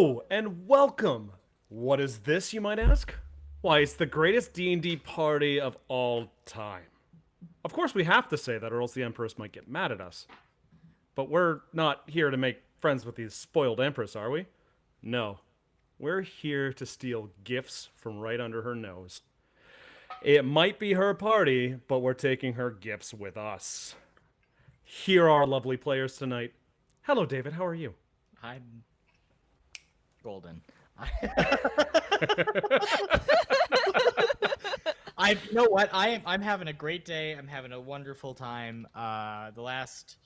Hello and welcome. What is this, you might ask? Why, it's the greatest D&D party of all time. Of course we have to say that or else the Empress might get mad at us. But we're not here to make friends with these spoiled Empress, are we? No. We're here to steal gifts from right under her nose. It might be her party, but we're taking her gifts with us. Here are our lovely players tonight. Hello, David. How are you? I'm golden. You know what? I'm having a great day. I'm having a wonderful time. The last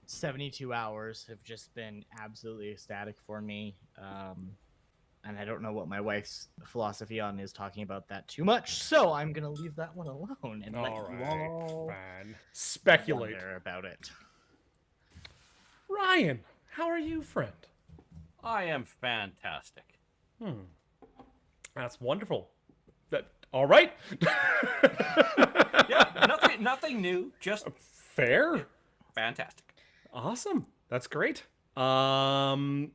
72 hours have just been absolutely ecstatic for me. And I don't know what my wife's philosophy on is talking about that too much, so I'm gonna leave that one alone and let you all fine. Speculate wonder about it. Ryan, how are you, friend? I am fantastic. That's wonderful. All right. Yeah, nothing new. Just Fair. fantastic. Awesome. That's great. Mac,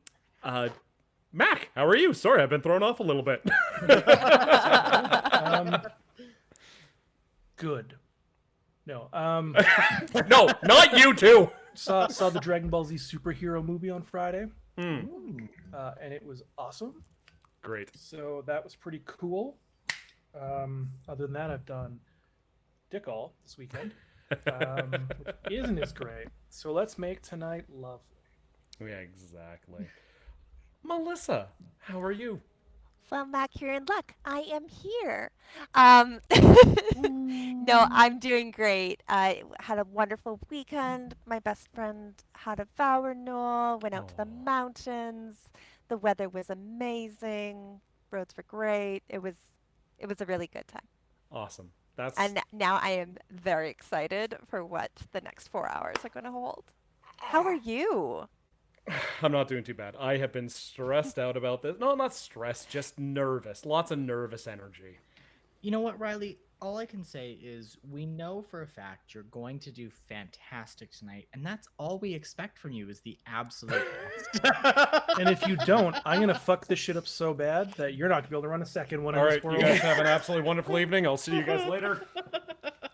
how are you? Sorry, I've been thrown off a little bit. Good. No. No, not you too. Saw the Dragon Ball Z superhero movie on Friday, and it was awesome. Great. So that was pretty cool. Other than that, I've done Dick All this weekend. Isn't as great. So let's make tonight lovely. Yeah, exactly. Melissa, how are you? Well, Mac, you're in luck. I am here. No, I'm doing great. I had a wonderful weekend. My best friend had a vow renewal, went out to the mountains. The weather was amazing. Roads were great. It was a really good time. Awesome. That's And now I am very excited for what the next 4 hours are going to hold. How are you? I'm not doing too bad. I have been stressed out about this. No, not stressed, just nervous. Lots of nervous energy. You know what, Riley? All I can say is we know for a fact you're going to do fantastic tonight, and that's all we expect from you is the absolute best. And if you don't, I'm gonna fuck this shit up so bad that you're not gonna be able to run a second one. All in right, this you world. guys have an absolutely wonderful evening. I'll see you guys later.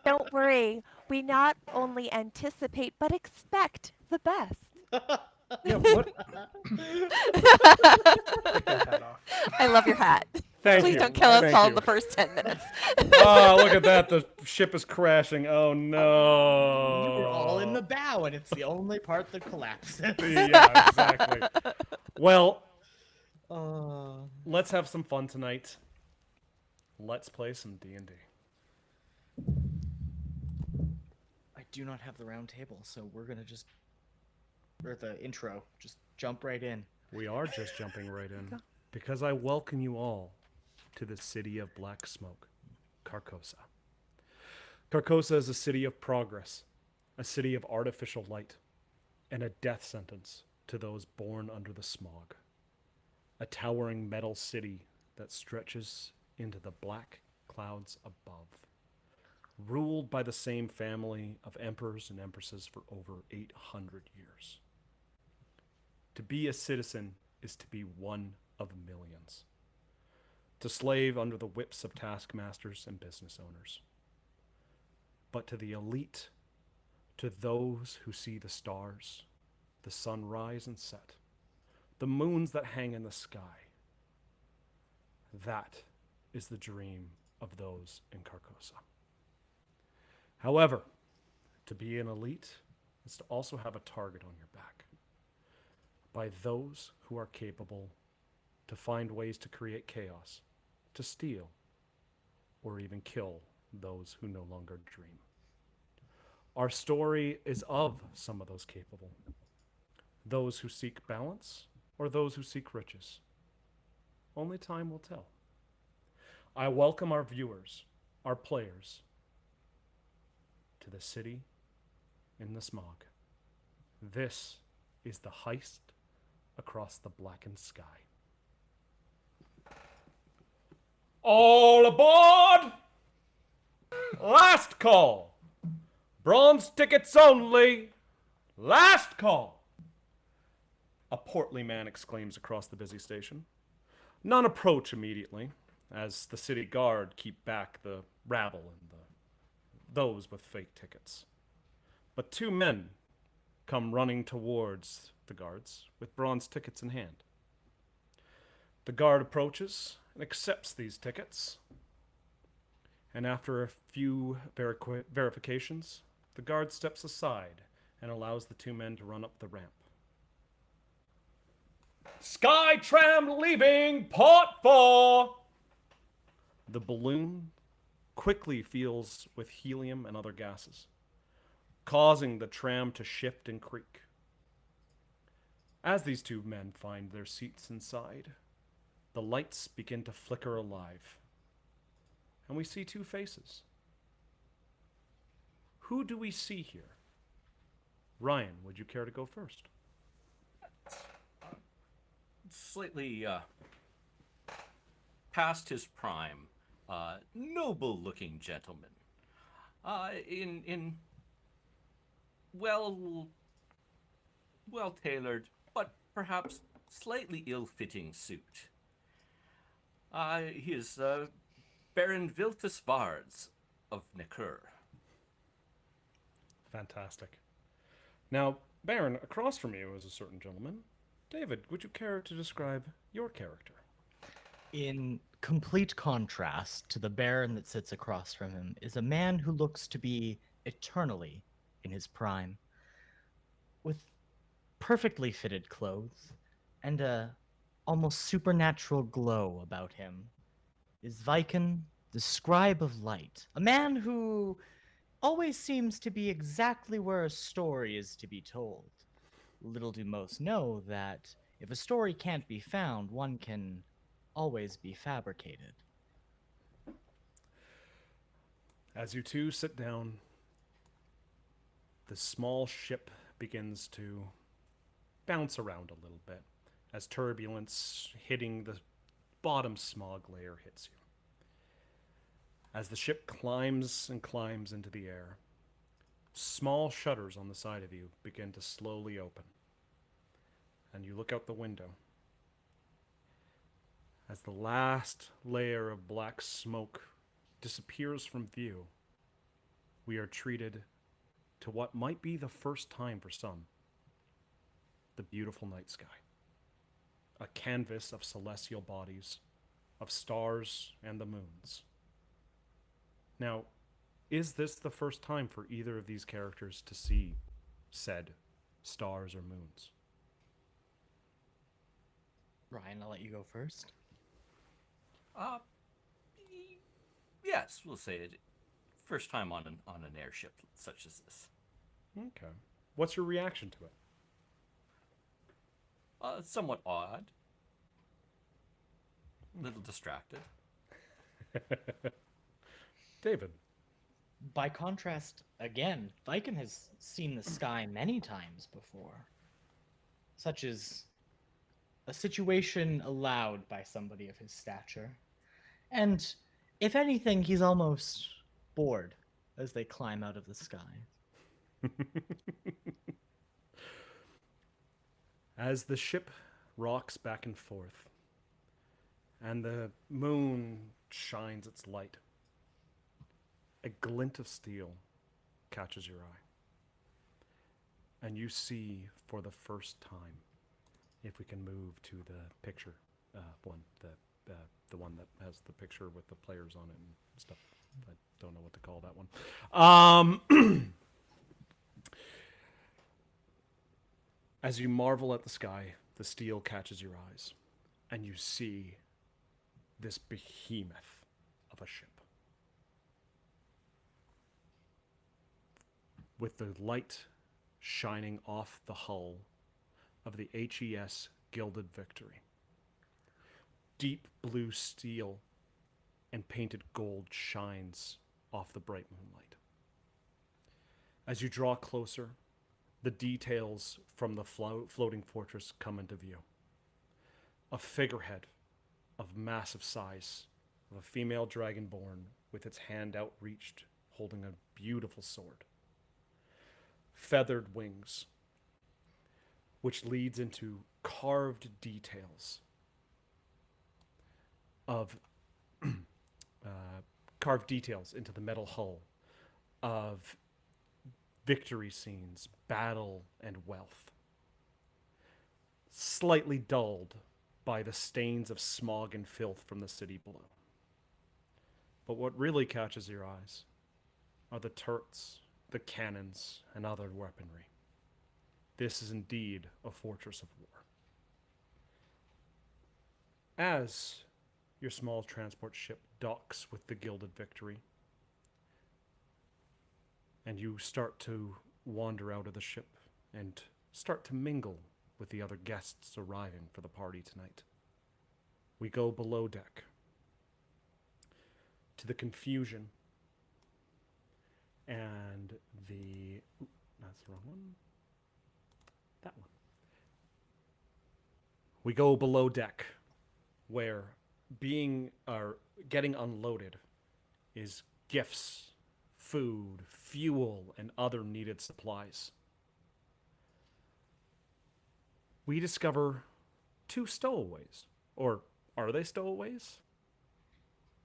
Don't worry. We not only anticipate, but expect the best. Yeah, what? Take that hat off. I love your hat. Thank Please you. don't kill us Thank all you. in the first 10 minutes. Oh, look at that. The ship is crashing. Oh, no. You were all in the bow, and it's the only part that collapses. Yeah, exactly. Well, Uh, let's have some fun tonight. Let's play some D&D. I do not have the round table, so we're gonna or the intro, just jump right in. We are just jumping right in because I welcome you all to the city of Black Smoke, Carcosa. Carcosa is a city of progress, a city of artificial light, and a death sentence to those born under the smog. A towering metal city that stretches into the black clouds above, ruled by the same family of emperors and empresses for over 800 years. To be a citizen is to be one of millions. To slave under the whips of taskmasters and business owners. But to the elite, to those who see the stars, the sun rise and set, the moons that hang in the sky, that is the dream of those in Carcosa. However, to be an elite is to also have a target on your back. By those who are capable to find ways to create chaos, to steal, or even kill those who no longer dream. Our story is of some of those capable. Those who seek balance, or those who seek riches. Only time will tell. I welcome our viewers, our players, to the city in the smog. This is the Heist across the blackened sky. All aboard! Last call! Bronze tickets only! Last call! A portly man exclaims across the busy station. None approach immediately, as the city guard keep back the rabble and those with fake tickets. But two men come running towards the guards with bronze tickets in hand. The guard approaches and accepts these tickets, and after a few verifications, the guard steps aside and allows the two men to run up the ramp. Sky tram leaving port 4! The balloon quickly fills with helium and other gases, causing the tram to shift and creak. As these two men find their seats inside, the lights begin to flicker alive, and we see two faces. Who do we see here? Ryan, would you care to go first? Slightly past his prime, noble-looking gentleman, in well tailored, but perhaps slightly ill-fitting suit. He is Baron Viltus Vards of Nekur. Fantastic. Now, Baron, across from you is a certain gentleman. David, would you care to describe your character? In complete contrast to the Baron that sits across from him is a man who looks to be eternally in his prime, with perfectly fitted clothes and a almost supernatural glow about him. Is Viken, the scribe of light, a man who always seems to be exactly where a story is to be told. Little do most know that if a story can't be found, one can always be fabricated. As you two sit down, the small ship begins to bounce around a little bit as turbulence hitting the bottom smog layer hits you. As the ship climbs and climbs into the air, small shutters on the side of you begin to slowly open. And you look out the window. As the last layer of black smoke disappears from view, we are treated to what might be the first time for some. The beautiful night sky. A canvas of celestial bodies, of stars and the moons. Now, is this the first time for either of these characters to see said stars or moons? Ryan, I'll let you go first. Yes, we'll say it. First time on an airship such as this. Okay. What's your reaction to it? Somewhat odd. A little distracted. David. By contrast, again, Viken has seen the sky many times before, such as a situation allowed by somebody of his stature. And if anything, he's almost bored as they climb out of the sky. As the ship rocks back and forth, and the moon shines its light, a glint of steel catches your eye. And you see for the first time, if we can move to the picture one, the one that has the picture with the players on it and stuff. I don't know what to call that one. As you marvel at the sky, the steel catches your eyes, and you see this behemoth of a ship. With the light shining off the hull of the HES Gilded Victory. Deep blue steel and painted gold shines off the bright moonlight. As you draw closer, the details from the floating fortress come into view. A figurehead of massive size, of a female dragonborn with its hand outreached, holding a beautiful sword. Feathered wings, which leads into carved details of carved details into the metal hull of victory scenes, battle, and wealth. Slightly dulled by the stains of smog and filth from the city below. But what really catches your eyes are the turrets, the cannons, and other weaponry. This is indeed a fortress of war. As your small transport ship docks with the Gilded Victory, and you start to wander out of the ship and start to mingle with the other guests arriving for the party tonight, we go below deck to the confusion and the... Ooh, that's the wrong one. That one. We go below deck, where getting unloaded is gifts, food, fuel, and other needed supplies. We discover 2 stowaways. Or are they stowaways?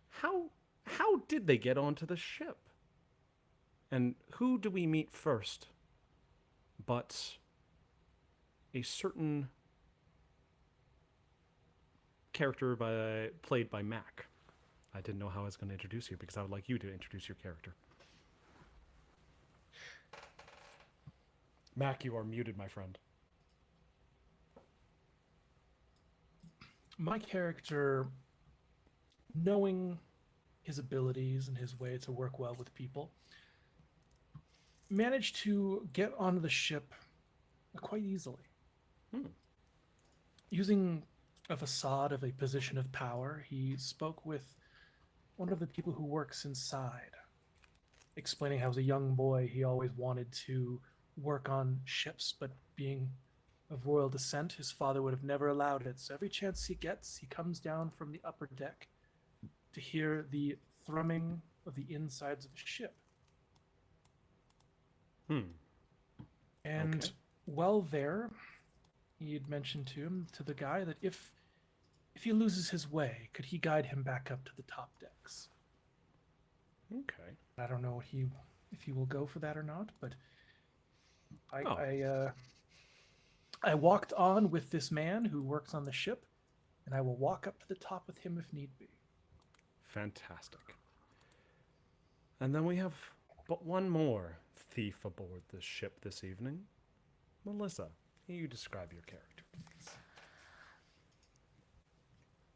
How did they get onto the ship? And who do we meet first but a certain character played by Mac? I didn't know how I was going to introduce you because I would like you to introduce your character. Mac, you are muted, my friend. My character, knowing his abilities and his way to work well with people, managed to get onto the ship quite easily. Using a facade of a position of power, he spoke with one of the people who works inside, explaining how as a young boy he always wanted to work on ships, but being of royal descent, his father would have never allowed it. So every chance he gets, he comes down from the upper deck to hear the thrumming of the insides of a ship. And Okay. while there, he had mentioned to the guy that if he loses his way, could he guide him back up to the top decks? Okay. I don't know if he will go for that or not, but Oh. I walked on with this man who works on the ship, and I will walk up to the top with him if need be. Fantastic. And then we have but one more thief aboard this ship this evening. Melissa, you describe your character, please.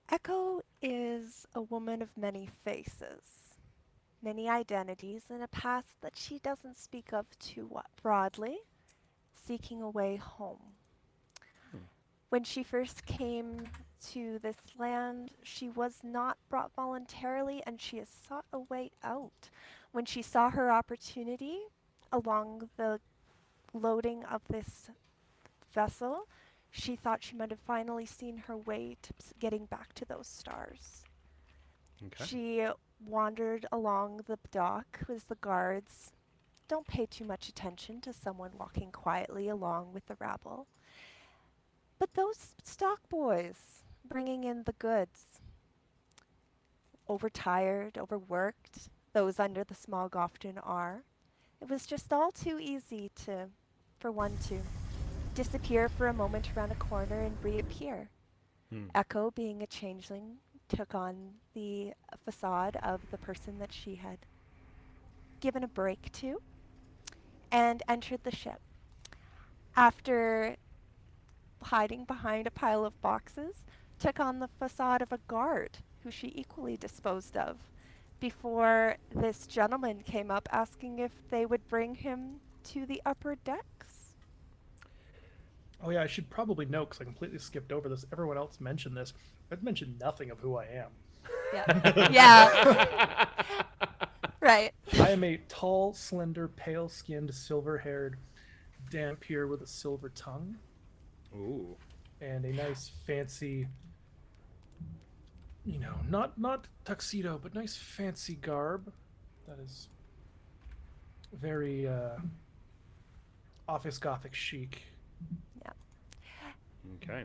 Echo is a woman of many faces, many identities, and a past that she doesn't speak of too broadly, seeking a way home. When she first came to this land, she was not brought voluntarily, and she has sought a way out. When she saw her opportunity along the loading of this vessel, she thought she might have finally seen her way to getting back to those stars. Okay. She wandered along the dock as the guards don't pay too much attention to someone walking quietly along with the rabble. But those stock boys bringing in the goods, overtired, overworked, those under the smog often are, it was just all too easy for one to disappear for a moment around a corner and reappear. Echo, being a changeling, took on the facade of the person that she had given a break to and entered the ship. After hiding behind a pile of boxes, took on the facade of a guard who she equally disposed of before this gentleman came up asking if they would bring him to the upper decks. Oh yeah, I should probably note, because I completely skipped over this. Everyone else mentioned this. I've mentioned nothing of who I am. Yeah. Yeah. Right. I am a tall, slender, pale-skinned, silver-haired Dampier with a silver tongue. Ooh. And a nice, fancy, not tuxedo, but nice, fancy garb. That is very office Gothic chic. Yeah. Okay.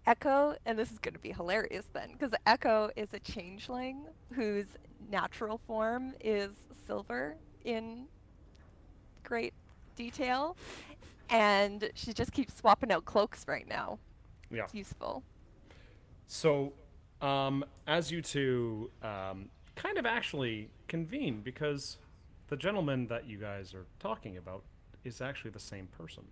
Echo, and this is going to be hilarious then, because Echo is a changeling whose natural form is silver in great detail, and she just keeps swapping out cloaks right now. Yeah. It's useful. So, as you two kind of actually convene, because the gentleman that you guys are talking about is actually the same person.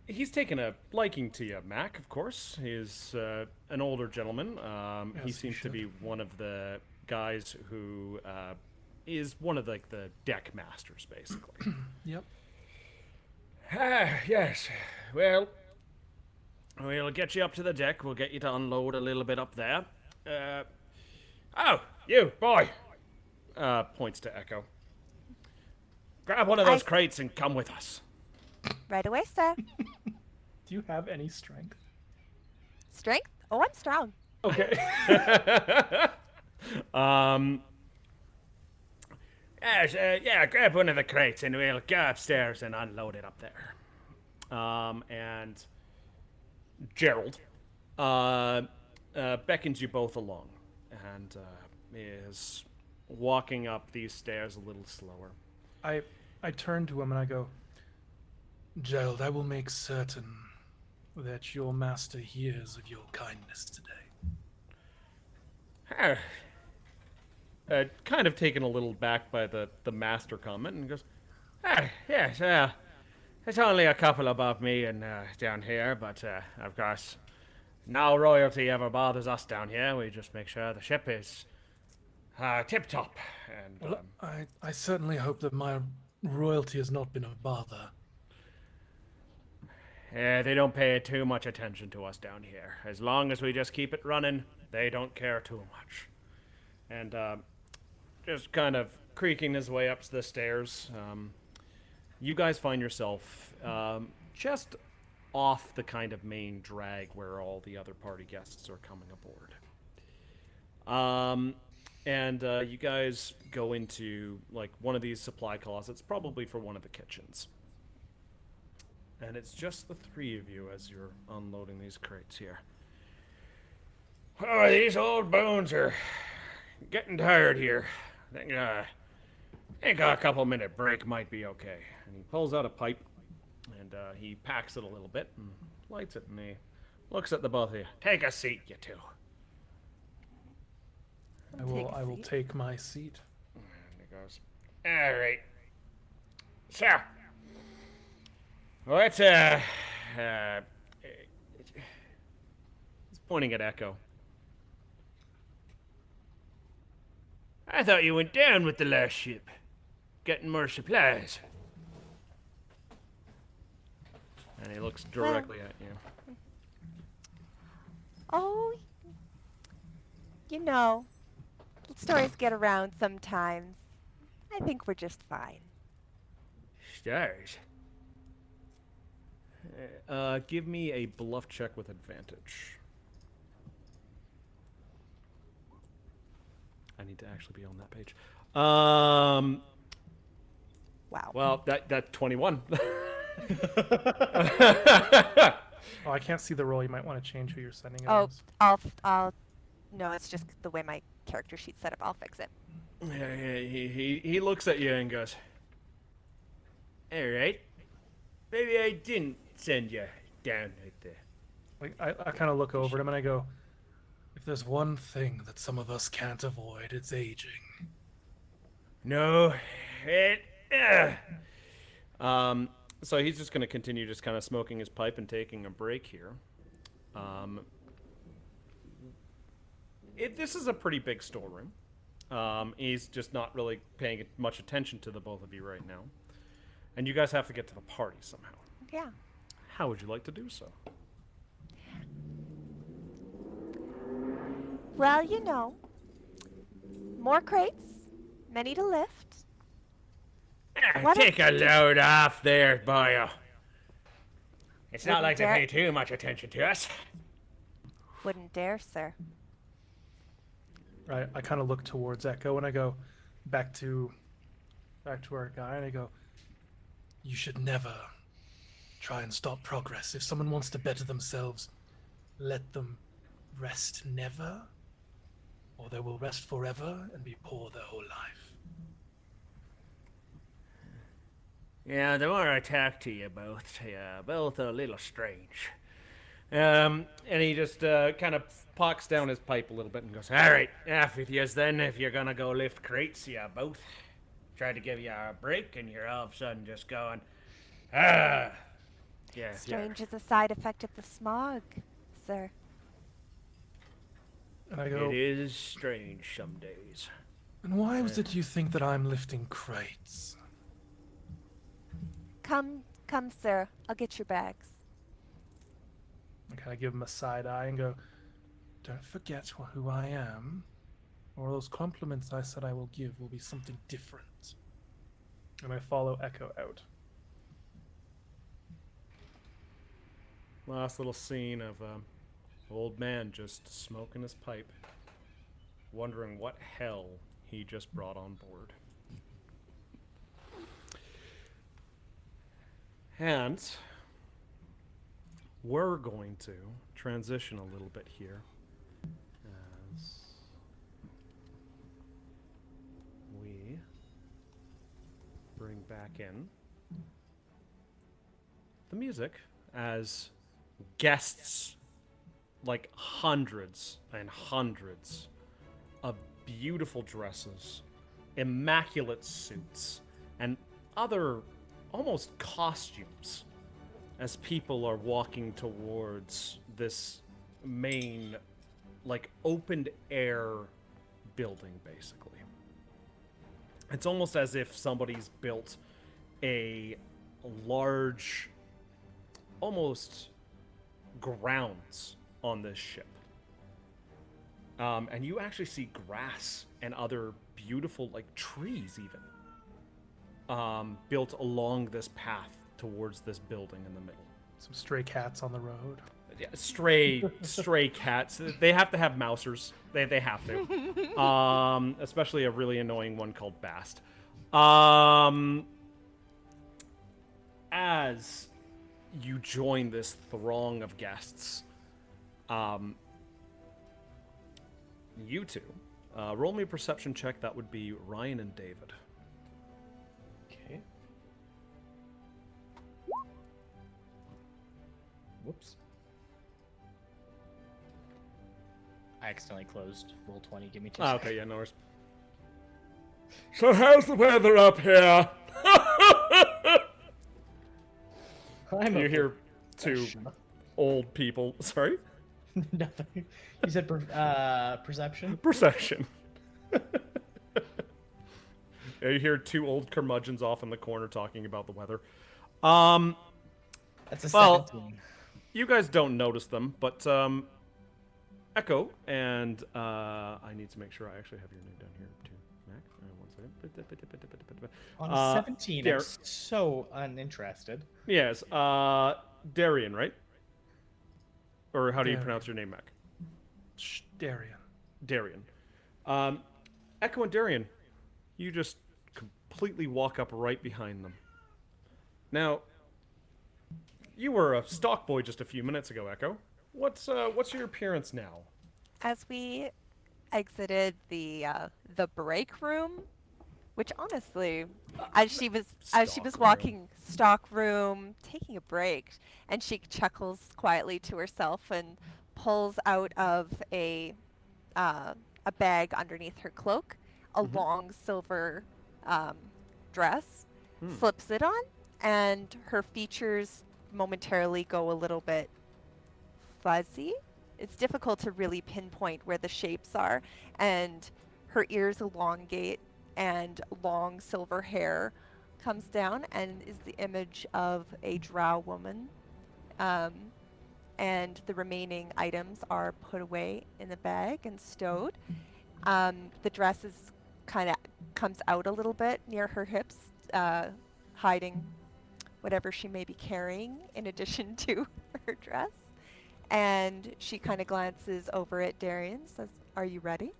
He's taken a liking to you, Mac, of course. He's an older gentleman. He Yes, he seems to be one of the guys who is one of the deck masters, basically. Yep. Yes. Well, we'll get you up to the deck. We'll get you to unload a little bit up there. Oh, you, boy! Points to Echo. Grab one of those crates and come with us. Right away, sir. Do you have any strength? Strength? Oh, I'm strong. Okay. Yes, yeah, grab one of the crates and we'll go upstairs and unload it up there. And Gerald beckons you both along and is walking up these stairs a little slower. I turn to him and I go, Gerald, I will make certain that your master hears of your kindness today. Kind of taken a little back by the master comment and goes, yes, it's only a couple above me and down here, but of course, no royalty ever bothers us down here. We just make sure the ship is tip-top. And Well, I certainly hope that my royalty has not been a bother. they don't pay too much attention to us down here. As long as we just keep it running, they don't care too much. And just kind of creaking his way up the stairs, you guys find yourself just off the kind of main drag where all the other party guests are coming aboard. And you guys go into like one of these supply closets, probably for one of the kitchens. And it's just the three of you as you're unloading these crates here. Oh, these old bones are getting tired here. I think a couple-minute break might be okay. And he pulls out a pipe, and he packs it a little bit and lights it, and he looks at the both of you. Take a seat, you two. I will take my seat. And he goes, all right. So, let's, he's pointing at Echo. I thought you went down with the last ship. Getting more supplies. And he looks directly at you. Oh, you know, stories get around sometimes. I think we're just fine. Stars. Give me a bluff check with advantage. I need to actually be on that page. Wow. Well, that 21. Oh, I can't see the roll. You might want to change who you're sending it Oh, as. I'll. No, it's just the way my character sheet's set up. I'll fix it. Yeah, he looks at you and goes, all right. Maybe I didn't send you down right there. Like I kind of look over at him and I go, if there's one thing that some of us can't avoid, it's aging. No, so he's just going to continue just kind of smoking his pipe and taking a break here. This is a pretty big storeroom. He's just not really paying much attention to the both of you right now. And you guys have to get to the party somehow. Yeah. How would you like to do so? Well, you know, more crates, many to lift. Why don't Take a you load off there, boyo. It's not Wouldn't like they dare- pay too much attention to us. Wouldn't dare, sir. Right. I kind of look towards Echo and I go back to our guy and I go, you should never try and stop progress. If someone wants to better themselves, let them rest never, or they will rest forever and be poor their whole life. Yeah, the more I talk to you both, both a little strange. And he just kind of pocks down his pipe a little bit and goes, All right, off with yous then. If you're gonna go lift crates, you both. Tried to give you a break, and you're all of a sudden just going, ah. Yeah, Strange is a side effect of the smog, sir. And I It go, is strange some days. and why was it you think that I'm lifting crates? Come, sir. I'll get your bags. I kind of give him a side eye and go, don't forget who I am, or those compliments I said I will give will be something different. And I follow Echo out. last little scene of old man just smoking his pipe, wondering what hell he just brought on board. And we're going to transition a little bit here as we bring back in the music as guests, like hundreds and hundreds of beautiful dresses, immaculate suits, and other almost costumes as people are walking towards this main, like, open air building, basically. It's almost as if somebody's built a large, almost grounds on this ship. And you actually see grass and other beautiful, like, trees even, built along this path towards this building in the middle. Some stray cats on the road. Yeah, stray cats. They have to have mousers. They have to. Especially a really annoying one called Bast. As you join this throng of guests, you two, roll me a perception check. That would be Ryan and David. Okay. Whoops. I accidentally closed roll 20. Give me 2 seconds. Okay, yeah, no worries. So how's the weather up here? I'm You a hear two old people. Sorry? Nothing. You said perception? Perception. Yeah, you hear two old curmudgeons off in the corner talking about the weather. That's a Well, 17. You guys don't notice them, but Echo and I need to make sure I actually have your name down here too. Mac, 1 second. On 17, Dar- I'm so uninterested. Yes, Darian, right? Or how do you Darian. pronounce your name, Mac? Shh, Darian. Darian. Echo and Darian, you just completely walk up right behind them. Now, you were a stock boy just a few minutes ago, Echo. What's your appearance now? As we exited the break room, which honestly, as she was Stock room. walking stock room, taking a break, and she chuckles quietly to herself and pulls out of a bag underneath her cloak a long silver dress, slips it on, and her features momentarily go a little bit fuzzy. It's difficult to really pinpoint where the shapes are, and her ears elongate and long silver hair comes down and is the image of a drow woman. And the remaining items are put away in the bag and stowed. The dress is kind of comes out a little bit near her hips, hiding whatever she may be carrying in addition to her dress. And she kind of glances over at Darian, says, "Are you ready?"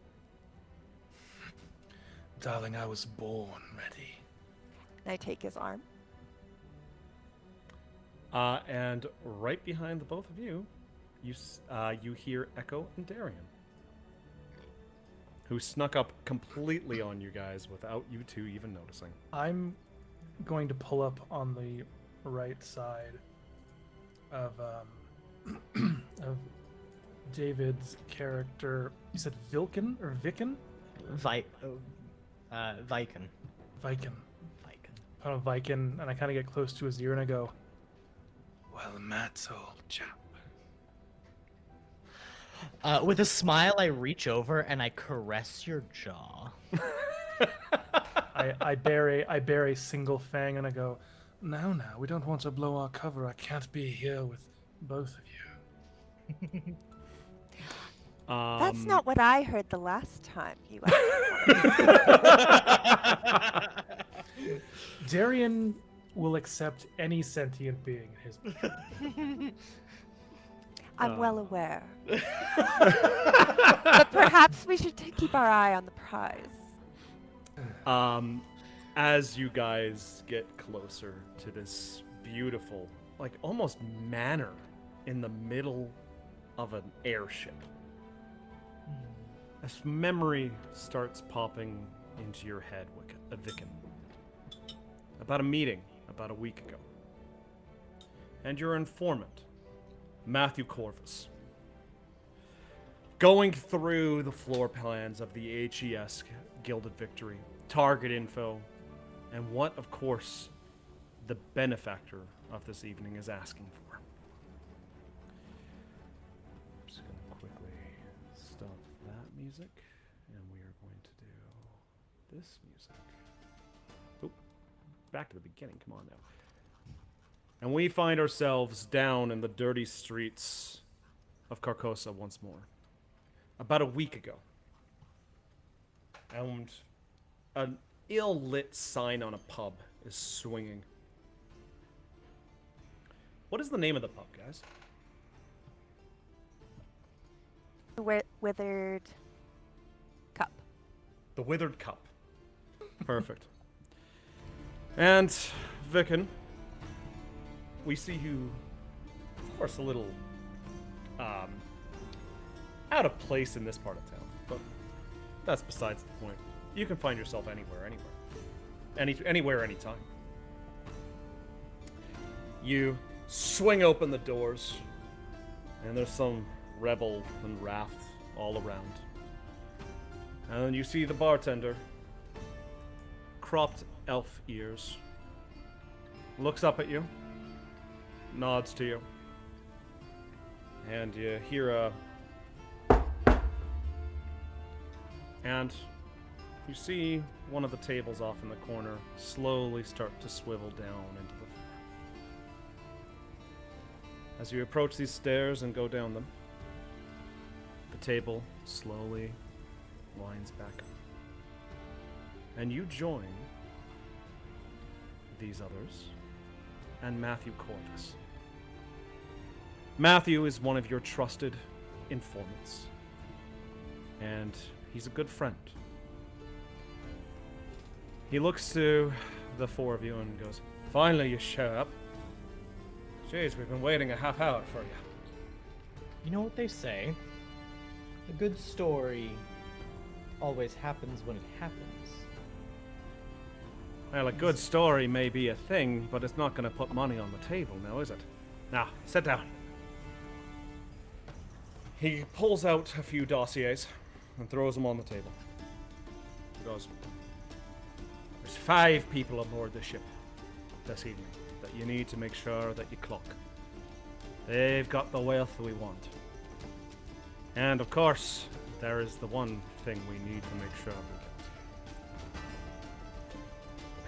Darling, I was born ready. And I take his arm. And right behind the both of you, you hear Echo and Darian, who snuck up completely on you guys without you two even noticing. I'm going to pull up on the right side of of David's character. You said Vilken or Viken? Viken. Viken. Viken. I don't know, Viken, and I kind of get close to his ear and I go, "Well, Matt's old chap." With a smile, I reach over and I caress your jaw. I bear a single fang and I go, "Now, we don't want to blow our cover. I can't be here with both of you." That's not what I heard the last time you asked. Darian will accept any sentient being in his book. I'm well aware. But perhaps we should keep our eye on the prize. As you guys get closer to this beautiful, like almost manor in the middle of an airship, this memory starts popping into your head, Viken. About a meeting about a week ago. And your informant, Matthew Corvus, going through the floor plans of the HES Gilded Victory, target info, and what, of course, the benefactor of this evening is asking for. I'm just going to quickly stop that music, and we are going to do this music. Oop, back to the beginning, come on now. And we find ourselves down in the dirty streets of Carcosa once more. About a week ago. And an ill-lit sign on a pub is swinging. What is the name of the pub, guys? Withered cup. The Withered Cup. Perfect. And, Viken, we see you, of course, a little out of place in this part of town, but that's besides the point. You can find yourself anywhere, anywhere, anytime. You swing open the doors, and there's some rebel and wrath all around. And then you see the bartender, cropped elf ears, looks up at you, nods to you, and you hear a... And you see one of the tables off in the corner slowly start to swivel down into the floor. As you approach these stairs and go down them, the table slowly lines back up. And you join these others and Matthew Corvus. Matthew is one of your trusted informants, and he's a good friend. He looks to the four of you and goes, "Finally you show up. Jeez, we've been waiting a half hour for you." You know what they say? A good story always happens when it happens. Well, a good story may be a thing, but it's not going to put money on the table now, is it? Now, sit down. He pulls out a few dossiers and throws them on the table. He goes, "There's 5 people aboard the ship this evening that you need to make sure that you clock. They've got the wealth we want. And of course, there is the one thing we need to make sure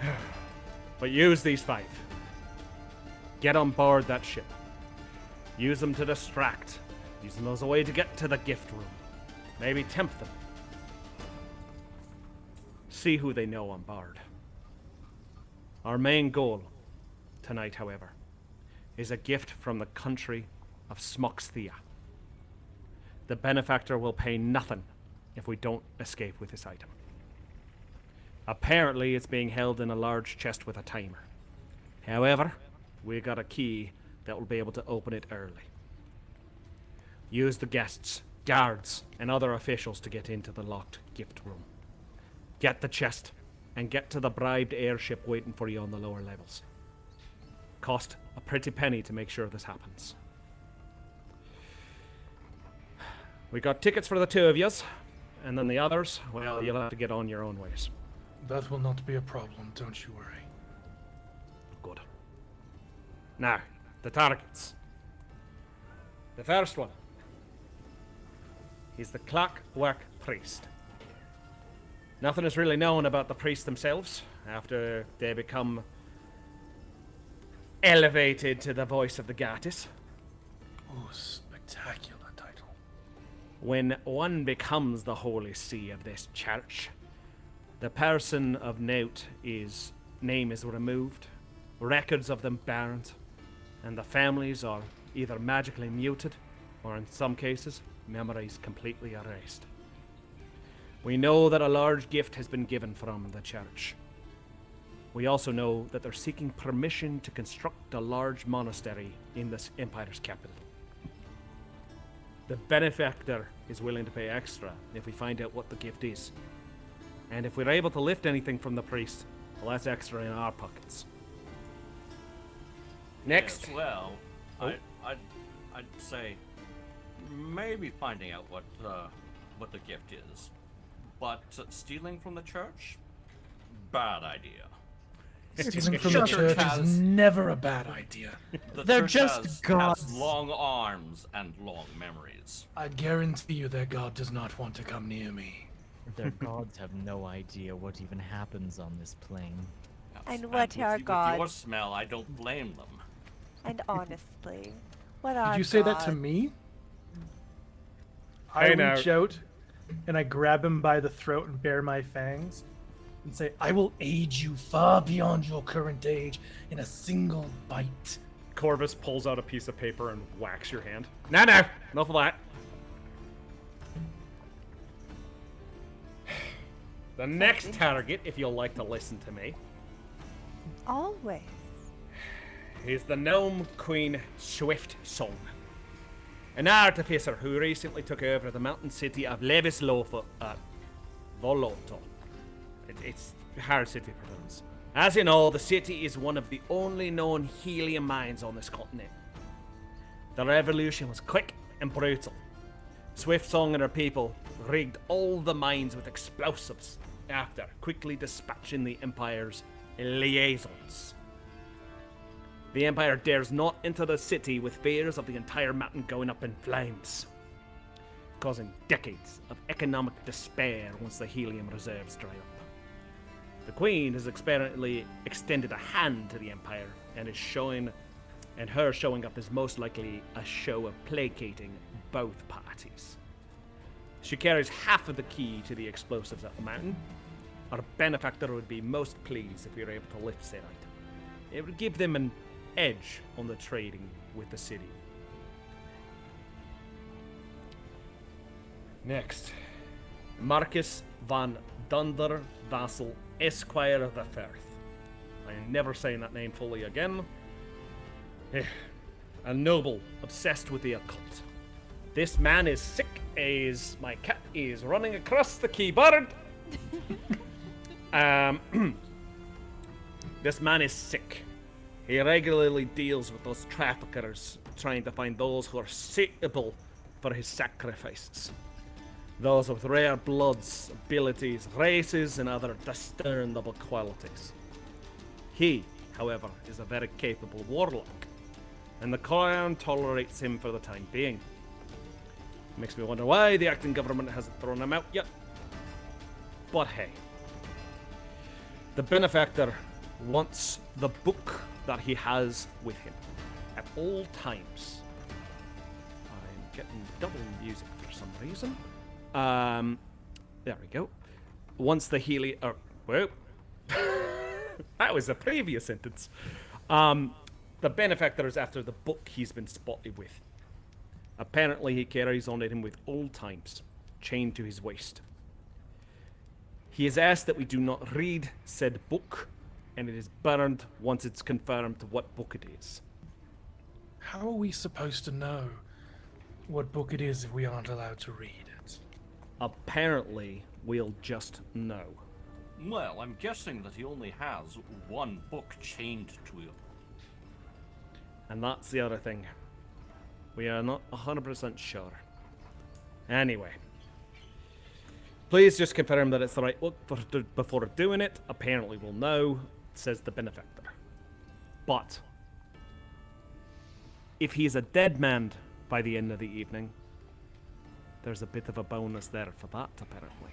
we get. But use these 5. Get on board that ship. Use them to distract. Use them as a way to get to the gift room. Maybe tempt them. See who they know on board. Our main goal tonight, however, is a gift from the country of Smoxthea. The benefactor will pay nothing if we don't escape with this item. Apparently, it's being held in a large chest with a timer. However, we got a key that will be able to open it early. Use the guests, guards, and other officials to get into the locked gift room. Get the chest, and get to the bribed airship waiting for you on the lower levels. Cost a pretty penny to make sure this happens. We got tickets for the two of yous, and then the others, well, you'll have to get on your own ways. That will not be a problem, don't you worry. Good. Now, the targets. The first one is the Clockwork Priest. Nothing is really known about the priests themselves after they become elevated to the voice of the goddess. Oh, spectacular title. When one becomes the holy see of this church, the person of note name is removed, records of them burned, and the families are either magically muted, or in some cases, memories completely erased. We know that a large gift has been given from the church. We also know that they're seeking permission to construct a large monastery in this empire's capital. The benefactor is willing to pay extra if we find out what the gift is. And if we're able to lift anything from the priest, well, that's extra in our pockets. Next. Yes, well, I'd say maybe finding out what the gift is, but stealing from the church, bad idea. Stealing from the church is never a bad idea. The They're church just has gods. long arms and long memories. I guarantee you their god does not want to come near me. Their gods have no idea what even happens on this plane. And Yes, what with are your gods? smell, I don't blame them. And honestly, what are Did you say that to gods? me? I Hey, now. reach out and I grab him by the throat and bare my fangs and say, I will aid you far beyond your current age in a single bite. Corvus pulls out a piece of paper and whacks your hand. No, enough of that. The next target, if you'll like to listen to me, Always. is the Gnome Queen Swift Song, an artificer who recently took over the mountain city of Levislofa, Voloto. It's a hard city to pronounce. As you know, the city is one of the only known helium mines on this continent. The revolution was quick and brutal. Swiftsong and her people rigged all the mines with explosives after quickly dispatching the Empire's liaisons. The Empire dares not enter the city with fears of the entire mountain going up in flames, causing decades of economic despair once the helium reserves dry up. The Queen has experimentally extended a hand to the Empire, and her showing up is most likely a show of placating both parties. She carries half of the key to the explosives at the mountain. Our benefactor would be most pleased if we were able to lift said item. It would give them an edge on the trading with the city. Next, Marcus van Dunder Vassal, Esquire of the Firth. I am never saying that name fully again. A noble obsessed with the occult. This man is sick as my cat is running across the keyboard. This man is sick. He regularly deals with those traffickers, trying to find those who are suitable for his sacrifices. Those with rare bloods, abilities, races, and other discernible qualities. He, however, is a very capable warlock, and the crown tolerates him for the time being. Makes me wonder why the acting government hasn't thrown him out yet. But hey. The benefactor wants the book that he has with him at all times. I'm getting double music for some reason. There we go. Once the whoa. That was a previous sentence. The benefactor is after the book he's been spotted with. Apparently he carries on at him with old times, chained to his waist. He has asked that we do not read said book, and it is burned once it's confirmed what book it is. How are we supposed to know what book it is if we aren't allowed to read it? Apparently, we'll just know. Well, I'm guessing that he only has one book chained to him. And that's the other thing. We are not 100% sure. Anyway. Please just confirm that it's the right book before doing it. Apparently we'll know, says the benefactor. But if he's a dead man by the end of the evening, there's a bit of a bonus there for that, apparently.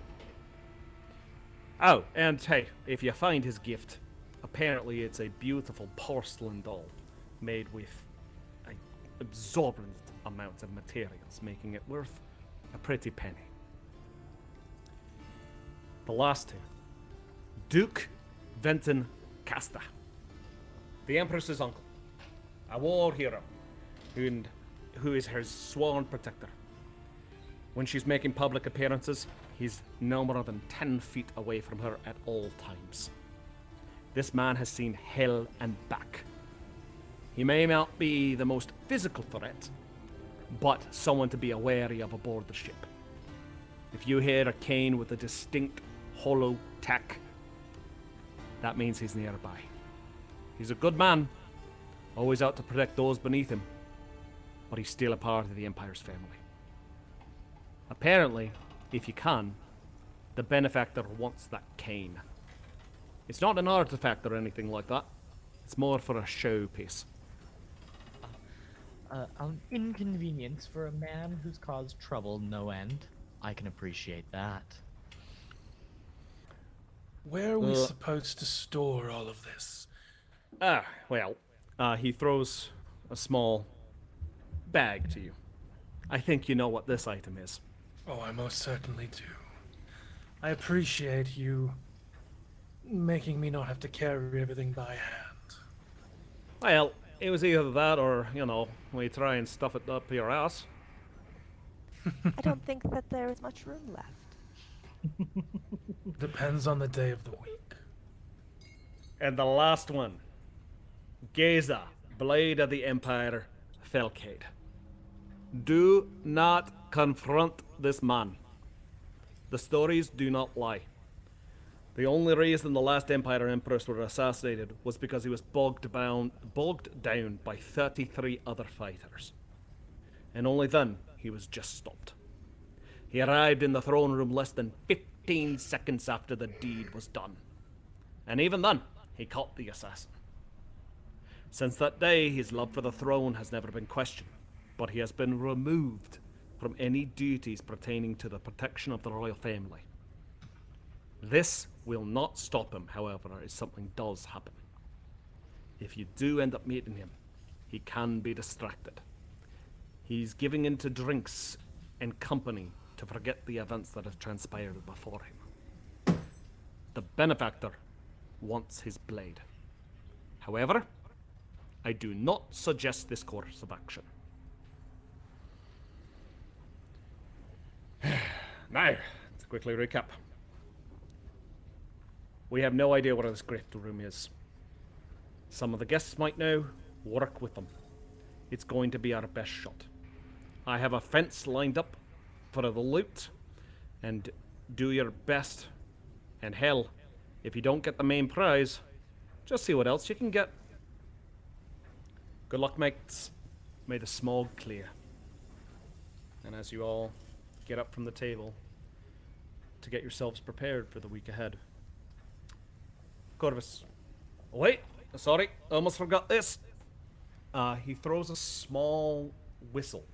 Oh, and hey, if you find his gift, apparently it's a beautiful porcelain doll made with an exorbitant amount of materials, making it worth a pretty penny. The last two. Duke Venton Casta, the Empress's uncle, a war hero, who is her sworn protector. When she's making public appearances, he's no more than 10 feet away from her at all times. This man has seen hell and back. He may not be the most physical threat, but someone to be wary of aboard the ship. If you hear a cane with a distinct hollow tack, that means he's nearby. He's a good man, always out to protect those beneath him, but he's still a part of the Empire's family. Apparently, if you can, the benefactor wants that cane. It's not an artifact or anything like that. It's more for a showpiece. An inconvenience for a man who's caused trouble no end. I can appreciate that. Where are we supposed to store all of this? He throws a small bag to you. I think you know what this item is. Oh, I most certainly do. I appreciate you making me not have to carry everything by hand. Well, it was either that or, we try and stuff it up your ass. I don't think that there is much room left. Depends on the day of the week. And the last one. Geza, Blade of the Empire, Felcade. Do not confront this man. The stories do not lie. The only reason the last Empire Empress were assassinated was because he was bogged down by 33 other fighters. And only then, he was just stopped. He arrived in the throne room less than 15 seconds after the deed was done. And even then, he caught the assassin. Since that day, his love for the throne has never been questioned, but he has been removed from any duties pertaining to the protection of the royal family. This will not stop him, however, if something does happen. If you do end up meeting him, he can be distracted. He's giving in to drinks and company to forget the events that have transpired before him. The benefactor wants his blade. However, I do not suggest this course of action. Now, to quickly recap. We have no idea where this gift room is. Some of the guests might know. Work with them. It's going to be our best shot. I have a fence lined up for the loot, and do your best. And hell, if you don't get the main prize, just see what else you can get. Good luck, mates. May the smog clear. And as you all get up from the table to get yourselves prepared for the week ahead. Corvus. Oh, wait, sorry, almost forgot this. He throws a small whistle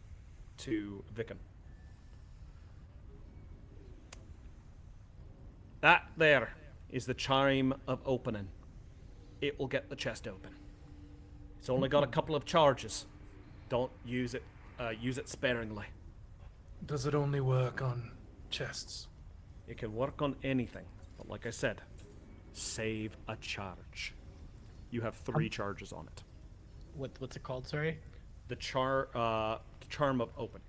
to Vicken. That there is the chime of opening. It will get the chest open. It's only got a couple of charges. Don't use it. Use it sparingly. Does it only work on chests? It can work on anything, but like I said, save a charge. You have 3 charges on it. What's it called? Sorry. The charm of opening.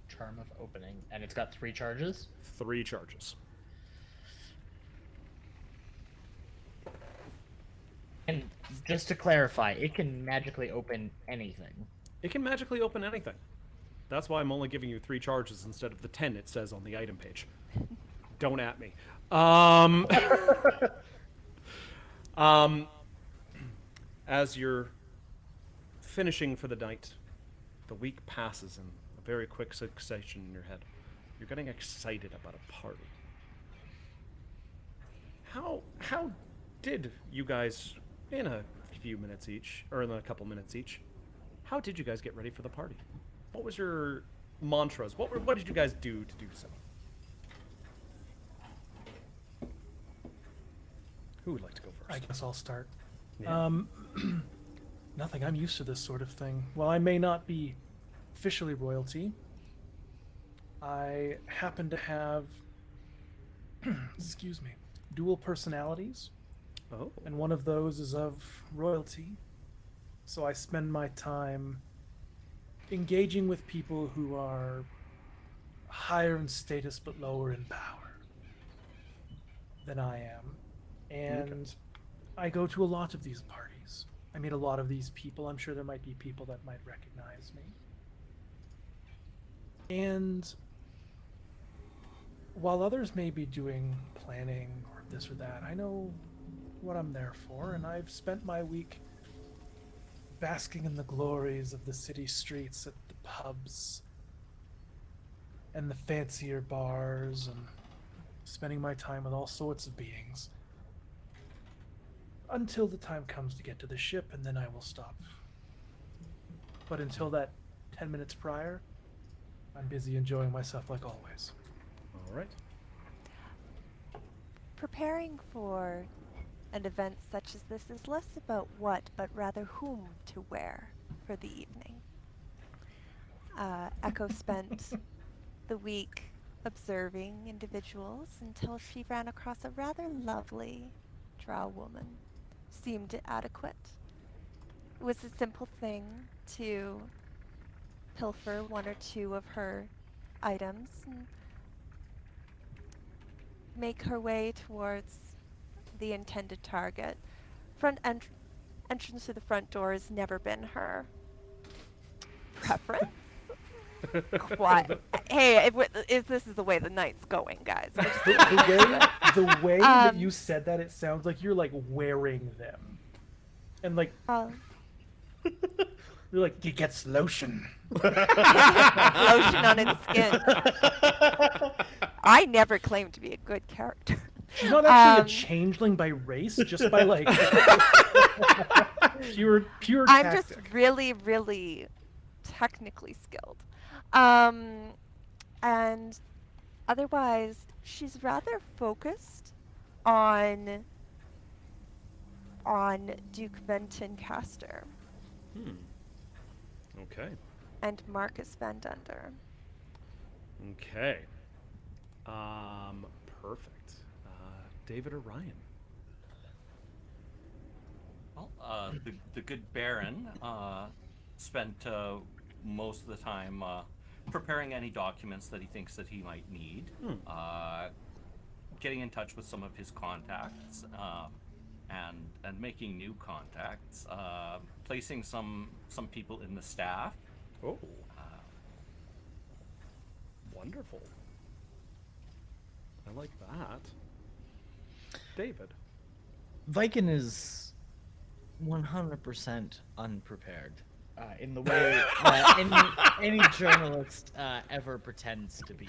Charm of opening, and it's got 3 charges. 3 charges. And just to clarify, it can magically open anything. It can magically open anything. That's why I'm only giving you 3 charges instead of the 10 it says on the item page. Don't at me. As you're finishing for the night, the week passes in a very quick succession in your head. You're getting excited about a party. How did you guys, in a few minutes each, or in a couple minutes each, how did you guys get ready for the party? What was your mantras? What did you guys do to do so? Who would like to go first? I guess I'll start. Yeah. Nothing. I'm used to this sort of thing. While I may not be officially royalty, I happen to have, excuse me, dual personalities, Oh. and one of those is of royalty. So I spend my time engaging with people who are higher in status but lower in power than I am. And I go to a lot of these parties. I meet a lot of these people. I'm sure there might be people that might recognize me. And while others may be doing planning or this or that, I know what I'm there for, and I've spent my week basking in the glories of the city streets at the pubs and the fancier bars, and spending my time with all sorts of beings until the time comes to get to the ship, and then I will stop. But until that 10 minutes prior, I'm busy enjoying myself like always. All right. Preparing for an event such as this is less about what, but rather whom to wear for the evening. Echo spent the week observing individuals until she ran across a rather lovely drow woman. Seemed adequate. It was a simple thing to pilfer 1 or 2 of her items and make her way towards the intended target. Entrance to the front door has never been her preference. Hey, this is the way the night's going, guys. The way that you said that, it sounds like you're like wearing them, and like you're like, he gets lotion. Lotion on its skin. I never claimed to be a good character. She's not actually a changeling by race, just by like pure I'm tactic. just really, really technically skilled. And otherwise, she's rather focused on Duke Venton Caster Okay. and Marcus Van Dunder. Okay. Perfect. David or Ryan? Well, the good Baron spent most of the time preparing any documents that he thinks that he might need, getting in touch with some of his contacts, and making new contacts, placing some people in the staff. Oh. Wonderful. I like that. David. Viken is 100% unprepared in the way that any journalist ever pretends to be.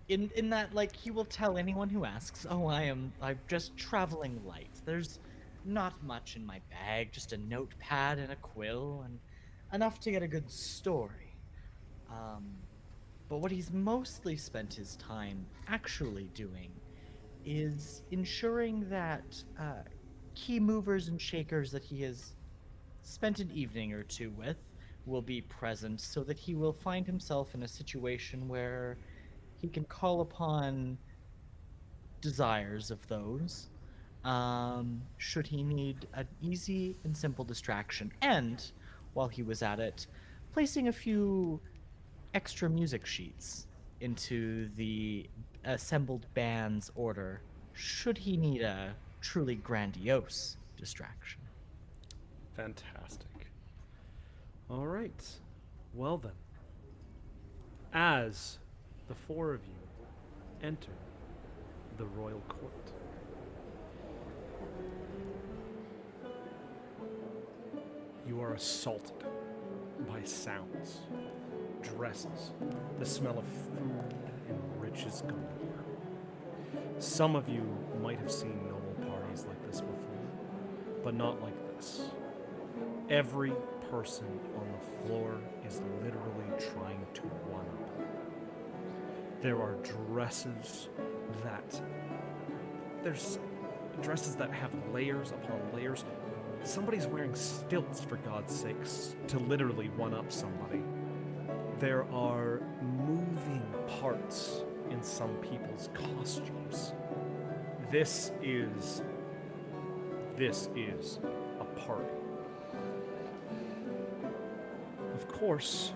In that, like, he will tell anyone who asks, "Oh, I'm just traveling light. There's not much in my bag, just a notepad and a quill, and enough to get a good story." But what he's mostly spent his time actually doing is ensuring that key movers and shakers that he has spent an evening or 2 with will be present, so that he will find himself in a situation where he can call upon desires of those, should he need an easy and simple distraction. And while he was at it, placing a few extra music sheets into the assembled band's order, should he need a truly grandiose distraction. Fantastic. All right. Well then, as the four of you enter the royal court, you are assaulted by sounds, dresses, the smell of food, and riches galore. Some of you might have seen noble parties like this before, but not like this. Every person on the floor is literally trying to one-up another. There are dresses that have layers upon layers. Somebody's wearing stilts, for God's sakes, to literally one-up somebody. There are moving parts in some people's costumes. This is a party. Of course,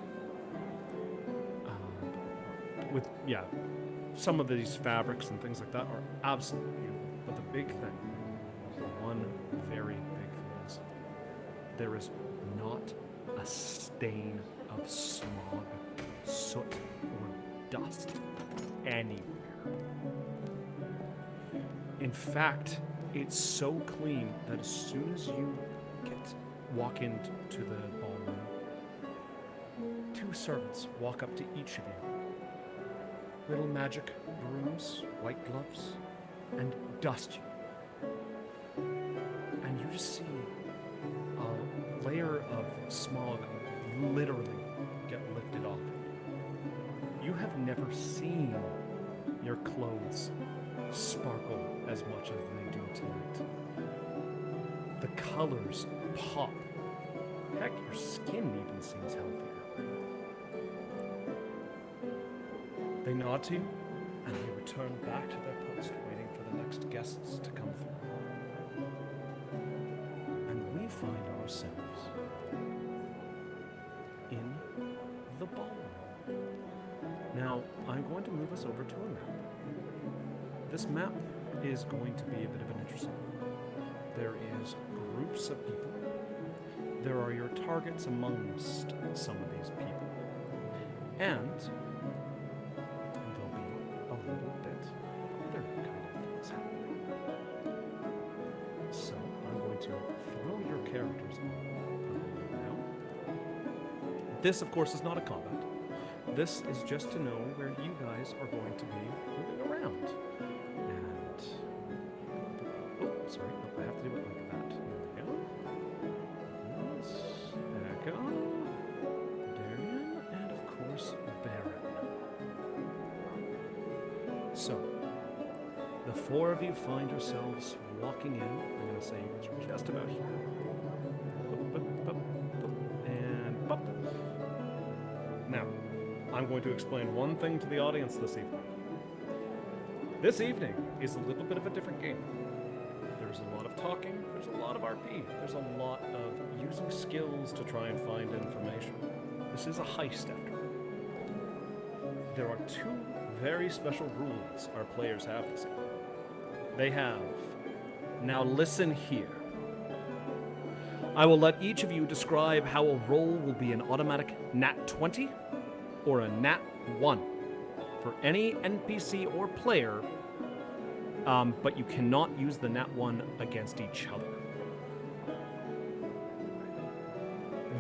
some of these fabrics and things like that are absolutely beautiful. But the big thing, the one very big thing is, there is not a stain of smog, soot, or dust anywhere. In fact, it's so clean that as soon as you walk into the ballroom, two servants walk up to each of you. Little magic brooms, white gloves, and dust you. And you just see a layer of smog literally get lifted off. You have never seen your clothes sparkle as much as they do tonight. The colors pop. Heck, your skin even seems healthier. They nod to you, and they return back to their post, waiting for the next guests to come through. And we find ourselves in the ballroom. Now, I'm going to move us over to a map. This map is going to be a bit of an interesting one. There is groups of people. There are your targets amongst some of these people. And there'll be a little bit of other kind of things happening. So I'm going to throw your characters on now. This, of course, is not a combat. This is just to know where you guys are going to be moving around. And sorry, nope, I have to do it like that. There we go. Yes, Echo, Darian, and of course Baron. So, the four of you find yourselves walking in. I'm going to say it's just about here. And pop. Now, I'm going to explain one thing to the audience this evening. This evening is a little bit of a different game. There's a lot of talking, there's a lot of RP, there's a lot of using skills to try and find information. This is a heist after all. There are two very special rules our players have this evening. They have, now listen here. I will let each of you describe how a roll will be an automatic nat 20 or a nat 1 for any NPC or player, but you cannot use the nat 1 against each other.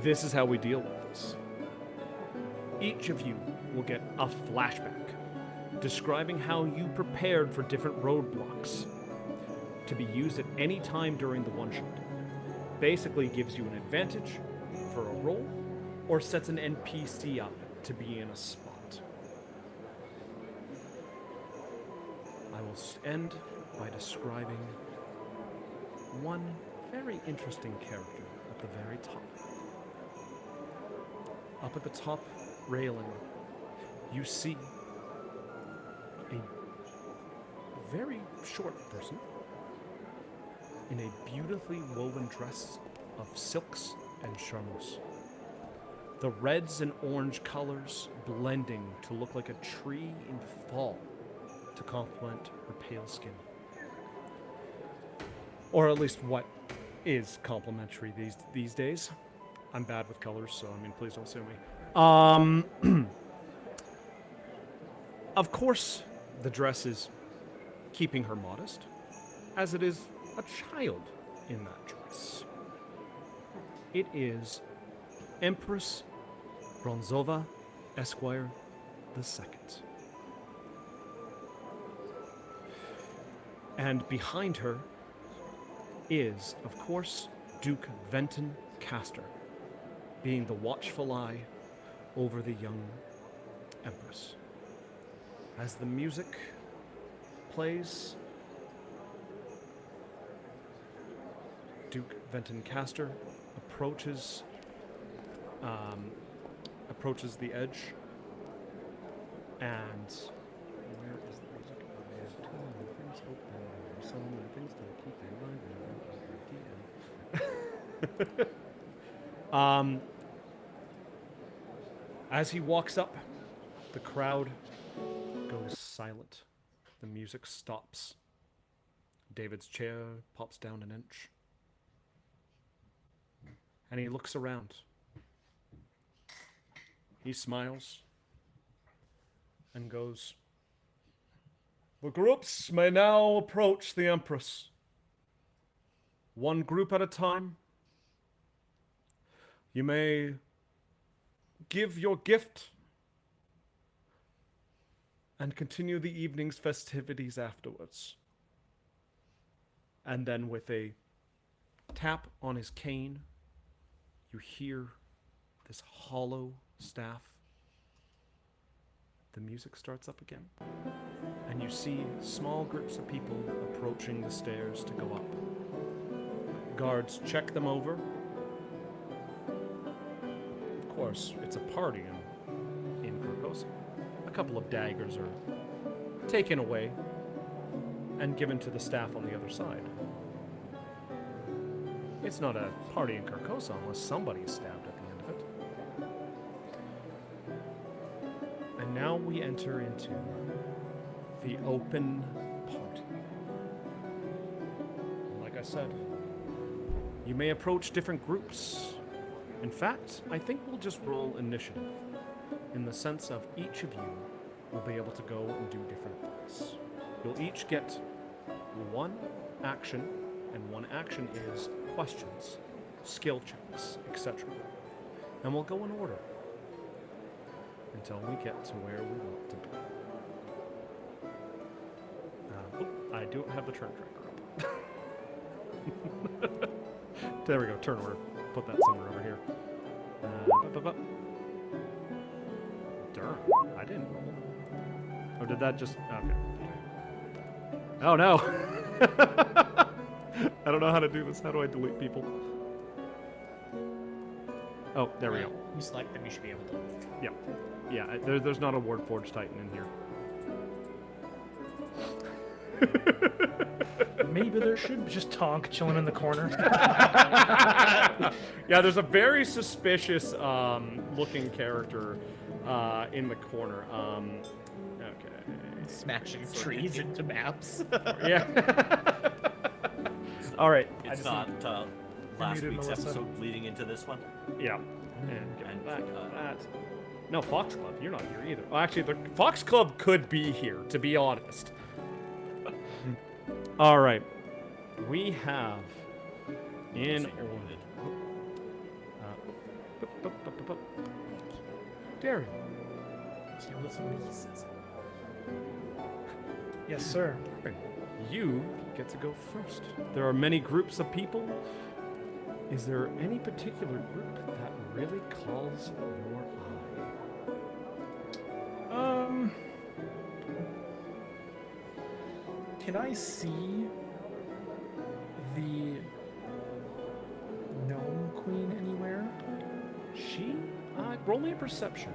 This is how we deal with this. Each of you will get a flashback describing how you prepared for different roadblocks to be used at any time during the one-shot. Basically gives you an advantage for a roll or sets an NPC up to be in a spot. I will end by describing one very interesting character at the very top. Up at the top railing, you see a very short person in a beautifully woven dress of silks and charmeuse. The reds and orange colors blending to look like a tree in fall to complement her pale skin. Or at least what is complimentary these days. I'm bad with colors, so I mean, please don't sue me. Of course, the dress is keeping her modest, as it is a child in that dress. It is Empress Bronzova, Esquire II. And behind her is, of course, Duke Venton Castor, being the watchful eye over the young Empress. As the music plays, Duke Venton Castor approaches the edge, and where is the music? I have too many things open. There are so many things to keep in mind. As he walks up, the crowd goes silent. The music stops. David's chair pops down an inch. And he looks around. He smiles and goes, "The groups may now approach the Empress. One group at a time. You may give your gift and continue the evening's festivities afterwards." And then with a tap on his cane, you hear this hollow staff. The music starts up again, and you see small groups of people approaching the stairs to go up. Guards check them over. Of course, it's a party in Carcosa. A couple of daggers are taken away and given to the staff on the other side. It's not a party in Carcosa unless somebody is stabbed at the end of it. And now we enter into the open party. And like I said, you may approach different groups. In fact, I think we'll just roll initiative, in the sense of each of you will be able to go and do different things. You'll each get one action, and one action is questions, skill checks, etc. And we'll go in order until we get to where we want to be. I don't have the turn tracker up. There we go, turn order. Put that somewhere over here. Darn, I didn't roll. Or did that just... Okay. Oh no! I don't know how to do this. How do I delete people? Oh, there we go. You select them, you should be able to. Yeah. Yeah, there's not a Wordforged Titan in here. Maybe there should be just Tonk chilling in the corner. Yeah, there's a very suspicious looking character in the corner. Okay. Smashing trees into maps. Yeah. All right. It's not last muted, week's Melissa. episode bleeding into this one. Yeah. And get And, back on that. No, Fox Club, you're not here either. Well, actually, the Fox Club could be here, to be honest. All right. We have in So you're order. muted. Darren. So listen to what he says. Yes, sir. You get to go first. There are many groups of people. Is there any particular group that really calls your eye? Can I see the gnome queen anywhere? She? Roll me a perception.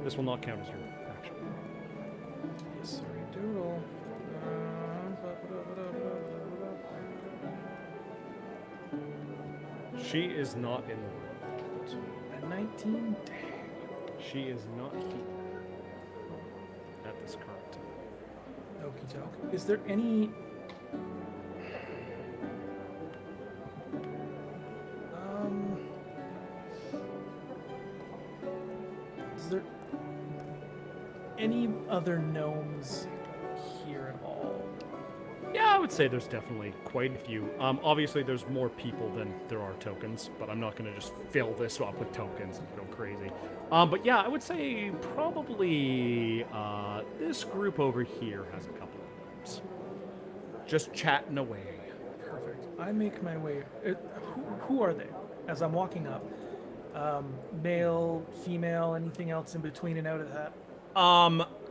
This will not count as your action. Yes, sir, doodle. She is not in the room. At 19? Dang. She is not here at this current time. Okie doke. Is there any... any other gnomes here at all? Yeah, I would say there's definitely quite a few. Obviously, there's more people than there are tokens, but I'm not going to just fill this up with tokens and go crazy. But yeah, I would say probably this group over here has a couple of gnomes. Just chatting away. Perfect. I make my way. Who are they? As I'm walking up, male, female, anything else in between and out of that?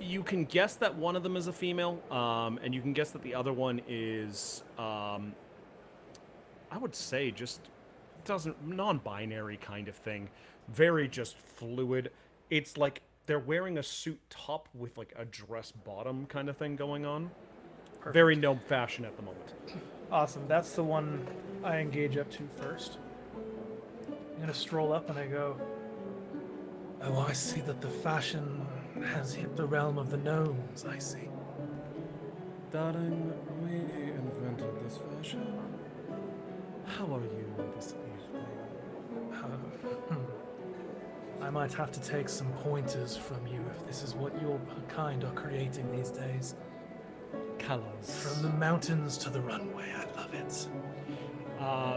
You can guess that one of them is a female, and you can guess that the other one is, I would say just non-binary kind of thing. Very just fluid. It's like they're wearing a suit top with like a dress bottom kind of thing going on. Perfect. Very gnome fashion at the moment. Awesome. That's the one I engage up to first. I'm gonna stroll up and I go, oh, I see that the fashion has hit the realm of the gnomes, I see. Darling, we invented this fashion. How are you this evening? I might have to take some pointers from you if this is what your kind are creating these days. Colors. From the mountains to the runway, I love it.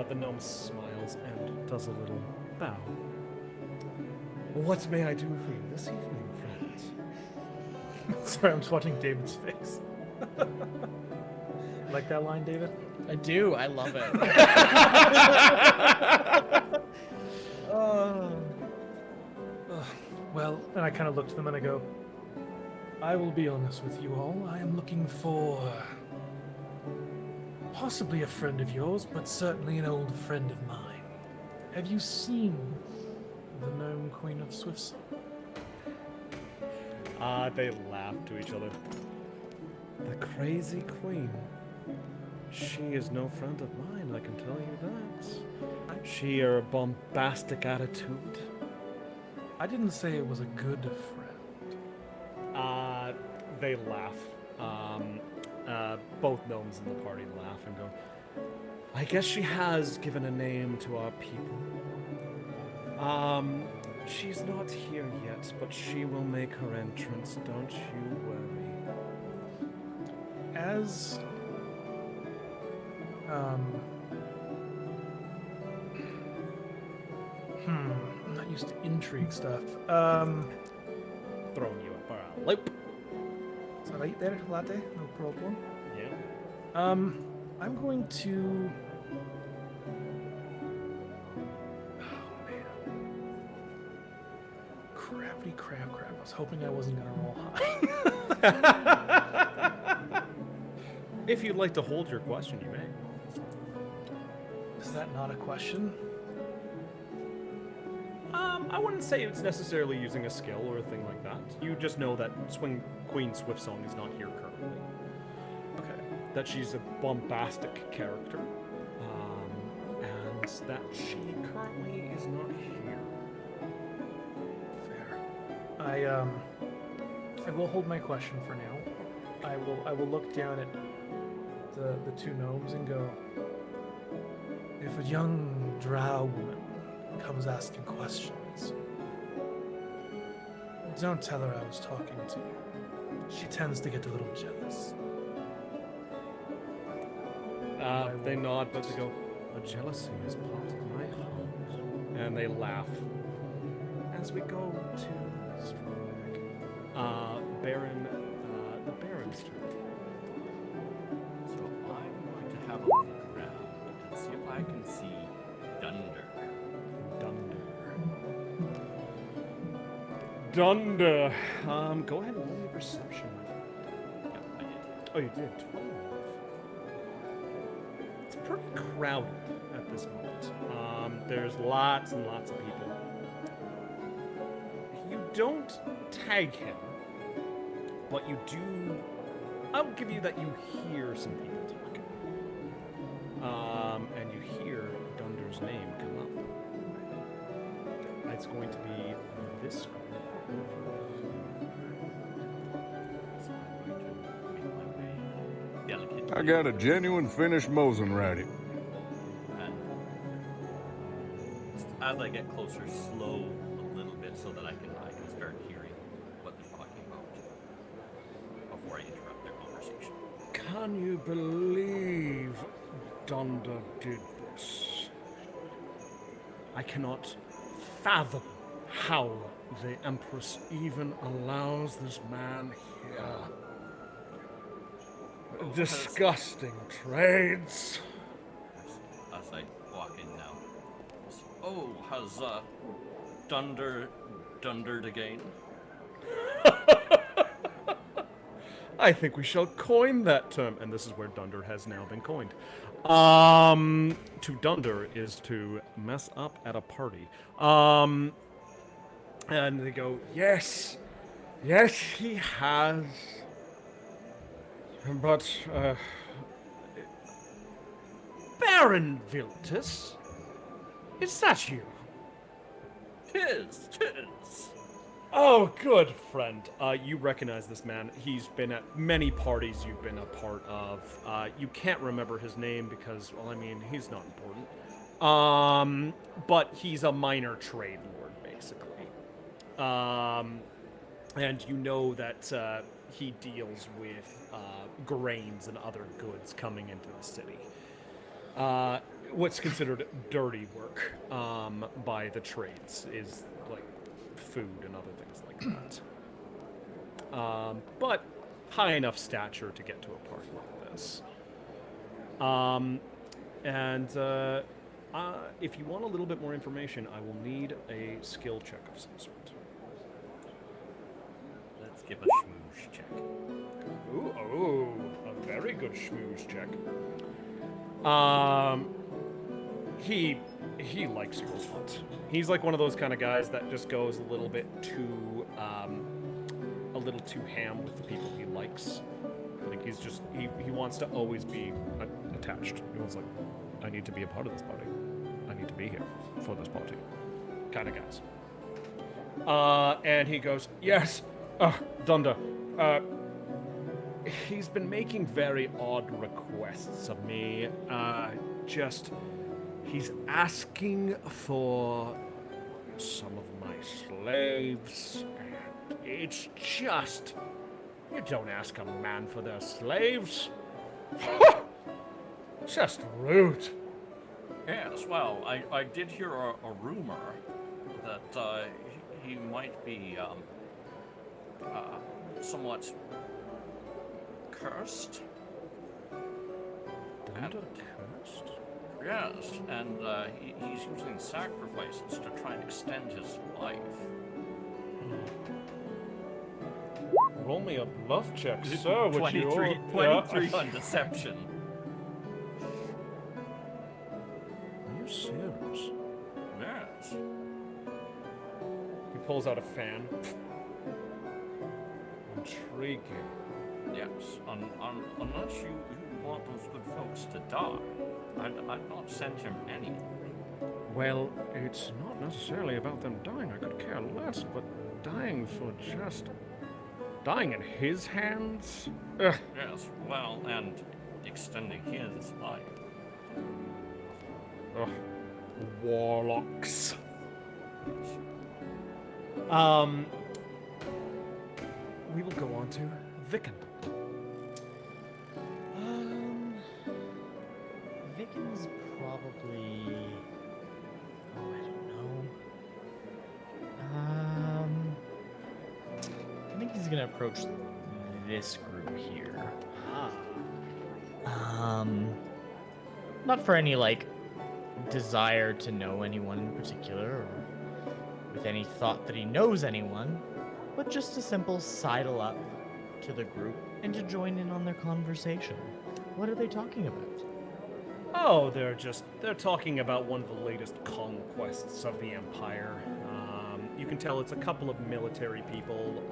The gnome smiles and does a little bow. What may I do for you this evening, friend? Sorry, I'm just watching David's face. Like that line, David? I do. I love it. Well, and I kind of look to them and I go, I will be honest with you all. I am looking for possibly a friend of yours, but certainly an old friend of mine. Have you seen the Gnome Queen of Swiftsong? They laugh to each other. The crazy queen. She is no friend of mine, I can tell you that. She a bombastic attitude. I didn't say it was a good friend. They laugh. Both gnomes in the party laugh and go, I guess she has given a name to our people. She's not here yet, but she will make her entrance, don't you worry. As I'm not used to intrigue stuff. Throwing you up a loop. Is that right there, latte? No problem. Yeah. I'm going to. Oh man. Crappity crap. I was hoping I wasn't gonna roll high. If you'd like to hold your question, you may. Is that not a question? I wouldn't say it's necessarily using a skill or a thing like that. You just know that Queen Swiftsong is not here currently. Okay. That she's a bombastic character, and that she currently is not here. Fair. I will hold my question for now. I will look down at the two gnomes and go, if a young drow woman comes asking questions, don't tell her I was talking to you. She tends to get a little jealous. They nod, but they go, a jealousy is part of my heart. And they laugh. As we go to Stromberg, Baron, the Baron's turn. So I'm going to have a look around and see if I can see Dunder. Dunder. Go ahead and roll me perception. Yep, I did. Oh, you did. 12. It's pretty crowded at this moment. There's lots and lots of people. You don't tag him, but you do. I'll give you that you hear some people talking. And you hear Dunder's name come up. It's going to be this group. Delicate. I got a genuine Finnish Mosin ready. And as I get closer, slow a little bit so that I can start hearing what they're talking about. Can you believe Dunder did this? I cannot fathom how the Empress even allows this man here. Disgusting trades. As I walk in now. Oh, has Dundered again? I think we shall coin that term, and this is where Dunder has now been coined. To Dunder is to mess up at a party. And they go, yes, he has. But, Baron Viltus, is that you? Tis. Oh, good friend. You recognize this man. He's been at many parties you've been a part of. You can't remember his name because, well, I mean, he's not important. But he's a minor trade lord, basically. And you know that he deals with grains and other goods coming into the city. What's considered dirty work by the trades is like food and other things like that. But high enough stature to get to a party like this. If you want a little bit more information, I will need a skill check of some sort. Let's give a schmooze check. Ooh, a very good schmooze check. He likes you a lot. He's like one of those kind of guys that just goes a little too ham with the people he likes. Like he's just he wants to always be attached. He wants like, I need to be a part of this party. I need to be here for this party. Kind of guys. And he goes, yes, Dunder. He's been making very odd requests of me. He's asking for some of my slaves, and it's just, you don't ask a man for their slaves. Just rude. Yes, well, I did hear a rumor that he might be somewhat cursed. Dunder cursed? Yes, and he's using sacrifices to try and extend his life. Roll me a bluff check, sir. 23 on deception. Are you serious? Yes. He pulls out a fan. Intriguing. Yes, unless you want those good folks to die, I'd not send him anywhere. Well, it's not necessarily about them dying. I could care less, but dying for just dying in his hands? Ugh. Yes, well, and extending his life. Ugh. Warlocks. We will go on to Vicken. Vicken's probably. Oh, I don't know. I think he's gonna approach this group here. Not for any like desire to know anyone in particular, or with any thought that he knows anyone, but just a simple sidle up to the group and to join in on their conversation. What are they talking about? Oh, they're talking about one of the latest conquests of the Empire. You can tell it's a couple of military people.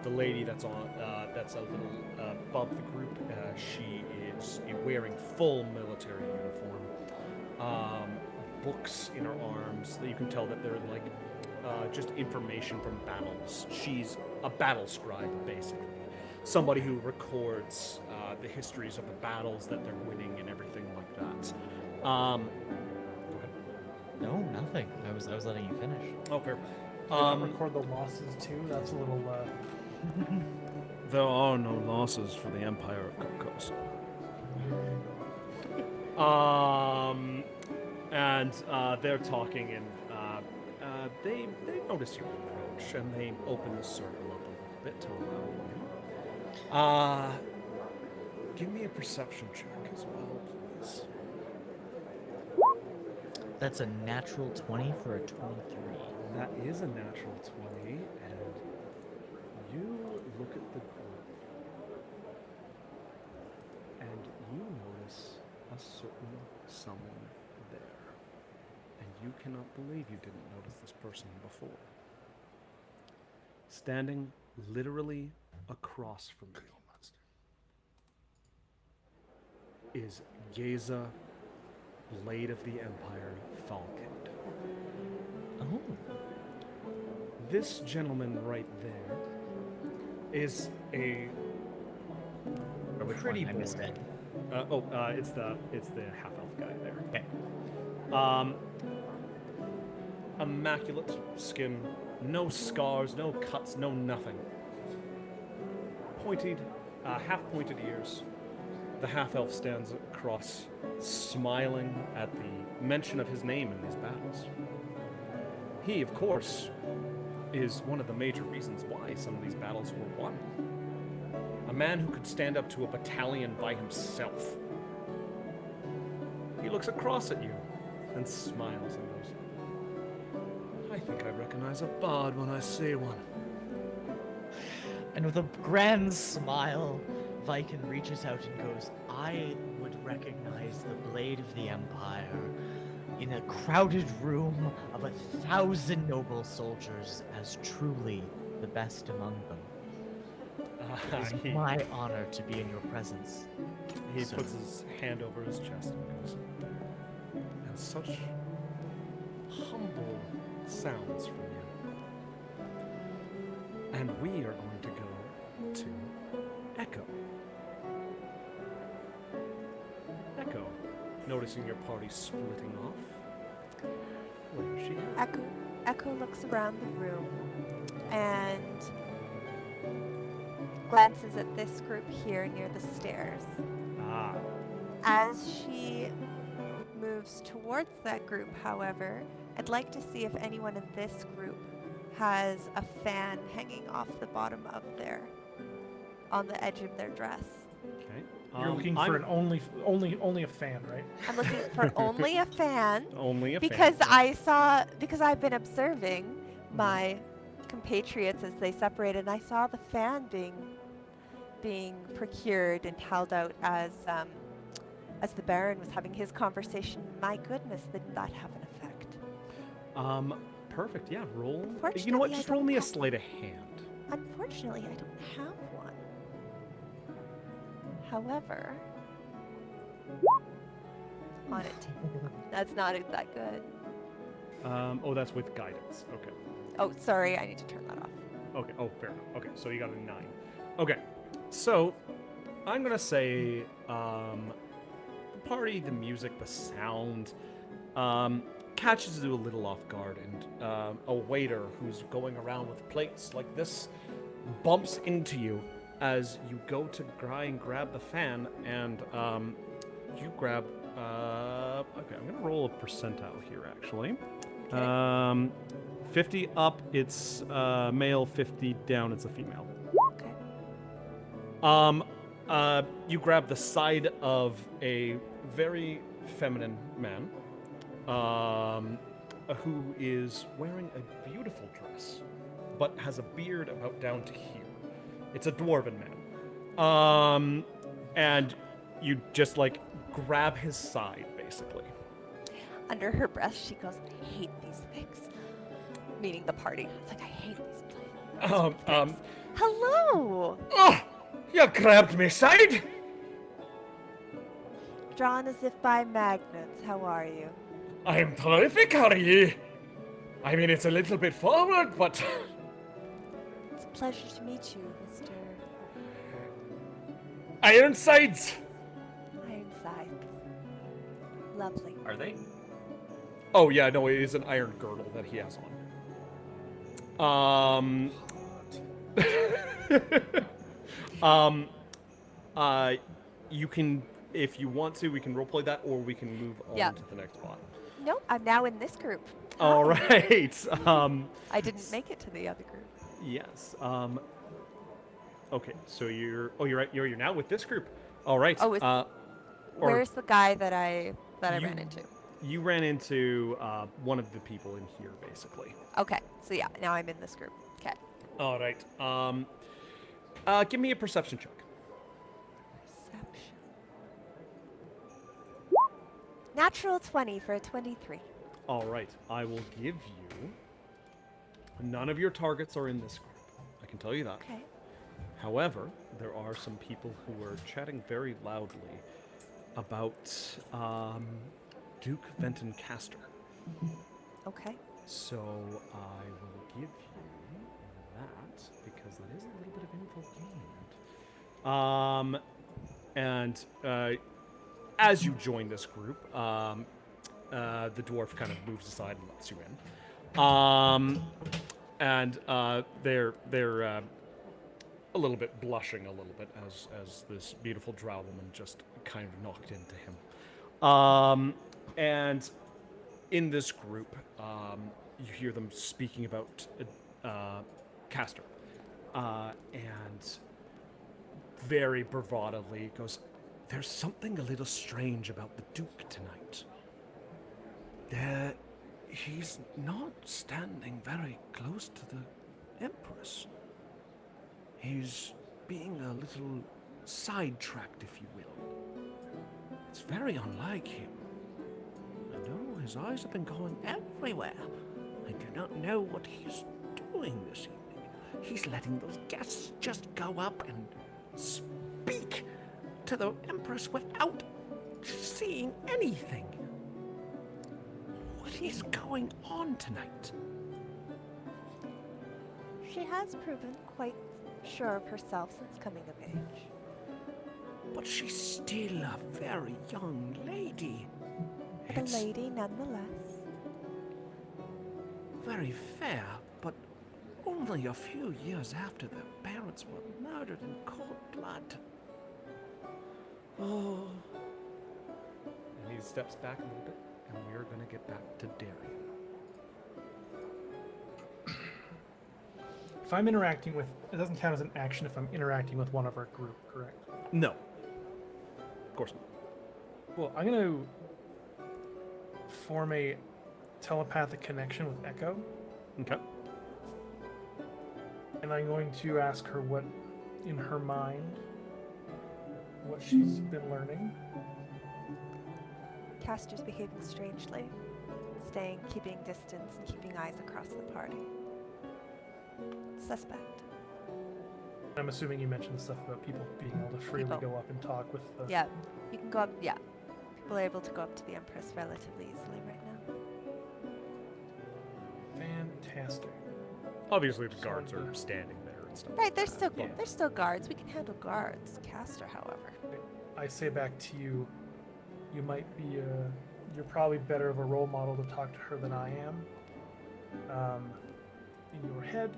The lady that's a little above the group, she is wearing full military uniform. Books in her arms. You can tell that they're like just information from battles. She's a battle scribe, basically. Somebody who records the histories of the battles that they're winning and everything like that. Go ahead. No, nothing. I was letting you finish. Oh, fair. Record the losses too. That's a little There are no losses for the Empire of Carcosa. And they're talking, and they notice your approach, and they open the circle up a little bit to allow you. Give me a perception check as well, please. That's a natural 20 for a 23. That is a natural 20, and you look at the group, and you notice a certain someone there. And you cannot believe you didn't notice this person before. Standing literally across from you is Geza, Blade of the Empire, Falconed. Oh. This gentleman right there is a pretty I missed boy. it. It's the half elf guy there. Okay. Immaculate skin, no scars, no cuts, no nothing. Pointed, half pointed ears. The half elf stands across, smiling at the mention of his name in these battles. He, of course, is one of the major reasons why some of these battles were won. A man who could stand up to a battalion by himself. He looks across at you and smiles and goes, I think I recognize a bard when I see one. And with a grand smile, Viken reaches out and goes, I would recognize the Blade of the Empire in a crowded room of 1,000 noble soldiers as truly the best among them. It is my honor to be in your presence. He sir." puts his hand over his chest and goes, and such humble sounds from you. And we are going to go to Echo. Echo, noticing your party splitting off. Where is she at? Echo looks around the room and glances at this group here near the stairs. Ah, As she moves towards that group, however, I'd like to see if anyone in this group has a fan hanging off the bottom of on the edge of their dress. okay. You're looking for an only a fan, right? I'm looking for only a fan only a because fan. because I've been observing my compatriots as they separated, and I saw the fan being procured and held out as the Baron was having his conversation. My goodness, didn't that have an effect? Perfect. Yeah, roll. You know what? Unfortunately, Just I roll don't me a have- sleight of hand. Unfortunately, I don't have one. However, on it. That's not that good. Oh, that's with guidance. Okay. Oh, sorry, I need to turn that off. Okay. Oh, fair enough. Okay, so you got a 9. Okay, so I'm gonna say the party, the music, the sound catches you a little off guard, and a waiter who's going around with plates like this bumps into you as you go to try and grab the fan, and you grab. Okay, I'm gonna roll a percentile here actually. 50 up, it's male. 50 down, it's a female. Okay. You grab the side of a very feminine man, who is wearing a beautiful dress, but has a beard about down to here. It's a dwarven man. And you just like grab his side, basically. Under her breath, she goes, I hate these things. Meaning the party. It's like, I hate these places. Hello! Oh, you grabbed me side? Drawn as if by magnets. How are you? I'm terrific, how are you? I mean, it's a little bit forward, but It's a pleasure to meet you, Mr. Ironsides. Ironsides. Lovely. Are they? Oh yeah, no, it is an iron girdle that he has on. You can, if you want to, we can roleplay that, or we can move on Yeah. to the next spot. Nope, I'm now in this group. All Hi. right. I didn't make it to the other group. Yes. Okay. So you're right. You're now with this group. All right. Oh, or- Where's the guy that I ran into? You ran into one of the people in here, basically. Okay, so yeah, now I'm in this group. Okay. All right. Give me a perception check. Perception. Natural 20 for a 23. All right. I will give you. None of your targets are in this group. I can tell you that. Okay. However, there are some people who are chatting very loudly about Duke Venton Castor. Okay. So I will give you that because that is a little bit of info gained. And as you join this group, the dwarf kind of moves aside and lets you in. And they're a little bit blushing a little bit as this beautiful drow woman just kind of knocked into him. And in this group, you hear them speaking about Castor. And very bravadly goes, "There's something a little strange about the Duke tonight. He's not standing very close to the Empress. He's being a little sidetracked, if you will. It's very unlike him. I know his eyes have been going everywhere. I do not know what he's doing this evening. He's letting those guests just go up and speak to the Empress without seeing anything. What is going on tonight?" She has proven quite sure of herself since coming of age. But she's still a very young lady. The lady, nonetheless. Very fair, but only a few years after their parents were murdered in cold blood. Oh. And he steps back a little bit, and we're going to get back to Darian. If I'm interacting with, it doesn't count as an action if I'm interacting with one of our group, correct? No. Of course not. Well, I'm going to form a telepathic connection with Echo, Okay. and I'm going to ask her what, in her mind, what she's been learning. Castor's behaving strangely, keeping distance and keeping eyes across the party. Suspect. I'm assuming you mentioned stuff about people being able to freely People. go up and talk with the... Yeah, you can go up. Yeah, people are able to go up to the Empress relatively easily right now. Fantastic. Obviously, the guards are standing there and stuff. Right, there's still Yeah. there's still guards. We can handle guards. Castor, however. I say back to you, you might be you're probably better of a role model to talk to her than I am. In your head,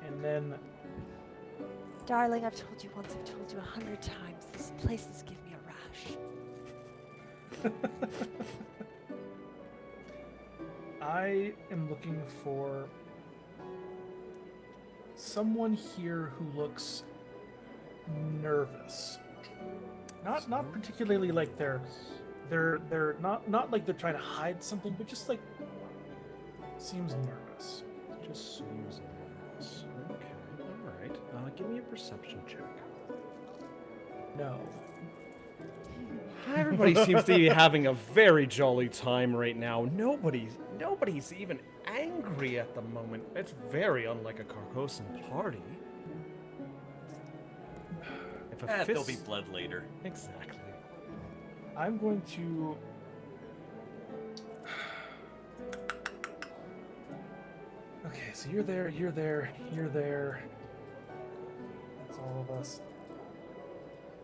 and then Darling, I've told you once, I've told you 100 times. These places give me a rash. I am looking for someone here who looks nervous. Not particularly like they're not like they're trying to hide something, but just like seems nervous. Just seems nervous. Okay, alright. Give me a perception check. No. Everybody seems to be having a very jolly time right now. Nobody's even angry at the moment. It's very unlike a Carcosan party. If a There'll be fist... blood later. Exactly. I'm going to Okay, so you're there. That's all of us.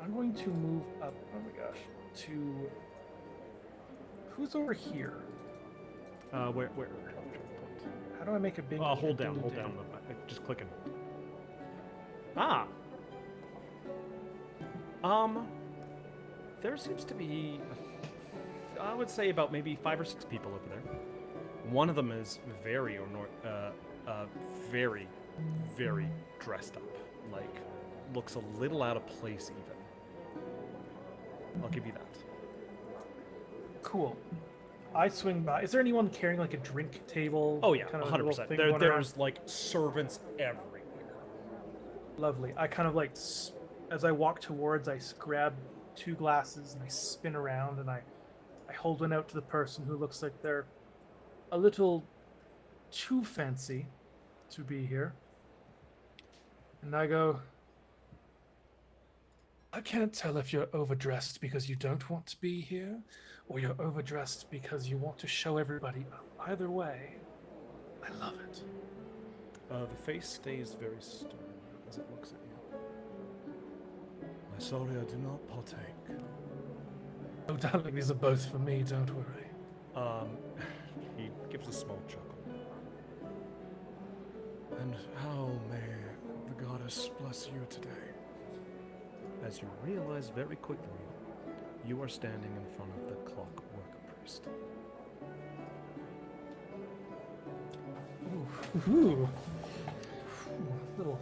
I'm going to move up, oh my gosh, to who's over here? Where? How do I make a big Hold down. indentation? Just clicking. Ah. There seems to be, I would say about maybe 5 or 6 people over there. One of them is very, very, very dressed up. Like, looks a little out of place even. I'll give you that. Cool. I swing by. Is there anyone carrying like a drink table? Oh yeah, kind of a little 100%. thing going around? There's like servants everywhere. Lovely. I kind of like, as I walk towards, I grab 2 glasses and I spin around and I hold one out to the person who looks like they're a little too fancy to be here. And I go, I can't tell if you're overdressed because you don't want to be here, or you're overdressed because you want to show everybody up. Either way, I love it. The face stays very stern as it looks at you. I'm sorry I do not partake. Oh, darling, these are both for me, don't worry. He gives a small chuckle. And how may the goddess bless you today? As you realize very quickly, you are standing in front of the clockwork priest. Ooh. Little.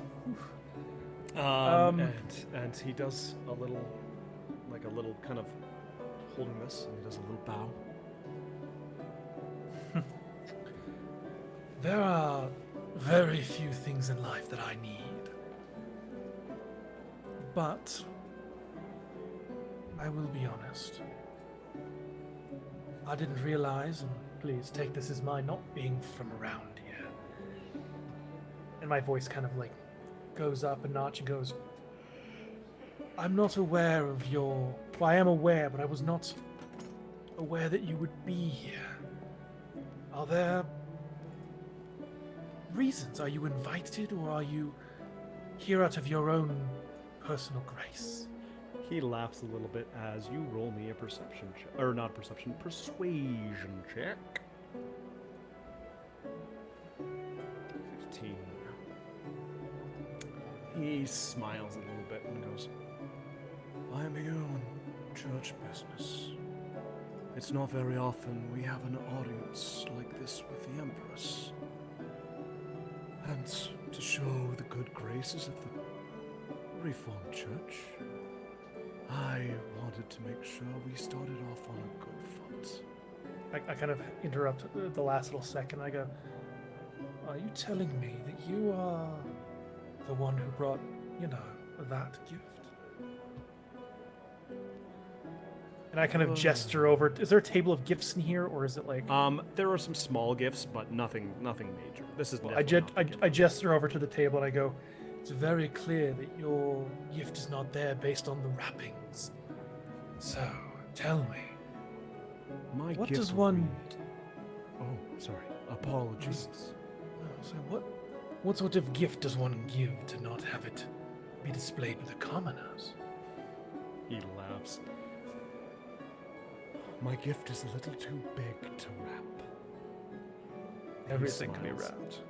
And he does a little kind of holding this, and he does a little bow. There are very few things in life that I need. But I will be honest. I didn't realize, and please take this as my not being from around here. And my voice kind of like goes up a notch and goes, I'm not aware of your... Well, I am aware, but I was not aware that you would be here. Are there reasons? Are you invited, or are you here out of your own personal grace? He laughs a little bit as you roll me a perception check. Or not perception, persuasion check. 15. He smiles a little bit and goes, I'm here on church business. It's not very often we have an audience like this with the Empress. And to show the good graces of the Reformed Church, I wanted to make sure we started off on a good foot. I kind of interrupt the last little second. I go, are you telling me that you are the one who brought, that gift? And I kind of gesture over. Is there a table of gifts in here, or is it like... There are some small gifts, but nothing major. This is I gesture over to the table and I go, it's very clear that your gift is not there based on the wrappings. So, tell me, My what gift does would one... be- Oh, sorry. Apologies. So what sort of gift does one give to not have it be displayed with the commoners? He laughs. My gift is a little too big to wrap. He Everything can be smiles. wrapped.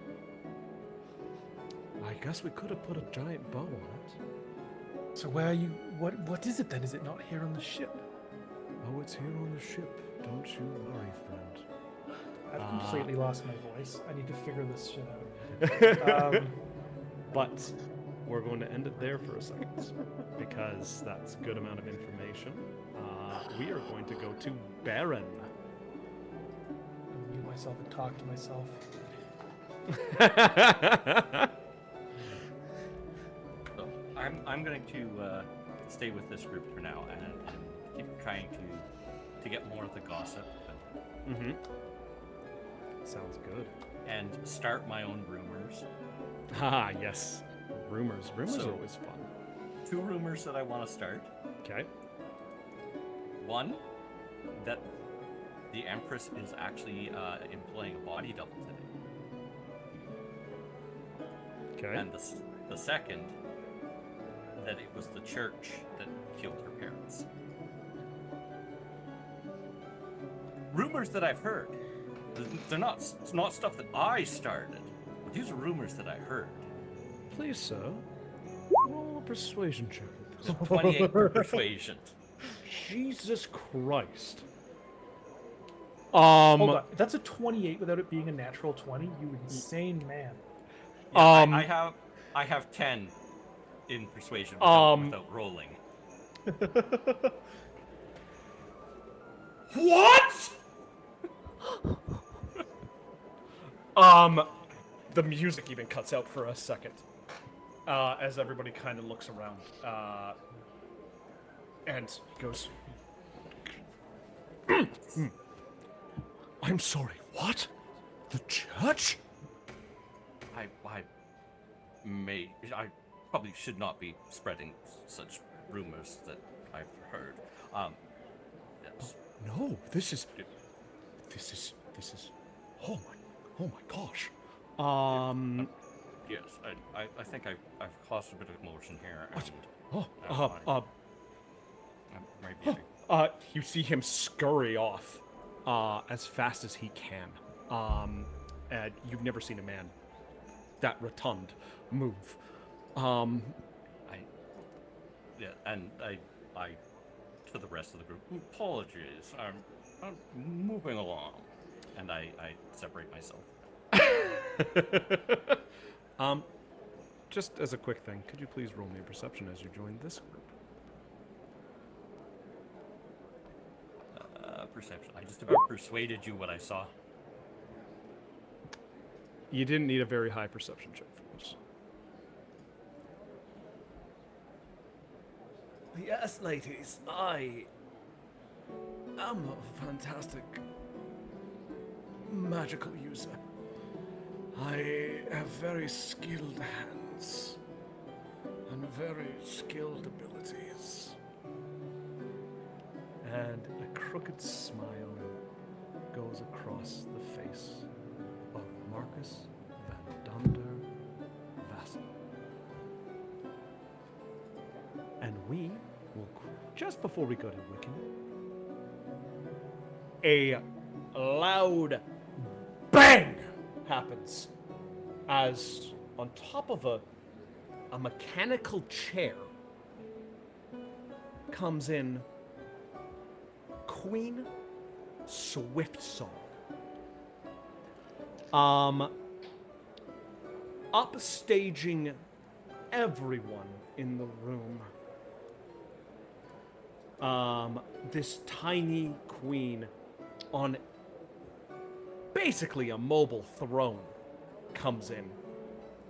I guess we could have put a giant bow on it. So where are you... What is it then? Is it not here on the ship? Oh, it's here on the ship. Don't you worry, friend. I've completely lost my voice. I need to figure this shit out. But we're going to end it there for a second because that's a good amount of information. We are going to go to Baron. I'll mute myself and talk to myself. So I'm going to stay with this group for now and keep trying to get more of the gossip Mm-hmm. Sounds good. and start my own rumors. Ah, yes. Rumors. Rumors So- are always fun. 2 rumors that I want to start. Okay. One, that the Empress is actually employing a body double today. Okay. And the second, that it was the church that killed her parents. Rumors that I've heard. They're not stuff that I started. But these are rumors that I heard. Please, sir. Roll a persuasion check. 28 for persuasion. Jesus Christ. Hold on. That's a 28 without it being a natural 20. You insane man. Yeah, Um, I have 10 in persuasion without rolling. What? The music even cuts out for a second, as everybody kind of looks around, and goes, I'm sorry, what? The church? I probably should not be spreading such rumors that I've heard. Yes. No, this is, oh my gosh. Yes, I think I've caused a bit of commotion here. And, You see him scurry off, as fast as he can. And you've never seen a man that rotund move. I to the rest of the group, apologies. I'm moving along, and I separate myself. Just as a quick thing, could you please roll me a perception as you join this group? Perception. I just about persuaded you what I saw. You didn't need a very high perception check for this. Yes, ladies, I am a fantastic magical user. I have very skilled hands and very skilled abilities. And a crooked smile goes across the face of Marcus Van Dunder Vassal. And we will, just before we go to Wiccan, a loud bang happens as on top of a mechanical chair comes in Queen Swiftsong. Upstaging everyone in the room. This tiny queen on basically a mobile throne comes in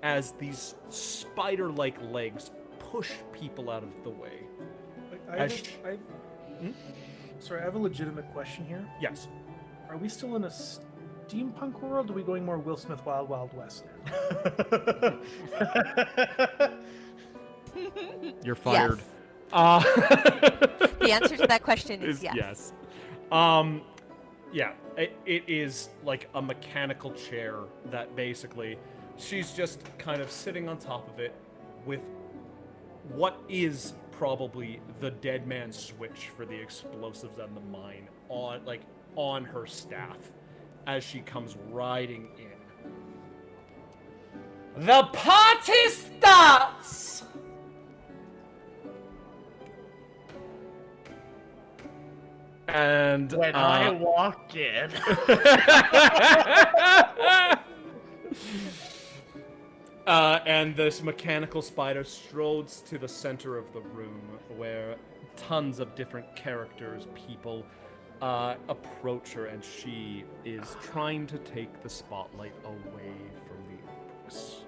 as these spider-like legs push people out of the way. Sorry, I have a legitimate question here. Yes. Are we still in a steampunk world, or are we going more Will Smith Wild Wild West now? You're fired. The answer to that question is yes. Yeah, it is like a mechanical chair that basically she's just kind of sitting on top of it with what is probably the dead man's switch for the explosives and the mine on her staff as she comes riding in. The party starts! And when I walk in. And this mechanical spider strodes to the center of the room where tons of different characters, people, approach her, and she is trying to take the spotlight away from the Empress.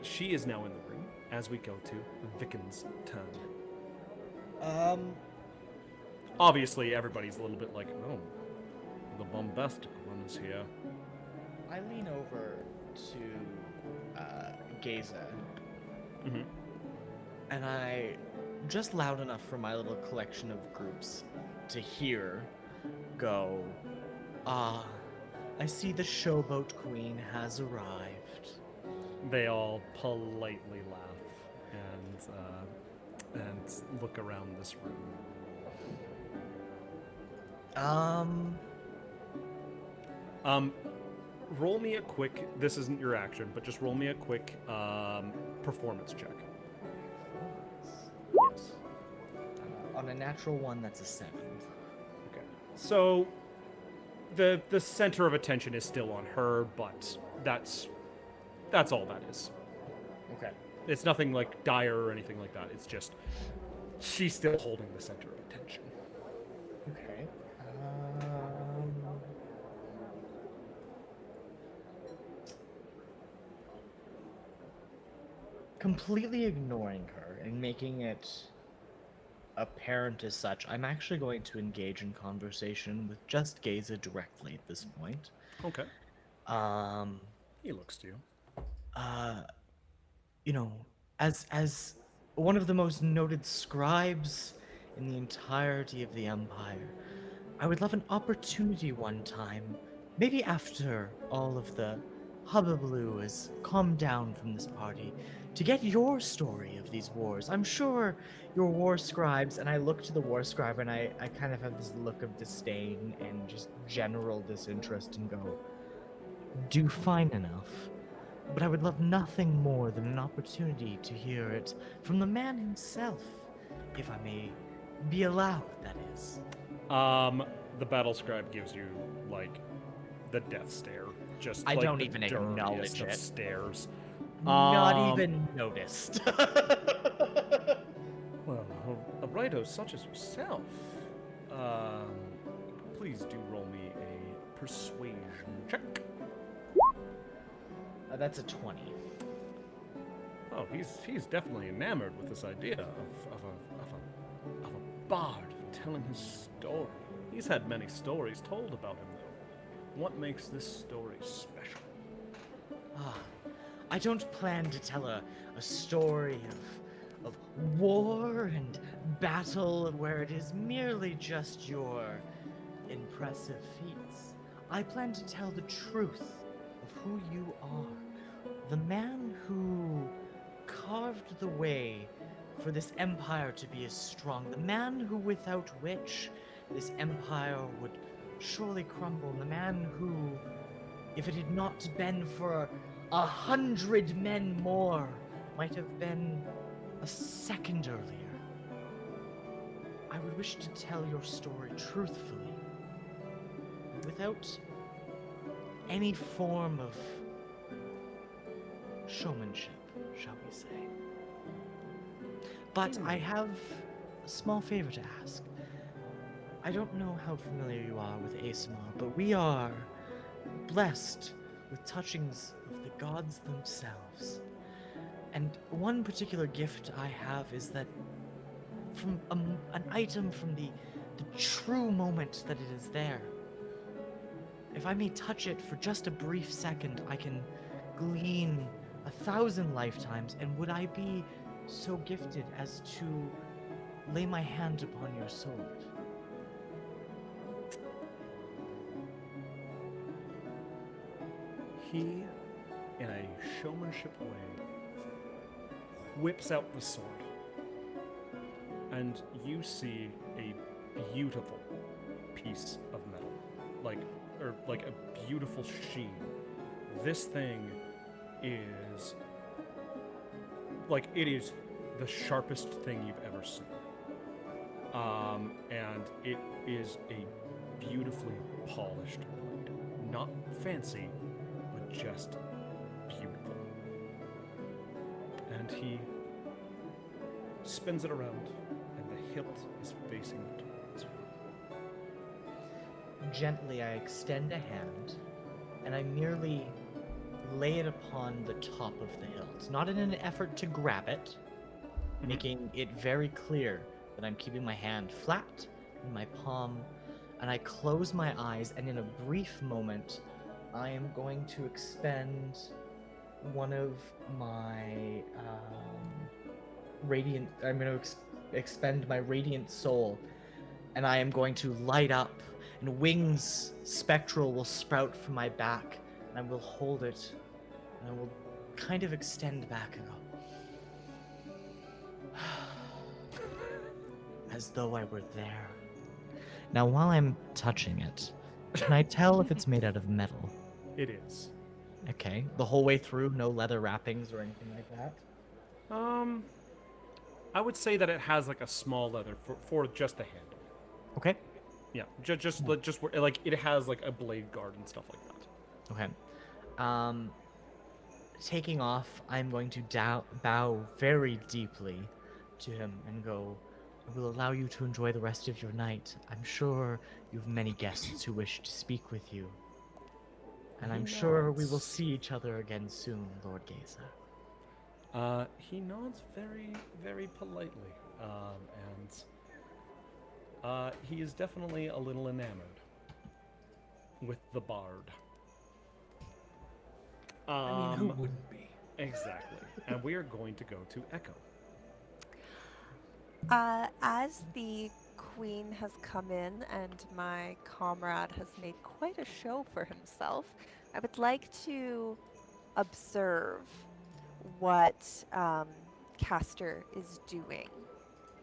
She is now in the room as we go to Vicken's turn. Obviously, everybody's a little bit like, oh, the bombastic one is here. I lean over to Geza, and I, just loud enough for my little collection of groups to hear, go, I see the showboat queen has arrived. They all politely laugh and look around this room. Roll me a quick. This isn't your action, but just roll me a quick performance check. Yes. On a natural one, that's a 7. Okay. So the center of attention is still on her, but that's all that is. Okay. It's nothing like dire or anything like that. It's just she's still holding the center of attention. Okay. Completely ignoring her and making it apparent as such, I'm actually going to engage in conversation with just Geza directly at this point. Okay. Um, He looks to you. you know, as one of the most noted scribes in the entirety of the Empire, I would love an opportunity one time, maybe after all of the hullabaloo has calmed down from this party, to get your story of these wars. I'm sure your war scribes, and I look to the war scribe and I kind of have this look of disdain and just general disinterest and go, do fine enough. But I would love nothing more than an opportunity to hear it from the man himself, if I may be allowed, that is. The battle scribe gives you like the death stare. Just I like don't the even dirtiest acknowledge of it. stares. Not even noticed. Well, a writer such as yourself. Please do roll me a persuasion check. That's a 20. Oh, he's definitely enamored with this idea of a bard telling his story. He's had many stories told about him, though. What makes this story special? I don't plan to tell a story of war and battle where it is merely just your impressive feats. I plan to tell the truth of who you are. The man who carved the way for this empire to be as strong. The man who, without which, this empire would surely crumble. The man who, if it had not been for 100 men more, might have been a second earlier. I would wish to tell your story truthfully, without any form of showmanship, shall we say. But I have a small favor to ask. I don't know how familiar you are with ASMR, but we are blessed with touchings of the gods themselves. And one particular gift I have is that from an item from the true moment that it is there, if I may touch it for just a brief second, I can glean 1,000 lifetimes. And would I be so gifted as to lay my hand upon your sword? He, in a showmanship way, whips out the sword. And you see a beautiful piece of metal. Like a beautiful sheen. This thing is it is the sharpest thing you've ever seen. And it is a beautifully polished blade. Not fancy, but just beautiful. And he spins it around, and the hilt is facing towards you. Gently, I extend a hand, and I merely lay it upon the top of the hilt, not in an effort to grab it, making it very clear that I'm keeping my hand flat in my palm, and I close my eyes, and in a brief moment, I am going to expend one of my radiant. I'm going to expend my radiant soul, and I am going to light up, and wings spectral will sprout from my back, and I will hold it, and I will kind of extend back and go, as though I were there. Now, while I'm touching it, Can I tell if it's made out of metal? It is. Okay. The whole way through, no leather wrappings or anything like that? I would say that it has like a small leather for just the handle. Okay. Yeah, just like it has like a blade guard and stuff like that. Okay. Taking off, I'm going to bow very deeply to him and go, I will allow you to enjoy the rest of your night. I'm sure you have many guests who wish to speak with you. And I'm sure we will nods. see each other again soon, Lord Gaza. He nods very, very politely, and he is definitely a little enamored with the bard. I mean, who wouldn't be? Exactly. And we are going to go to Echo. As the queen has come in and my comrade has made quite a show for himself, I would like to observe what Castor is doing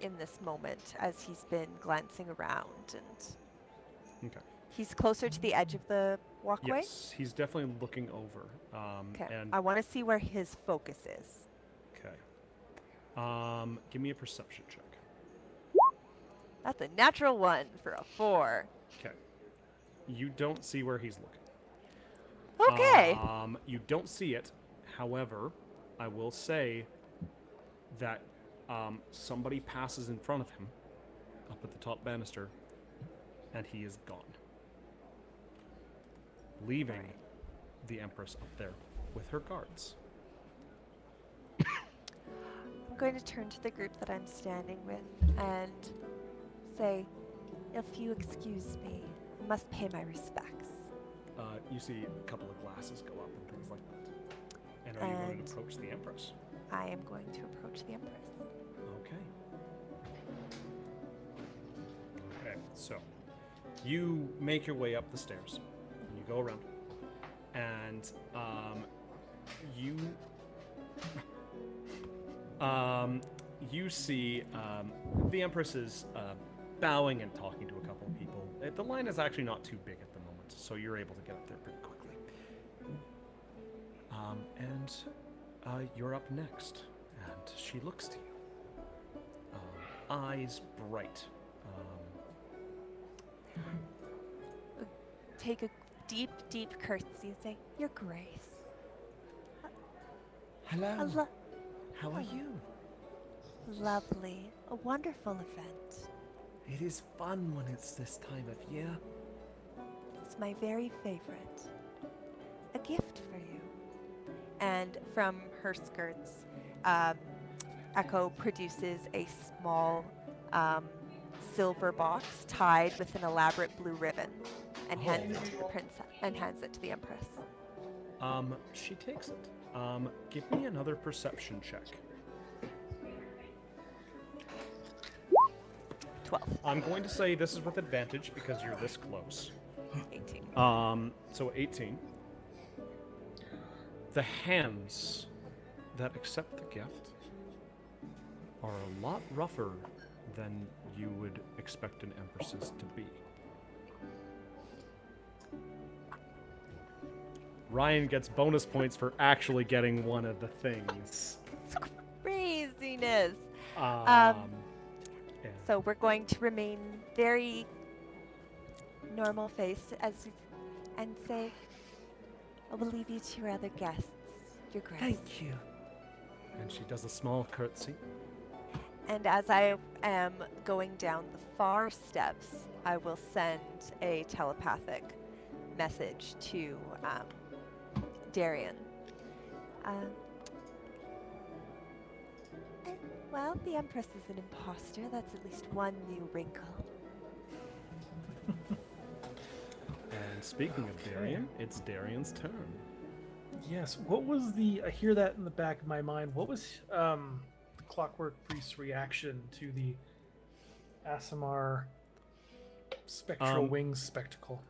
in this moment as he's been glancing around, and Okay. he's closer to the edge of the walkway. Yes, he's definitely looking over. Okay. And I want to see where his focus is. okay. Give me a perception check. That's a natural one for a 4. Okay. You don't see where he's looking. Okay. You don't see it. However, I will say that somebody passes in front of him up at the top banister, and he is gone, leaving the Empress up there with her guards. I'm going to turn to the group that I'm standing with and say, if you excuse me, I must pay my respects. You see a couple of glasses go up and things like that. And are you going And- to approach the Empress? I am going to approach the Empress. Okay. Okay, so you make your way up the stairs and you go around, and you see the Empress is bowing and talking to a couple of people. The line is actually not too big at the moment, so you're able to get up there pretty quickly. And you're up next, and she looks to you. Eyes bright. Take a deep, deep curtsy and say, Your Grace. Hello. How are you? Lovely. A wonderful event. It is fun when it's this time of year. It's my very favorite. A gift for you. And from her skirts, Echo produces a small silver box tied with an elaborate blue ribbon, and hands it to the princess and hands it to the Empress. She takes it. Give me another perception check. 12, I'm going to say this is with advantage because you're this close. 18. So 18. The hands that accept the gift are a lot rougher than you would expect an Empress's to be. Ryan gets bonus points for actually getting one of the things. It's craziness. Yeah. So we're going to remain very normal face and say, I will leave you to your other guests, Your Grace. Thank you. And she does a small curtsy. And as I am going down the far steps, I will send a telepathic message to Darian. Well, the Empress is an imposter. That's at least one new wrinkle. And speaking of Darian, it's Darian's turn. Yes. What was the? I hear that in the back of my mind. What was the Clockwork Priest's reaction to the Aasimar spectral wings spectacle?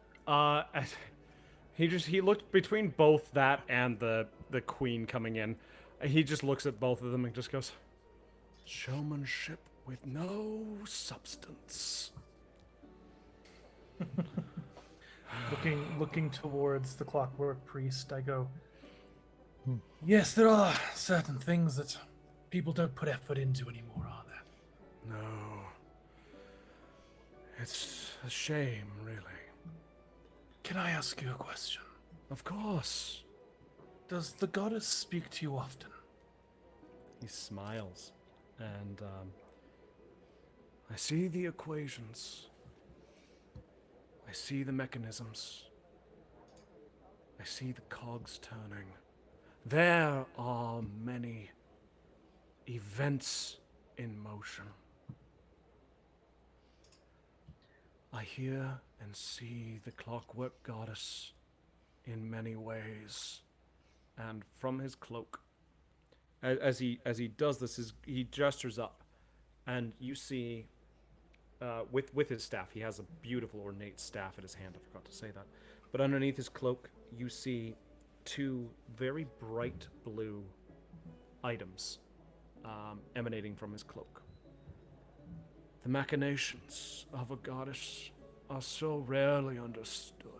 He looked between both that and the queen coming in. He just looks at both of them and just goes, "Showmanship with no substance." Looking towards the clockwork priest, I go, yes, there are certain things that people don't put effort into anymore, are there? No. It's a shame, really. Can I ask you a question? Of course. Does the goddess speak to you often? He smiles, and I see the equations. I see the mechanisms. I see the cogs turning. There are many events in motion. I hear and see the clockwork goddess in many ways. And from his cloak, as he does this, he gestures up, and you see, with his staff, he has a beautiful ornate staff at his hand. I forgot to say that. But underneath his cloak, you see two very bright blue items emanating from his cloak. The machinations of a goddess are so rarely understood.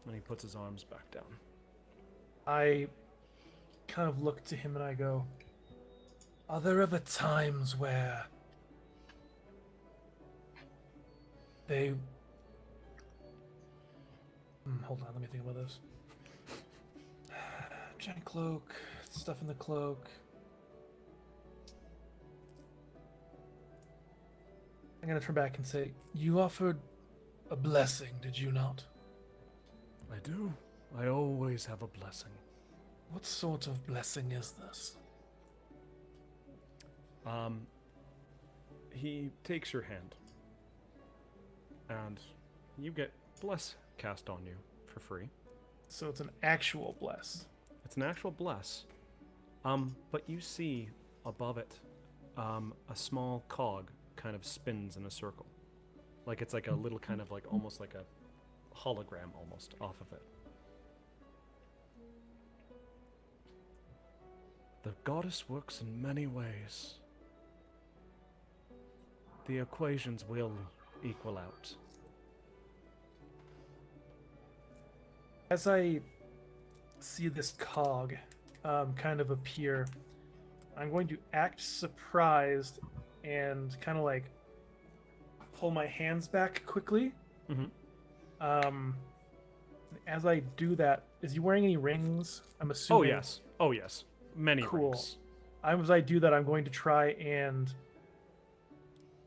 And he puts his arms back down. I kind of look to him and I go, are there ever times where they... hold on, let me think about this. Giant cloak, stuff in the cloak. I'm gonna turn back and say, you offered a blessing, did you not? I do. I always have a blessing. What sort of blessing is this? He takes your hand, and you get bless cast on you for free. So it's an actual bless. It's an actual bless. But you see above it, a small cog kind of spins in a circle. Like it's like a little kind of like almost like a hologram almost off of it. The goddess works in many ways. The equations will equal out. As I see this cog kind of appear, I'm going to act surprised and kind of like pull my hands back quickly. As I do that, is he wearing any rings? I'm assuming. Oh yes. Oh yes. Many Cool. rings. As I do that, I'm going to try and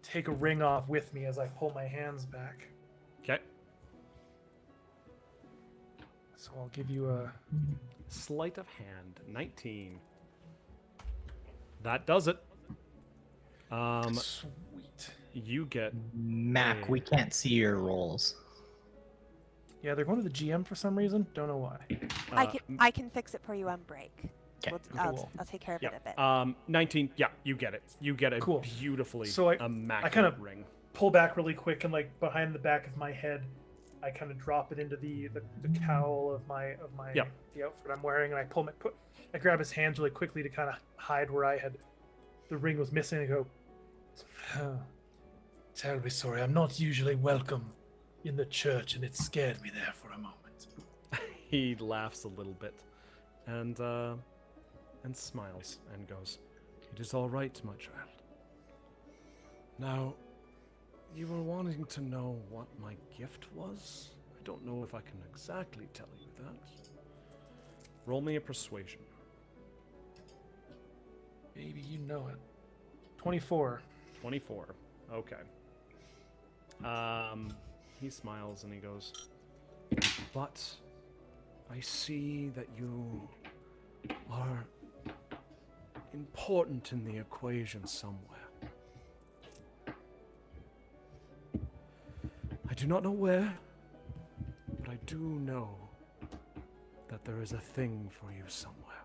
take a ring off with me as I pull my hands back. Okay. So I'll give you a... Sleight of hand, 19. That does it. Sweet. You get Mac, we can't see your rolls. Yeah, they're going to the GM for some reason. Don't know why. I can fix it for you on break. Okay. Cool. I'll take care of it a bit. 19. Yeah, you get it. You get a Cool. beautifully So immaculate kind of ring. pull back really quick and like behind the back of my head, I kind of drop it into the cowl of my Yep. the outfit I'm wearing, and I grab his hands really quickly to kind of hide where the ring was missing, and go, terribly sorry, I'm not usually welcome in the church, and it scared me there for a moment. He laughs a little bit, and smiles and goes, "It is all right, my child. Now, you were wanting to know what my gift was? I don't know if I can exactly tell you that. Roll me a persuasion." Maybe you know it. 24. 24. Okay. He smiles and he goes, "But I see that you are important in the equation somewhere. I do not know where, but I do know that there is a thing for you somewhere."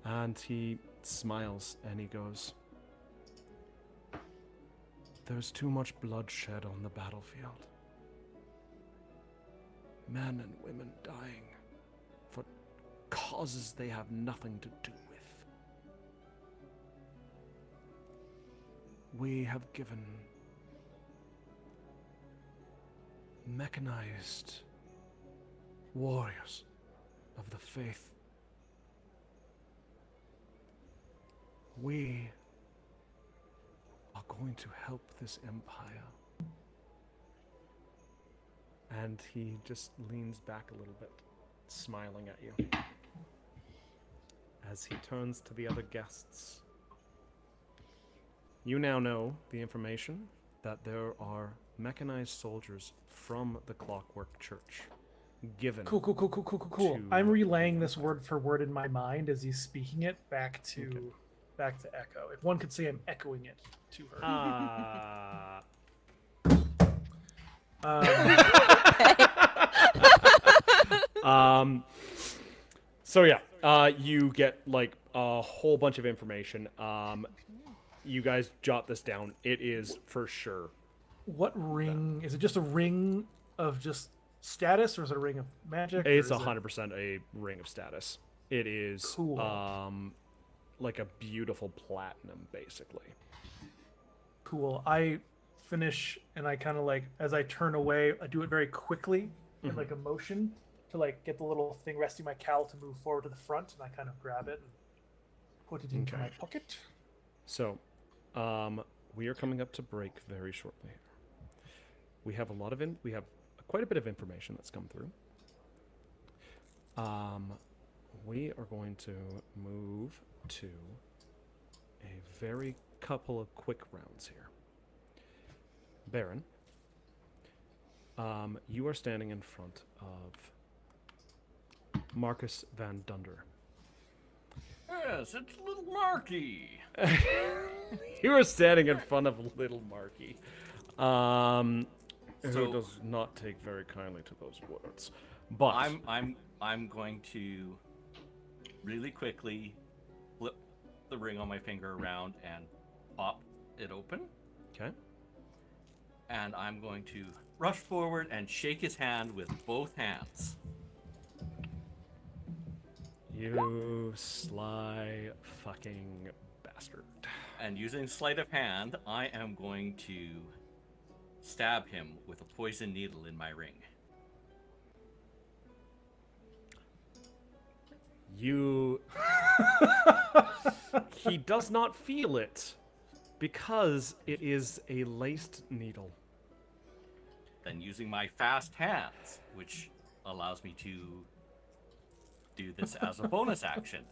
And he smiles and he goes, "There's too much bloodshed on the battlefield. Men and women dying for causes they have nothing to do with. We have given mechanized warriors of the faith. We are going to help this empire. And he just leans back a little bit, smiling at you. As he turns to the other guests. You now know the information that there are mechanized soldiers from the Clockwork Church given. Cool. to- I'm relaying this word for word in my mind as he's speaking it back to Echo. If one could say I'm echoing it to her. So yeah, you get like a whole bunch of information. You guys jot this down. It is for sure. What ring? Is it just a ring of just status, or is it a ring of magic? or It's is it- 100% a ring of status. It is Cool. like a beautiful platinum, basically. Cool. I finish and I kind of like, as I turn away, I do it very quickly in like a motion to like get the little thing resting my cowl to move forward to the front, and I kind of grab it and put it into Okay. my pocket. So, we are coming up to break very shortly. We have we have quite a bit of information that's come through. We are going to move to a very couple of quick rounds here. Baron, you are standing in front of Marcus Van Dunder. Yes, it's little Marky. You are standing in front of little Marky, who So- does not take very kindly to those words. But I'm going to really quickly flip the ring on my finger around and pop it open, okay. and I'm going to rush forward and shake his hand with both hands. You sly fucking bastard. And using sleight of hand, I am going to stab him with a poison needle in my ring. You. He does not feel it because it is a laced needle. Then using my fast hands, which allows me to do this as a bonus action,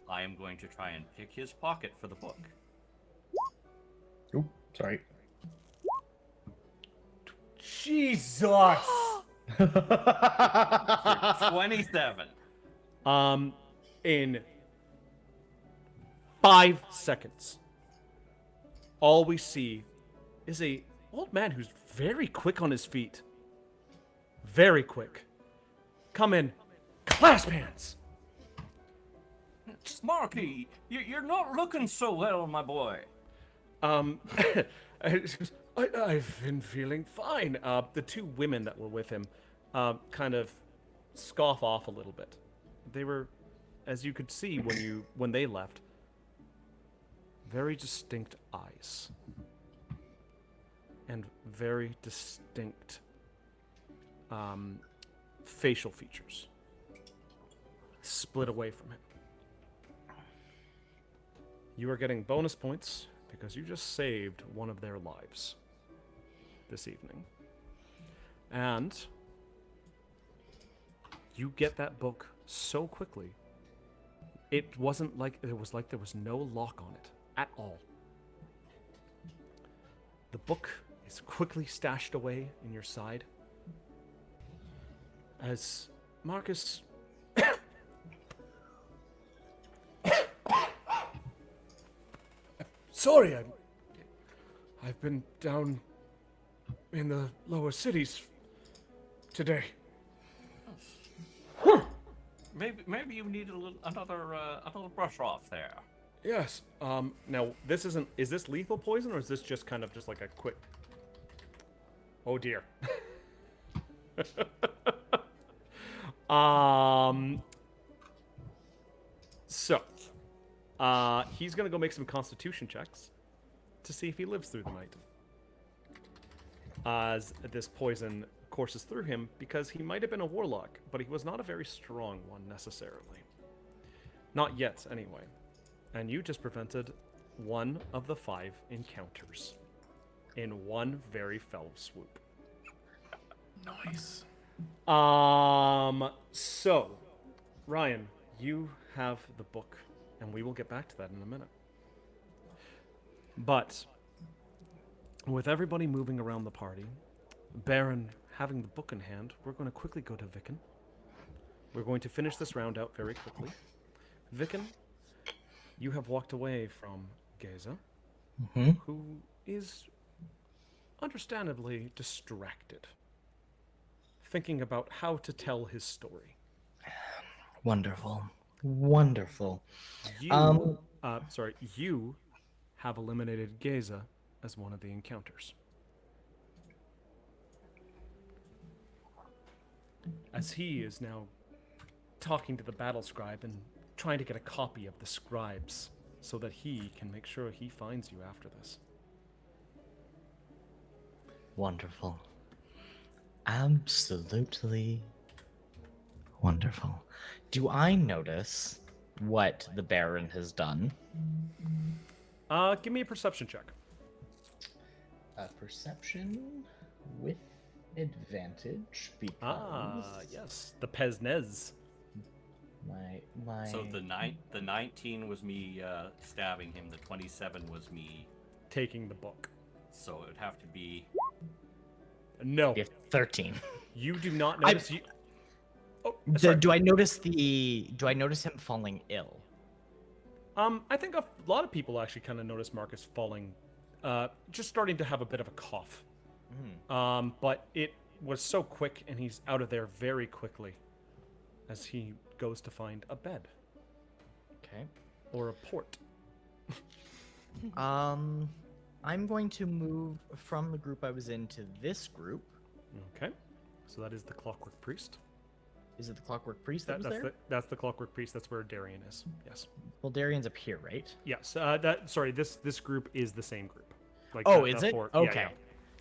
I am going to try and pick his pocket for the book. Oh, sorry. Jesus! 27. In 5 seconds, all we see is a old man who's very quick on his feet. Very quick. Come in. Clasp hands. Smarky, you're not looking so well, my boy. I've been feeling fine. The two women that were with him kind of scoff off a little bit. They were, as you could see when they left, very distinct eyes and very distinct facial features split away from him. You are getting bonus points because you just saved one of their lives this evening. And you get that book so quickly. It wasn't like there was no lock on it at all. The book is quickly stashed away in your side as Marcus Sorry, I've been down in the lower cities today. Maybe you need another brush off there. Yes. Now this isn't. Is this lethal poison or is this just kind of just like a quick? Oh dear. So, he's gonna go make some Constitution checks to see if he lives through the night. As this poison courses through him because he might have been a warlock, but he was not a very strong one necessarily. Not yet, anyway. And you just prevented one of the 5 encounters in one very fell swoop. Nice. So, Ryan, you have the book, and we will get back to that in a minute. But, with everybody moving around the party, Baron having the book in hand, we're going to quickly go to Vicken. We're going to finish this round out very quickly. Vicken, you have walked away from Geza, who is understandably distracted, thinking about how to tell his story. Wonderful. Wonderful. You, you have eliminated Geza as one of the encounters. As he is now talking to the battle scribe and trying to get a copy of the scribes so that he can make sure he finds you after this. Wonderful. Absolutely wonderful. Do I notice what the Baron has done? Give me a perception check. Perception with advantage because Yes, the Peznez. my So the 19 was me stabbing him. The 27 was me. Taking the book. So it would have to be. No, we have 13. you do not notice. Do I notice him falling ill? I think a lot of people actually kind of notice Marcus falling, just starting to have a bit of a cough. But it was so quick, and he's out of there very quickly as he goes to find a bed. Okay. Or a port. I'm going to move from the group I was in to this group. Okay. So that is the Clockwork Priest. Is it the Clockwork Priest that was there? That's the Clockwork Priest. That's where Darian is. Yes. Well, Darian's up here, right? Yes. This group is the same group. Like Oh, the is it? fort. Yeah, Okay.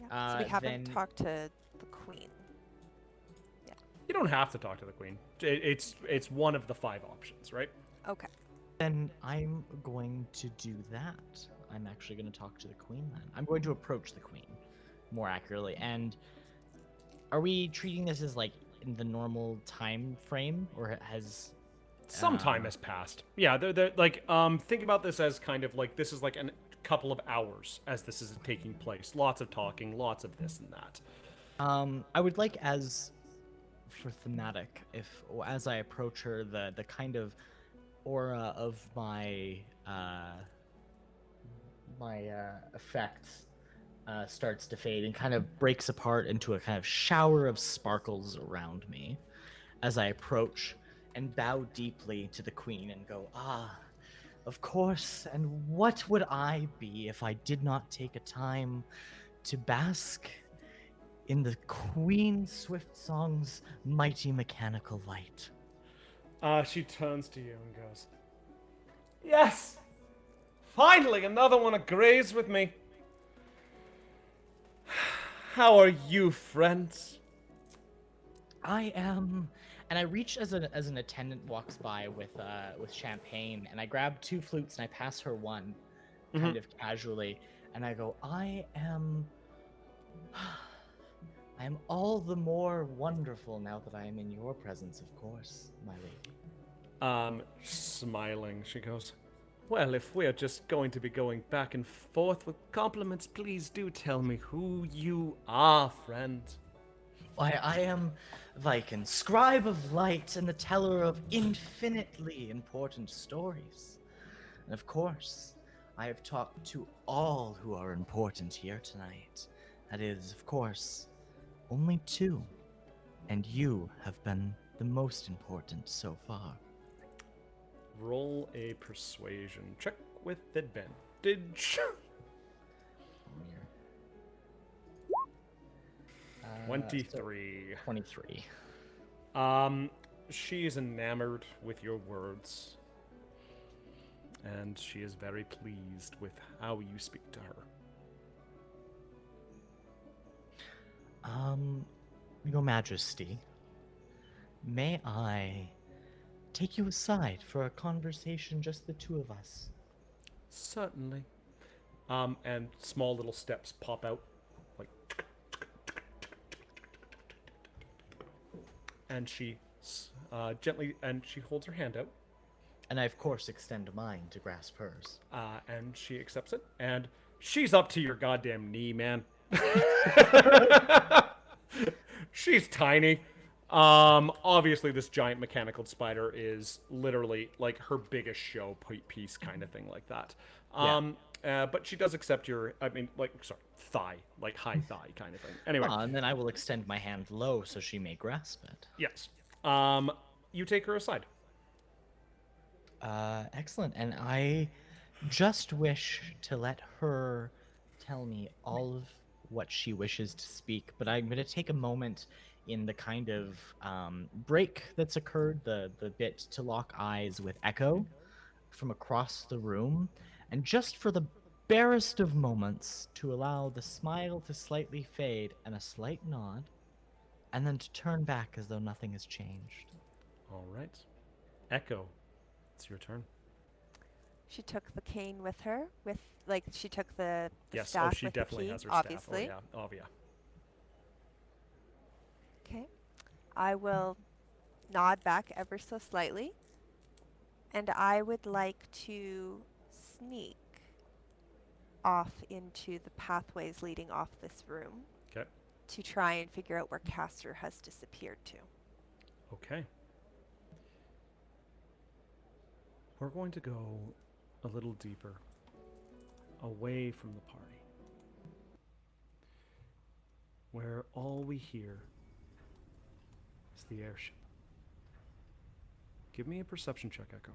yeah. So we haven't then- talked to the queen. You don't have to talk to the queen. It's one of the 5 options, right? Okay. Then I'm going to do that. I'm actually going to talk to the queen then. I'm going to approach the queen, more accurately. And are we treating this as like in the normal time frame, or has Some time has passed. Yeah, they're like think about this as kind of like this is like a couple of hours as this is taking place. Lots of talking, lots of this and that. I would like, as for thematic, if as I approach her, the kind of aura of my effects starts to fade and kind of breaks apart into a kind of shower of sparkles around me as I approach and bow deeply to the queen and go, of course, and what would I be if I did not take a time to bask in the Queen Swift Song's mighty mechanical light? She turns to you and goes, "Yes! Finally, another one agrees with me. How are you, friends?" I am, and I reach as an attendant walks by with champagne, and I grab 2 flutes and I pass her one, kind of casually, and I go, I am all the more wonderful now that I am in your presence, of course, my lady. Smiling, she goes, "Well, if we're just going to be going back and forth with compliments, please do tell me who you are, friend." Why, I am Viken, scribe of light and the teller of infinitely important stories. And of course, I have talked to all who are important here tonight. That is, of course, only 2. And you have been the most important so far. Roll a persuasion check with advantage. 23. 23. She is enamored with your words, and she is very pleased with how you speak to her. Your Majesty, may I take you aside for a conversation, just the two of us? Certainly. And small little steps pop out, like, and she gently, and she holds her hand out, And I, of course, extend mine to grasp hers. and she accepts it, and she's up to your goddamn knee, man. She's tiny. Obviously, this giant mechanical spider is literally like her biggest show piece, kind of thing, like that. But she does accept your, thigh, like high thigh, kind of thing. Anyway, And then I will extend my hand low so she may grasp it. yes. You take her aside. Excellent. And I just wish to let her tell me all of what she wishes to speak, but I'm going to take a moment in the kind of break that's occurred, the bit to lock eyes with Echo from across the room, and just for the barest of moments to allow the smile to slightly fade and a slight nod, and then to turn back as though nothing has changed. All right. Echo, it's your turn. She took the cane with her, she took the Yes, staff she with definitely the key, has her obviously. staff. Oh, yeah. Okay. I will nod back ever so slightly, and I would like to sneak off into the pathways leading off this room Okay. to try and figure out where Castor has disappeared to. Okay. We're going to go a little deeper, away from the party, where all we hear is the airship. Give me a perception check, Echo.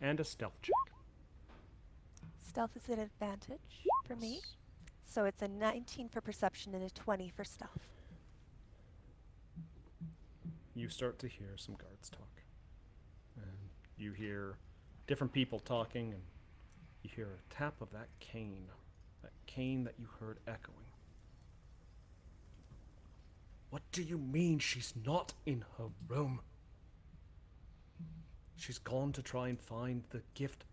And a stealth check. Stealth is an advantage for me, Yes. so it's a 19 for perception and a 20 for stealth. You start to hear some guards talk. And you hear different people talking, and you hear a tap of that cane that you heard echoing. What do you mean she's not in her room? She's gone to try and find the gift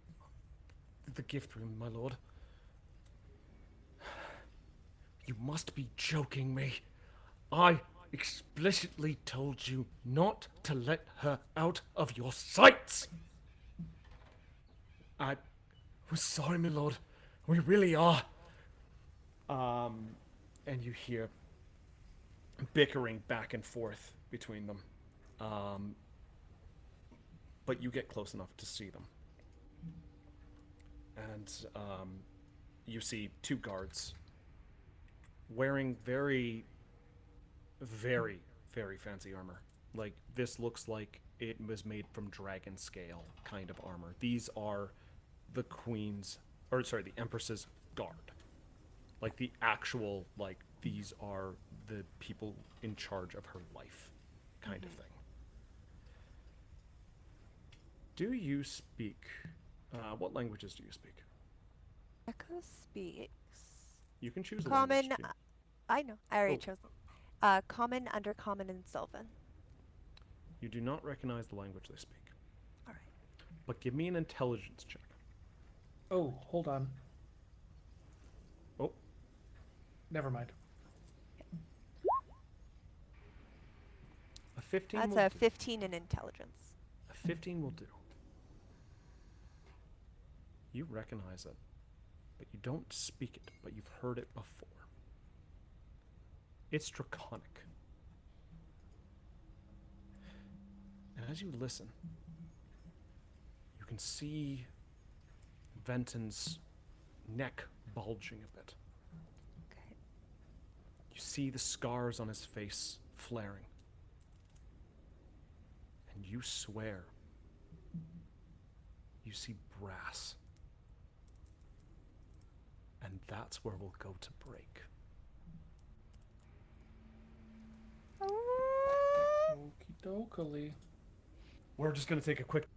room, my lord. You must be joking me. I explicitly told you not to let her out of your sights. We're sorry, my lord. We really are. And you hear bickering back and forth between them. But you get close enough to see them. And you see two guards wearing very, very, very fancy armor. Like, this looks like it was made from dragon scale kind of armor. These are the the Empress's guard. Like, the actual, like, these are the people in charge of her life kind of thing. Do you speak, what languages do you speak? Echo speaks You can choose a Common. language. Too. I know. I already Oh. chose them. Common, Undercommon, and Sylvan. You do not recognize the language they speak. All right. But give me an intelligence check. Oh, hold on. Oh, Never mind. a 15 That's will a do. 15 in intelligence. A 15 will do. You recognize it, but you don't speak it, but you've heard it before. It's Draconic. And as you listen, you can see Venton's neck bulging a bit. Okay. You see the scars on his face flaring. And you swear you see brass. And that's where we'll go to break. Okie dokie. We're just going to take a quick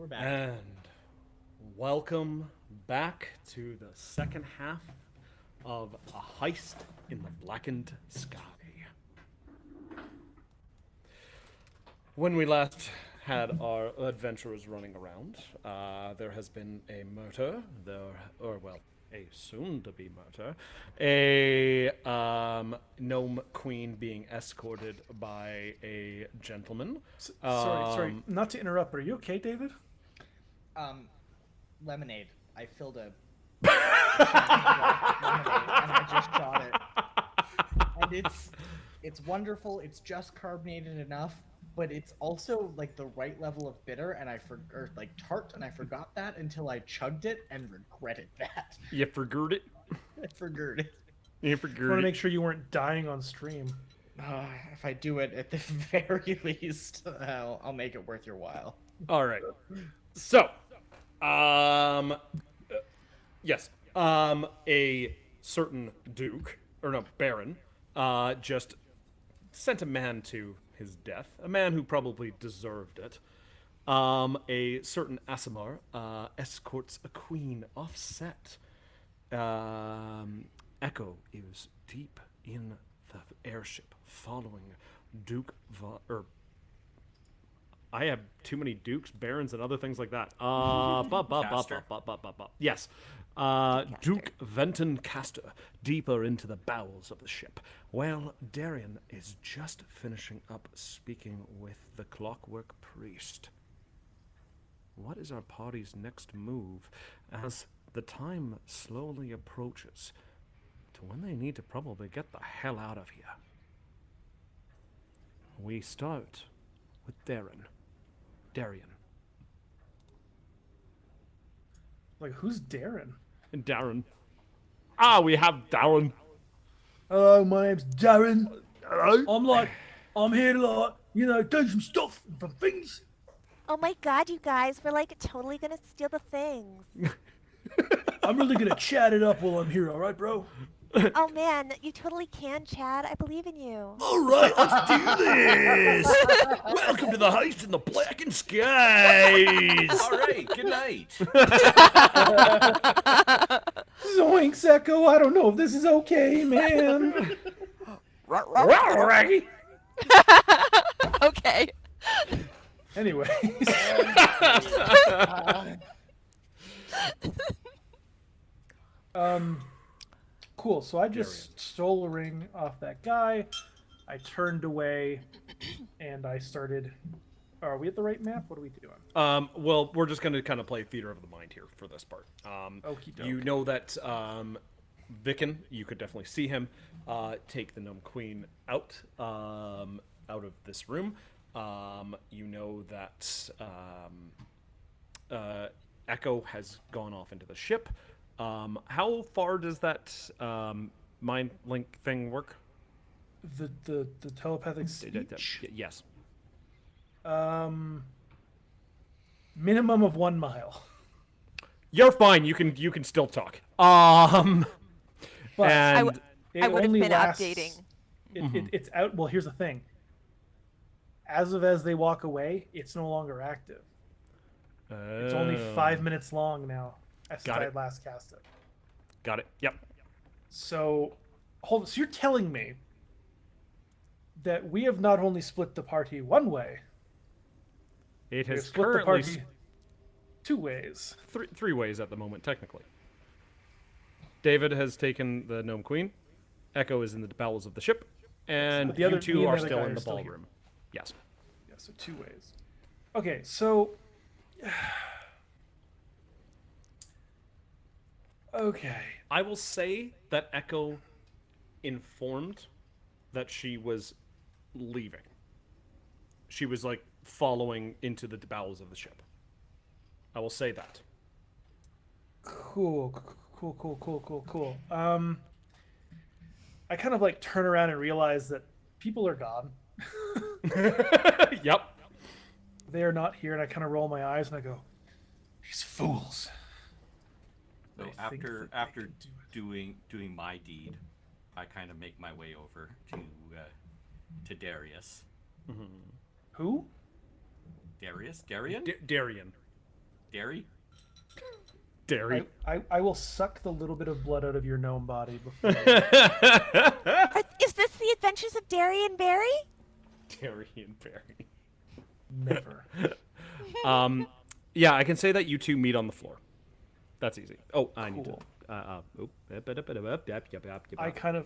We're back. And welcome back to the second half of A Heist in the Blackened Sky. When we last had our adventurers running around, there has been a murder, a soon-to-be murder, a gnome queen being escorted by a gentleman. Sorry, not to interrupt, but are you okay, David? Lemonade. I filled a lemonade and I just shot it. And it's wonderful. It's just carbonated enough, but it's also like the right level of bitter and tart, and I forgot that until I chugged it and regretted that. You forgot it? I forgot it. You I forgot want to it? make sure you weren't dying on stream. If I do it at the very least, I'll make it worth your while. All right. So, yes, a certain duke, or no, baron, just sent a man to his death, a man who probably deserved it. A certain Asimar escorts a queen offset. Echo is deep in the airship, following Duke I have too many dukes, barons, and other things like that. Yes. Duke Venton Castor, deeper into the bowels of the ship. Well, Darian is just finishing up speaking with the Clockwork Priest. What is our party's next move as the time slowly approaches to when they need to probably get the hell out of here? We start with Darian. Like, who's Darren? And Darren. We have Darren. Hello, my name's Darren. I'm here to, do some stuff for things. Oh my god, you guys, we're like totally gonna steal the things. I'm really gonna chat it up while I'm here, alright, bro? Oh man, you totally can, Chad. I believe in you. Alright, let's do this! Welcome to the Heist in the Blackened Skies! Alright, good night. Zoinks, Echo, I don't know if this is okay, man. Okay. Anyways. Cool. So I just stole a ring off that guy. I turned away, and I started. Are we at the right map? What are we doing? Well, we're just going to kind of play theater of the mind here for this part. Okie doke. You know that Vicken, you could definitely see him take the Gnome Queen out of this room. You know that Echo has gone off into the ship. How far does that mind link thing work? The telepathic speech? Yes. Minimum of 1 mile. You're fine. You can still talk. But and it I would have only been lasts, updating. It's out. Well, here's the thing. As they walk away, it's no longer active. It's only 5 minutes long now. Since I last cast it. Got it. Yep. So, hold on. So you're telling me that we have not only split the party one way, It we have has split the currently party 2 ways. three ways at the moment, technically. David has taken the Gnome Queen. Echo is in the bowels of the ship, and But the other- you me two and are the other still guy in are the still here. ballroom. Yes. Yeah, so 2 ways. Okay, so okay. I will say that Echo informed that she was leaving. She was like following into the bowels of the ship. I will say that. Cool. I kind of like turn around and realize that people are gone. Yep. They are not here, and I kind of roll my eyes and I go, "These fools." So I think that they after can do it. doing my deed, I kind of make my way over to Darius. Who? Darius? Darian? Darian. Dairy? Dairy. I will suck the little bit of blood out of your gnome body before. Is this the Adventures of Darian Barry? Dairy and berry. Never. Yeah, I can say that you two meet on the floor. That's easy. Oh, I need to. Cool. I kind of.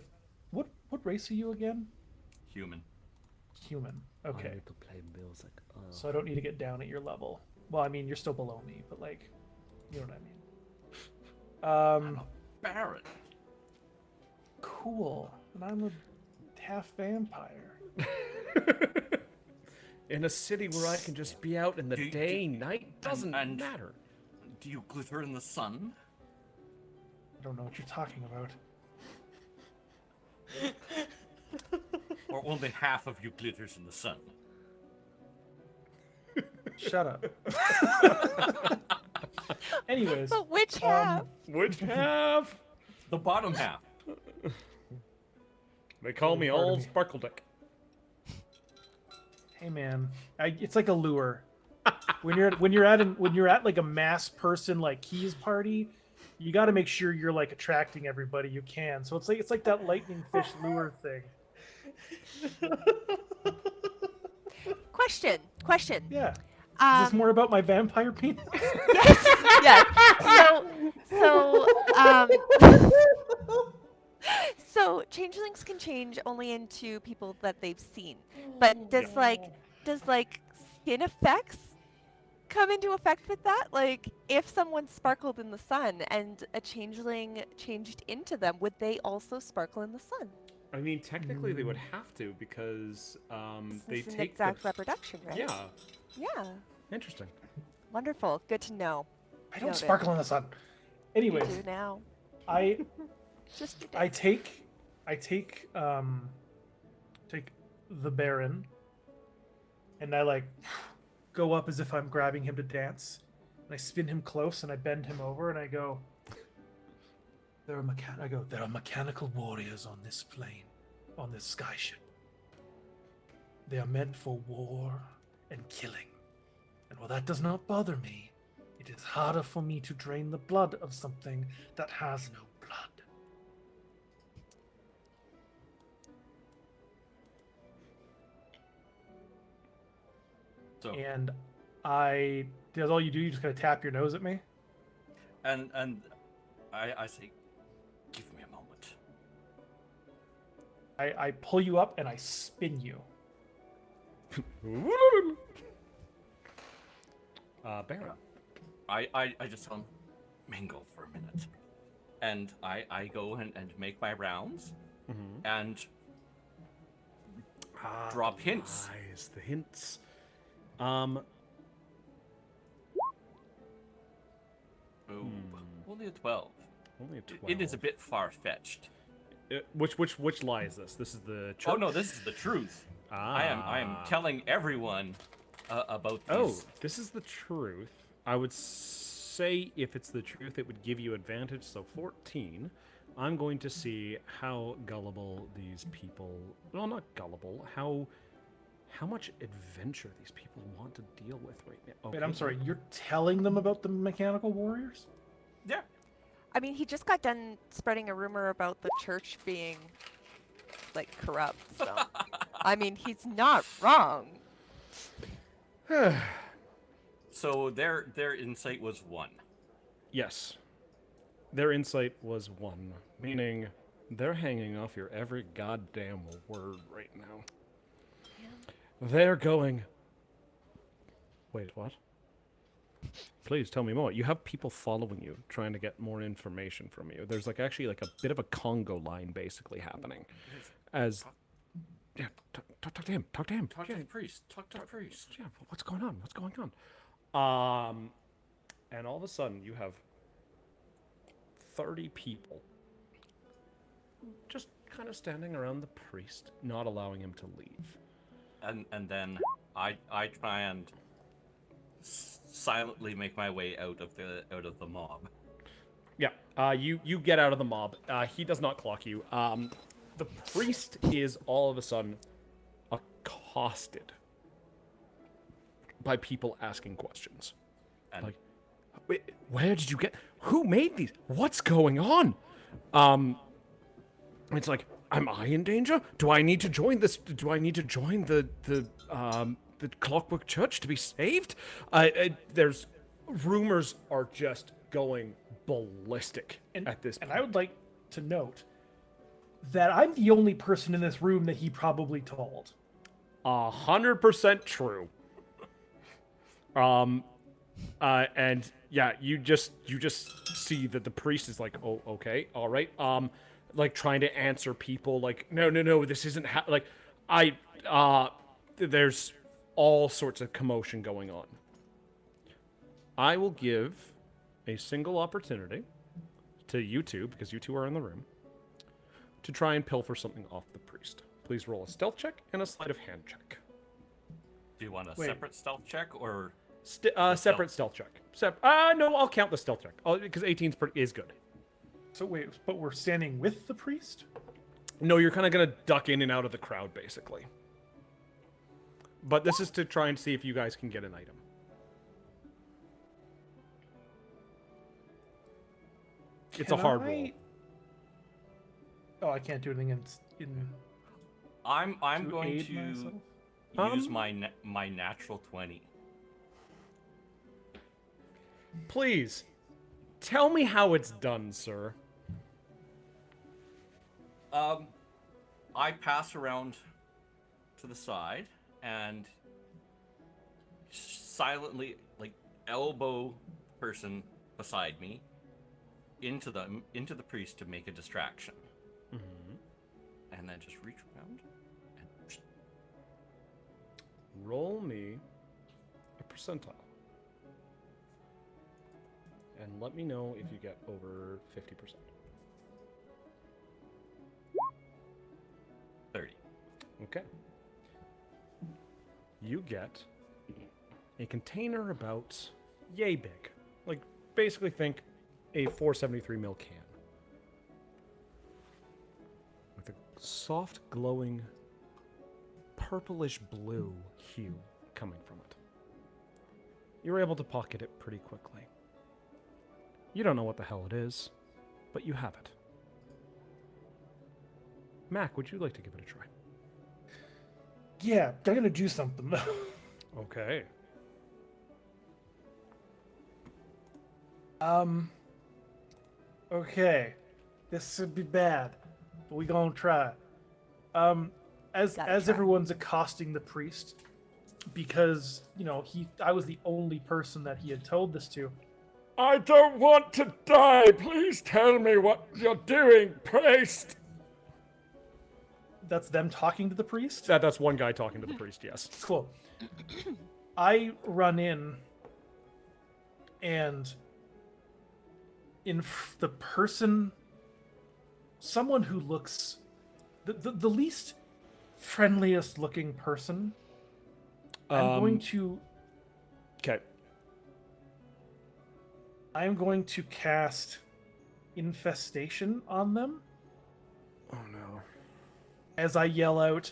What race are you again? Human. Human. Okay. To play music. So I don't need to get down at your level. Well, I mean, you're still below me, but like, you know what I mean. Baron. Cool. And I'm a half vampire. In a city where I can just be out in the day, night, doesn't and matter. Do you glitter in the sun? I don't know what you're talking about. Or only half of you glitters in the sun? Shut up. Anyways. But which half? Which half? The bottom half. They call me Pardon Old me. Sparkle Dick. Hey man, it's like a lure. When you're at like a mass person like Keys party, you got to make sure you're like attracting everybody you can. So it's like that lightning fish lure thing. Question. Yeah. Is this Um, more about my vampire penis? yes. So changelings can change only into people that they've seen. But does skin effects come into effect with that? Like if someone sparkled in the sun and a changeling changed into them, would they also sparkle in the sun? I mean, technically they would have to because they It's an take exact the... reproduction, right? Yeah, Yeah. interesting. Wonderful. Good to know. I don't Noted. sparkle in the sun. You Anyways, do now. Just your I day. take the Baron, and I like go up as if I'm grabbing him to dance, and I spin him close and I bend him over and I go. There are mechanical warriors on this plane, on this sky ship. They are meant for war and killing, and while that does not bother me, it is harder for me to drain the blood of something that has no blood. So And that's all you do. You just kind of tap your nose at me. and I say, give me a moment. I pull you up and I spin you. Baron. I just tell him, mingle for a minute. And I go and make my rounds and drop hints. Nice, the hints. Ooh, only a 12. Only a 12. It is a bit far-fetched. Which lie is this? This is the church? Oh no, this is the truth. I am telling everyone about these. Oh, this is the truth. I would say if it's the truth, it would give you advantage. So 14. I'm going to see how gullible these people. Well, not gullible. How much adventure these people want to deal with right now. Wait, I'm sorry. You're telling them about the mechanical warriors? Yeah. I mean, he just got done spreading a rumor about the church being, like, corrupt. So, I mean, he's not wrong. So their insight was 1. Yes. Their insight was 1, meaning they're hanging off your every goddamn word right now. They're going. Wait, what? Please tell me more. You have people following you, trying to get more information from you. There's actually a bit of a Congo line basically happening. As yeah, talk to him. Talk to him. Talk to the priest. Talk to the priest. Yeah, what's going on? What's going on? And all of a sudden you have 30 people just kind of standing around the priest, not allowing him to leave. And then I try and silently make my way out of the mob. Yeah, you get out of the mob. He does not clock you. The priest is all of a sudden accosted by people asking questions. And Wait, where did you get? Who made these? What's going on? It's like, am I in danger? Do I need to join this? Do I need to join the Clockwork Church to be saved? There's rumors are just going ballistic at this point. And I would like to note that I'm the only person in this room that he probably told. 100% true. And yeah, you just see that the priest is like, oh, okay, all right. Like trying to answer people, like, no, this isn't there's all sorts of commotion going on. I will give a single opportunity to you two, because you two are in the room, to try and pilfer something off the priest. Please roll a stealth check and a sleight of hand check. Do you want a Wait. separate stealth check or Separate stealth check. No, I'll count the stealth check because 18 is good. So wait, but we're standing with the priest? No, you're kind of gonna duck in and out of the crowd, basically. But this is to try and see if you guys can get an item. It's a hard roll. Oh, I can't do anything in I'm going aid to myself? use my natural 20. Please, tell me how it's done, sir. I pass around to the side and silently, like, elbow person beside me into the priest to make a distraction. Mm-hmm. And then just reach around and Roll me a percentile. And let me know if you get over 50%. 30. Okay. You get a container about yay big. Like, basically think a 473 ml can. With a soft, glowing, purplish blue hue coming from it. You're able to pocket it pretty quickly. You don't know what the hell it is, but you have it. Mac, would you like to give it a try? Yeah, I'm gonna do something. Okay. Okay. This should be bad, but we gonna try. As Gotta try. everyone's accosting the priest, because I was the only person that he had told this to. I don't want to die. Please tell me what you're doing, priest. That's them talking to the priest? That's one guy talking to the priest, yes. Cool. I run in, and the person, someone who looks the least friendliest looking person, I'm going to Okay. I am going to cast infestation on them Oh no. as I yell out,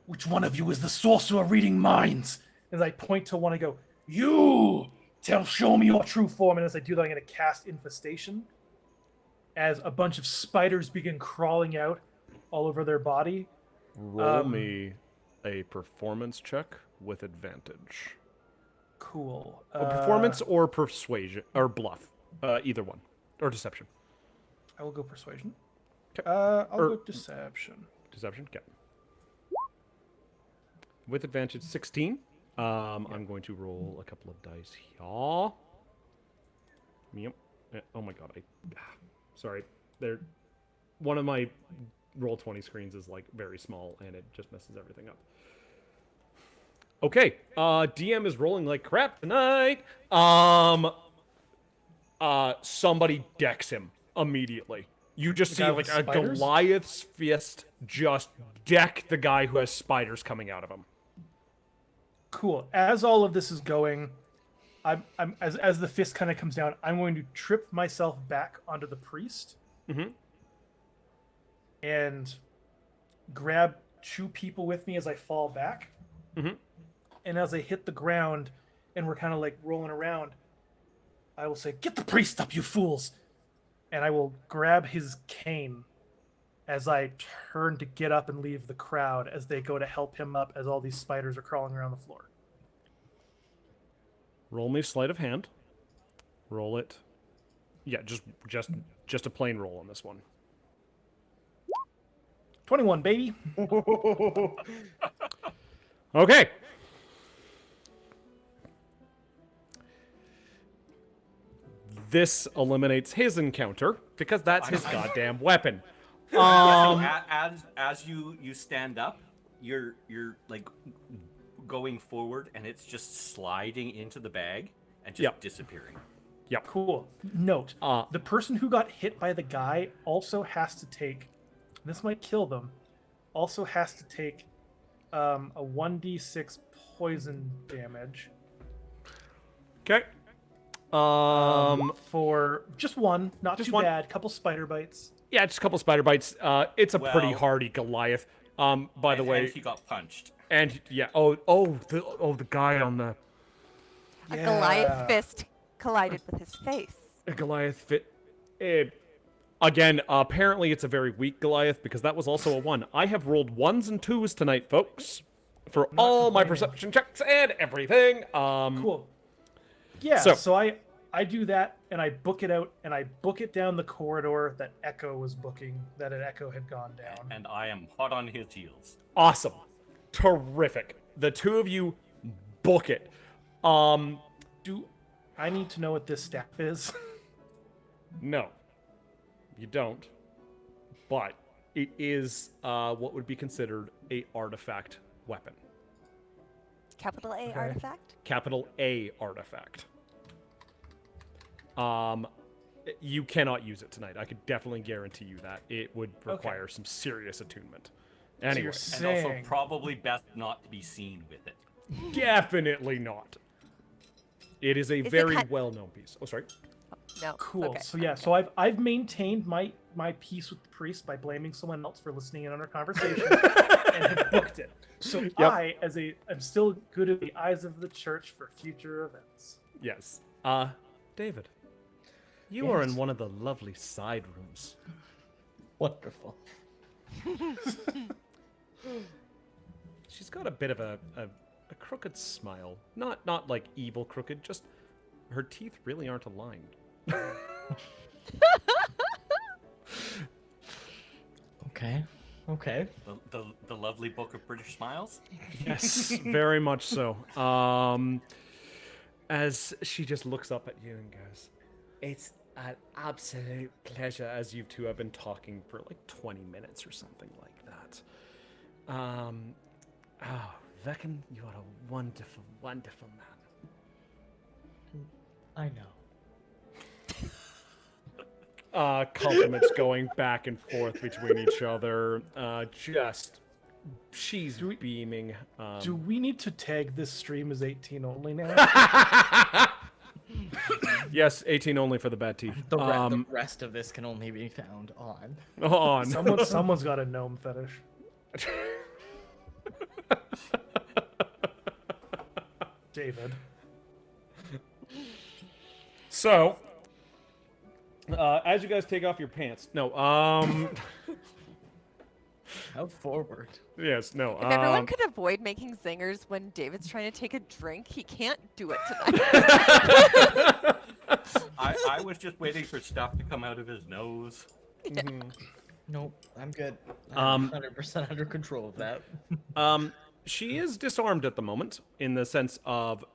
"Which one of you is the sorcerer reading minds?" As I point to one, I go, "You! Show me your true form." And as I do that, I'm going to cast infestation as a bunch of spiders begin crawling out all over their body. Roll me a performance check with advantage. Cool. Performance or persuasion or bluff, either one, or deception. I will go persuasion. 'Kay. I'll Or- go deception. Deception. Okay. With advantage, 16. I'm going to roll a couple of dice here. Yep. Oh my god. Sorry. One of my roll 20 screens is like very small and it just messes everything up. Okay. DM is rolling like crap tonight. Somebody decks him immediately. You just see guy like with a spiders? Goliath's fist just deck the guy who has spiders coming out of him. Cool. As all of this is going, as the fist kind of comes down, I'm going to trip myself back onto the priest Mhm. and grab two people with me as I fall back. Mhm. And as I hit the ground and we're kind of like rolling around, I will say, "Get the priest up, you fools!" And I will grab his cane as I turn to get up and leave the crowd as they go to help him up as all these spiders are crawling around the floor. Roll me sleight of hand. Roll it. Yeah, just a plain roll on this one. 21, baby. Okay. This eliminates his encounter because that's his goddamn weapon. As you stand up, you're like going forward, and it's just sliding into the bag and just disappearing. Yep. Cool. Note, the person who got hit by the guy also has to take, this might kill them, also has to take a 1d6 poison damage. Okay. For just one, not just too one. bad, couple spider bites. Yeah, just a couple spider bites. It's a pretty hardy Goliath. By the way, and he got punched. And yeah, the guy on the A Goliath fist collided with his face. a Goliath fit. Again, apparently it's a very weak Goliath because that was also a 1. I have rolled 1s and 2s tonight, folks, for all my perception checks and everything. Cool. Yeah, so I do that, and I book it out, and I book it down the corridor that Echo was booking, that an Echo had gone down. And I am hot on his heels. Awesome. Terrific. The two of you book it. Do I need to know what this staff is? No. You don't. But it is what would be considered a artifact weapon. Capital A artifact? Capital A artifact. You cannot use it tonight. I could definitely guarantee you that. It would require some serious attunement. Anyway. And also probably best not to be seen with it. Definitely not. It is a very well-known piece. Oh, sorry. No. Cool. Okay. So yeah, so I've maintained my peace with the priest by blaming someone else for listening in on our conversation and have booked it. So I'm still good in the eyes of the church for future events. Yes. David, you are in one of the lovely side rooms. Wonderful. She's got a bit of a crooked smile. Not like evil crooked, just her teeth really aren't aligned. Okay. The lovely book of British smiles. Yes, very much so. As she just looks up at you and goes, "It's an absolute pleasure," as you two have been talking for like 20 minutes or something like that. Vecken, you are a wonderful, wonderful man. I know. Compliments going back and forth between each other. She's beaming. Do we need to tag this stream as 18 only now? Yes, 18 only for the bad teeth. The rest of this can only be found on. Someone's got a gnome fetish. David. So, as you guys take off your pants, How forward. yes, no. If everyone could avoid making zingers when David's trying to take a drink, he can't do it tonight. I was just waiting for stuff to come out of his nose. Nope, I'm good. I'm 100% under control of that. She is disarmed at the moment, in the sense of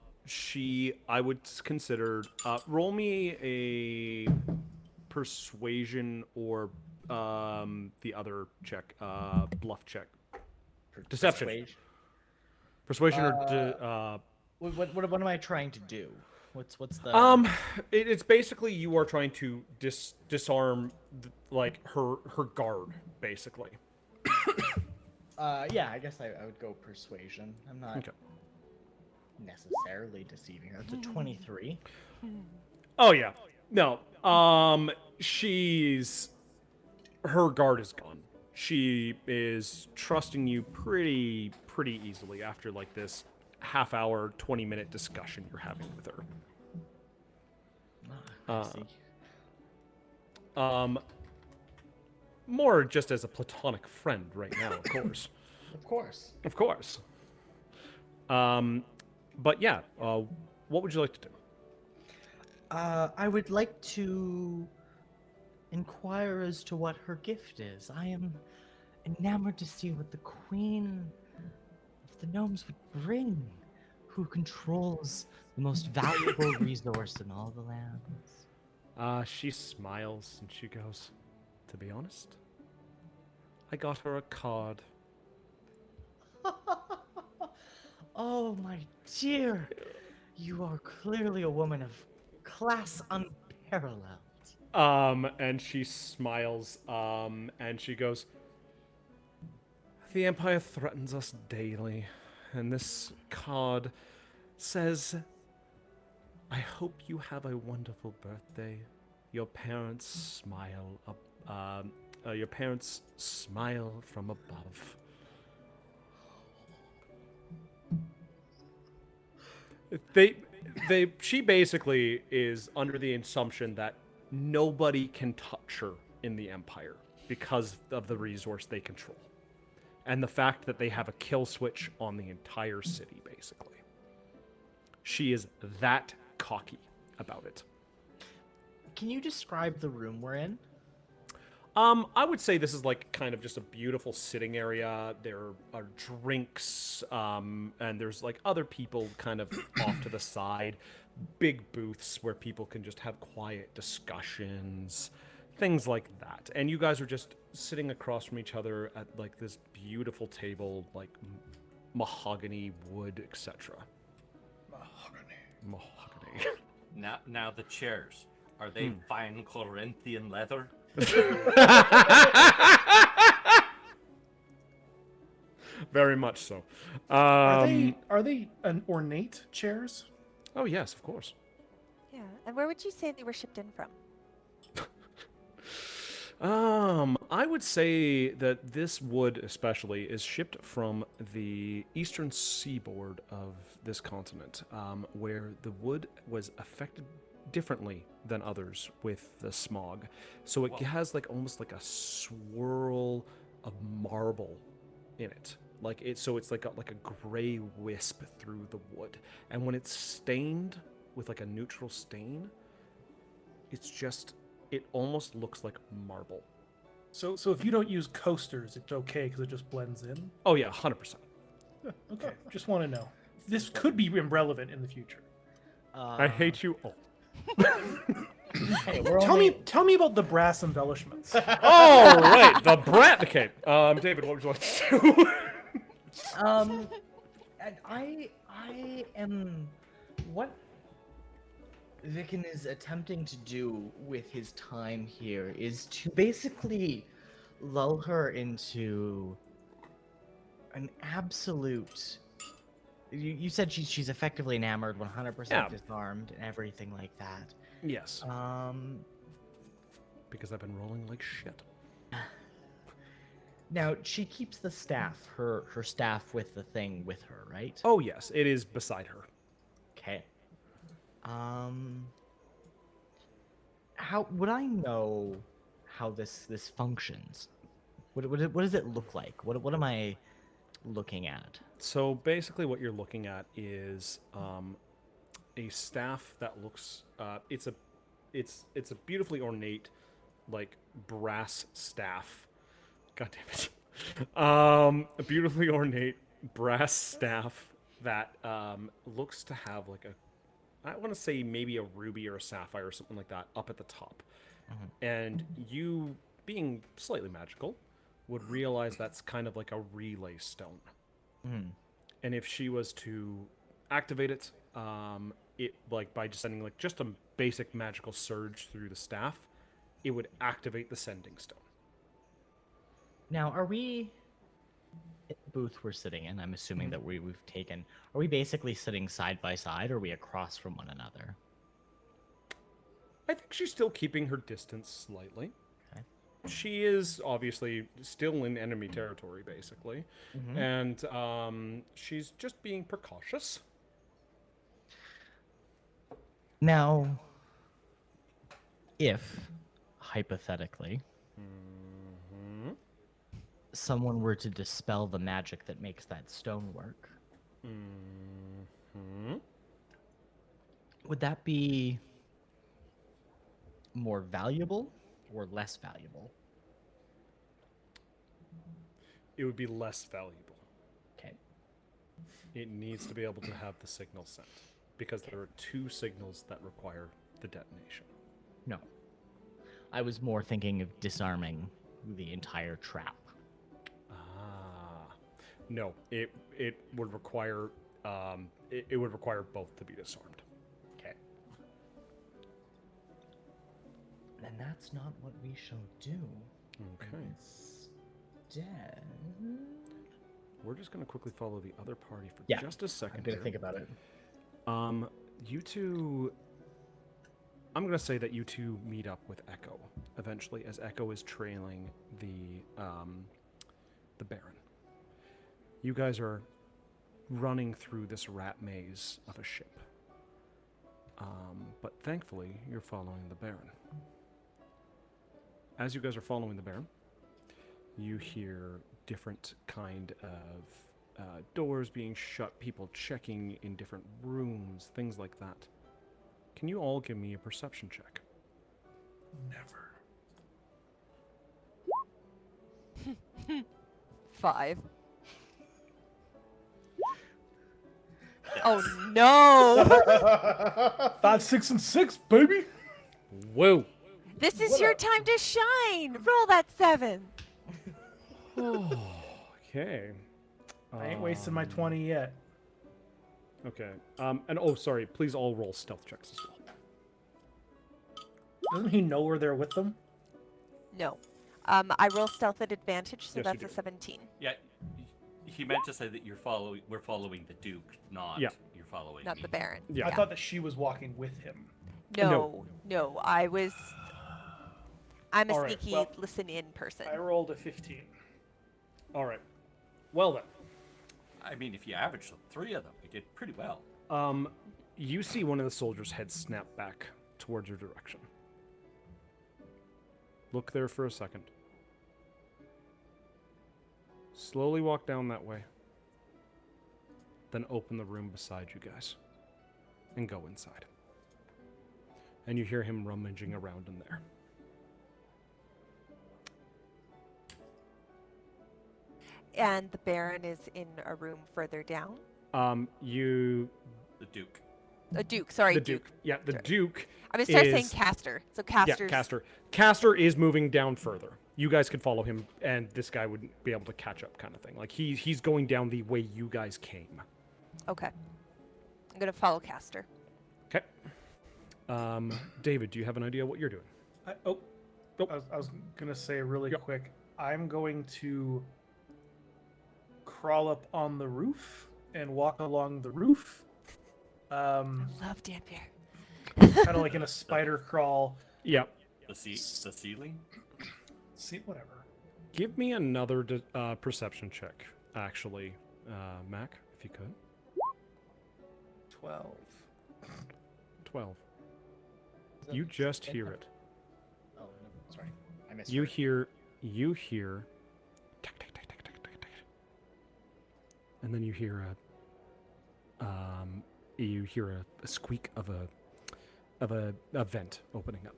I would consider, roll me a persuasion or the other check, bluff check. Deception. Persuasion or... What am I trying to do? What's the... It's basically you are trying to disarm, like, her guard, basically. Yeah, I guess I would go persuasion. I'm not necessarily deceiving her. It's a 23. Oh, yeah. No. Her guard is gone. She is trusting you pretty easily after, like, this half-hour, 20-minute discussion you're having with her. I see. More just as a platonic friend right now, of course. Of course. Of course. But yeah, what would you like to do? I would like to inquire as to what her gift is. I am enamored to see what the Queen of the Gnomes would bring, who controls the most valuable resource in all the lands. She smiles and she goes, to be honest, I got her a card. Oh, my dear. You are clearly a woman of class unparalleled. And she smiles, and she goes, the Empire threatens us daily, and this card says, I hope you have a wonderful birthday. Your parents smile from above. She basically is under the assumption that nobody can touch her in the Empire because of the resource they control. And the fact that they have a kill switch on the entire city, basically. She is that cocky about it. Can you describe the room we're in? I would say this is like kind of just a beautiful sitting area. There are drinks, and there's like other people kind of off to the side. Big booths where people can just have quiet discussions, things like that. And you guys are just sitting across from each other at like this beautiful table, like mahogany wood, etc. Mahogany. Now the chairs. Are they fine Corinthian leather? Very much so. Are they an ornate chairs? Oh yes, of course. Yeah. And where would you say they were shipped in from? I would say that this wood especially is shipped from the eastern seaboard of this continent, where the wood was affected differently than others with the smog. So it has like almost like a swirl of marble in it. So it's like a gray wisp through the wood. And when it's stained with like a neutral stain, it almost looks like marble. So if you don't use coasters, it's okay because it just blends in? Oh yeah, 100%. Okay, just want to know. This could be irrelevant in the future. I hate you all. Hey, Tell me about the brass embellishments. Oh, right, the brat. Okay, David, what would you like to do? And I am what Vicken is attempting to do with his time here is to basically lull her into an absolute. You said she's effectively enamored, 100% Yeah. disarmed, and everything like that. Yes. Because I've been rolling like shit. Now she keeps the staff, her staff with the thing with her, right? Oh yes, it is beside her. Okay. How would I know how this functions? What does it look like? What am I looking at? So basically, what you're looking at is a staff that looks. It's a beautifully ornate, like brass staff. God damn it. A beautifully ornate brass staff that looks to have like I want to say maybe a ruby or a sapphire or something like that up at the top. And you, being slightly magical, would realize that's kind of like a relay stone. And if she was to activate it, it like by just sending like just a basic magical surge through the staff, it would activate the sending stone. Now, are we in the booth we're sitting in? I'm assuming that we've taken. Are we basically sitting side by side, or are we across from one another? I think she's still keeping her distance slightly. Okay. She is obviously still in enemy territory, basically, and she's just being precautious. Now, if, hypothetically, Mm-hmm. someone were to dispel the magic that makes that stone work, Mm-hmm. would that be more valuable or less valuable? It would be less valuable. Okay. It needs to be able to have the signal sent because there are 2 signals that require the detonation. No. I was more thinking of disarming the entire trap. Ah, no. It would require it would require both to be disarmed. Okay. Then that's not what we shall do. Okay. Instead, We're just gonna quickly follow the other party for Yeah, just a second. I'm gonna here. think about it. You two. I'm gonna say that you two meet up with Echo eventually, as Echo is trailing the Baron. You guys are running through this rat maze of a ship. But thankfully, you're following the Baron. As you guys are following the Baron, you hear different kind of doors being shut, people checking in different rooms, things like that. Can you all give me a perception check? Never. 5. Oh no! 5, 6, and 6, baby. Whoa! This is your time to shine! Roll that 7. Okay. I ain't wasting my 20 yet. Okay. And oh, sorry. Please all roll stealth checks as well. Doesn't he know where they're with them? No. I roll stealth at advantage, so Yes, you that's do. a 17. Yeah, he meant to say that we're following the Duke, not Yeah. you're following Not me. the Baron. Yeah. I thought that she was walking with him. No, no. I'm a All right, sneaky well, listen-in person. I rolled a 15. All right. Well then. I mean, if you average 3 of them, you did pretty well. You see one of the soldiers' heads snap back towards your direction. Look there for a second. Slowly walk down that way. Then open the room beside you guys. And go inside. And you hear him rummaging around in there. And the Baron is in a room further down. You... The Duke. A Duke, sorry, The Duke. Yeah, the Sorry. Duke I'm gonna start saying is- Caster. So Yeah, Caster's Castor. Castor is moving down further. You guys could follow him, and this guy would be able to catch up, kind of thing. Like he's going down the way you guys came. Okay. I'm gonna follow Caster. Okay. David, do you have an idea what you're doing? Oh, Nope. I was gonna say really Yep. quick. I'm going to crawl up on the roof and walk along the roof. Love Dampier. Kind of like in a spider crawl. Yeah. The ceiling? See, whatever. Give me another perception check, actually, Mac, if you could. 12. 12. You just hear it. Oh, no, sorry. I missed You her. hear tick, tick, tick, tick, tick, tick, tick. And then you hear a squeak of a vent opening up.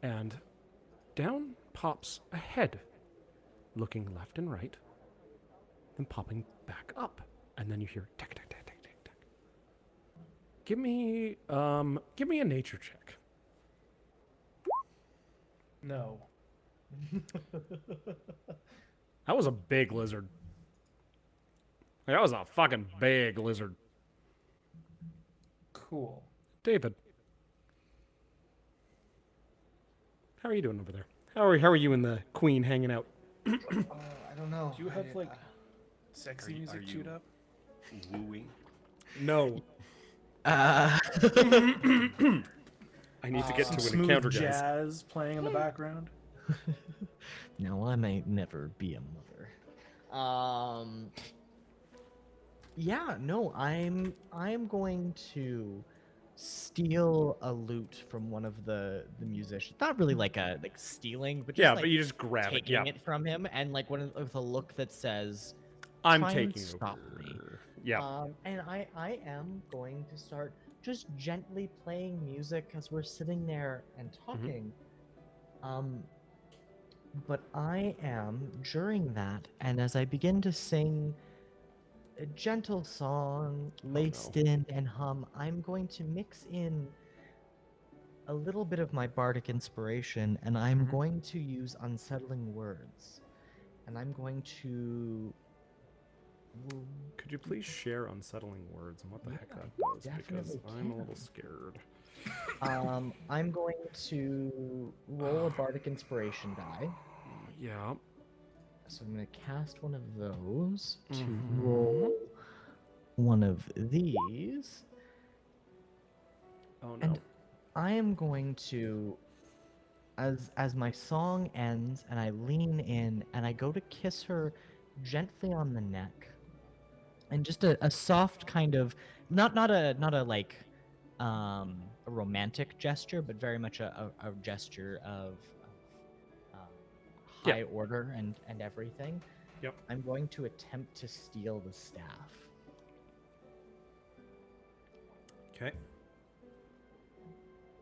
And down pops a head, looking left and right, then popping back up. And then you hear tick, tick, tick, tick, tick, tick. Give me a nature check. No. That was a big lizard. That was a fucking big lizard. Cool. David, how are you doing over there? How are you and the Queen hanging out? I don't know. Do you have like sexy are music you- queued up? Wooing? No, Uh, I need to get Some to an smooth encounter, guys. jazz playing in the background. no, I may never be a mother. Yeah, no, I'm going to steal a lute from one of the musicians. Not really like stealing, but just Yeah, like but you just grab it. taking Yeah, it from him, and like with a look that says, I'm "Try and taking stop me." over. Yeah. And I am going to start just gently playing music as we're sitting there and talking. But I am during that, and as I begin to sing a gentle song laced in and hum, I'm going to mix in a little bit of my bardic inspiration, and I'm going to use unsettling words. And I'm going to. Could you please share unsettling words and what the heck that does? Because definitely I'm a can. little scared. I'm going to roll a bardic inspiration die. Yeah. So I'm going to cast one of those to roll one of these. Oh no. And I am going to, as my song ends and I lean in and I go to kiss her gently on the neck, and just a soft kind of not a like a romantic gesture, but very much a gesture of high order and everything. Yep. I'm going to attempt to steal the staff. Okay.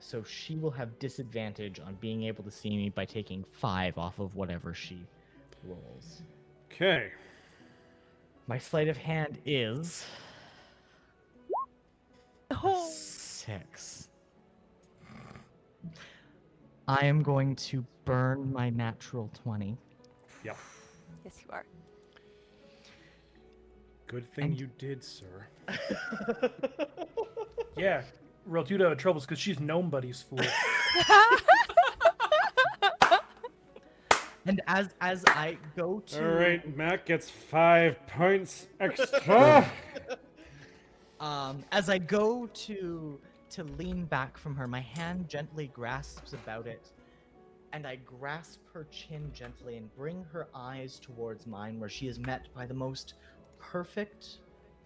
So she will have disadvantage on being able to see me by taking 5 off of whatever she rolls. Okay. My sleight of hand is Oh. 6. I am going to burn my natural 20. Yep. Yes, you are. Good thing you did, sir. Yeah, Rotuda in trouble because she's nobody's fool. And as I go to All right, Matt gets 5 points extra. as I go to lean back from her, my hand gently grasps about it, and I grasp her chin gently and bring her eyes towards mine, where she is met by the most perfect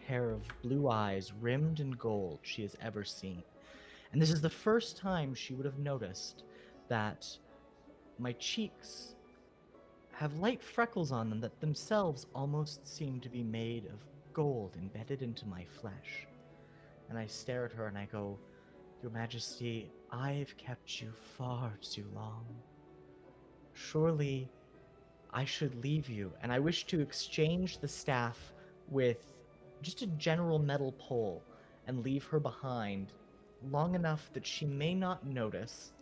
pair of blue eyes rimmed in gold she has ever seen. And this is the first time she would have noticed that my cheeks have light freckles on them that themselves almost seem to be made of gold embedded into my flesh. And I stare at her and I go, "Your Majesty, I've kept you far too long. Surely I should leave you, and I wish to exchange the staff with just a general metal pole and leave her behind long enough that she may not notice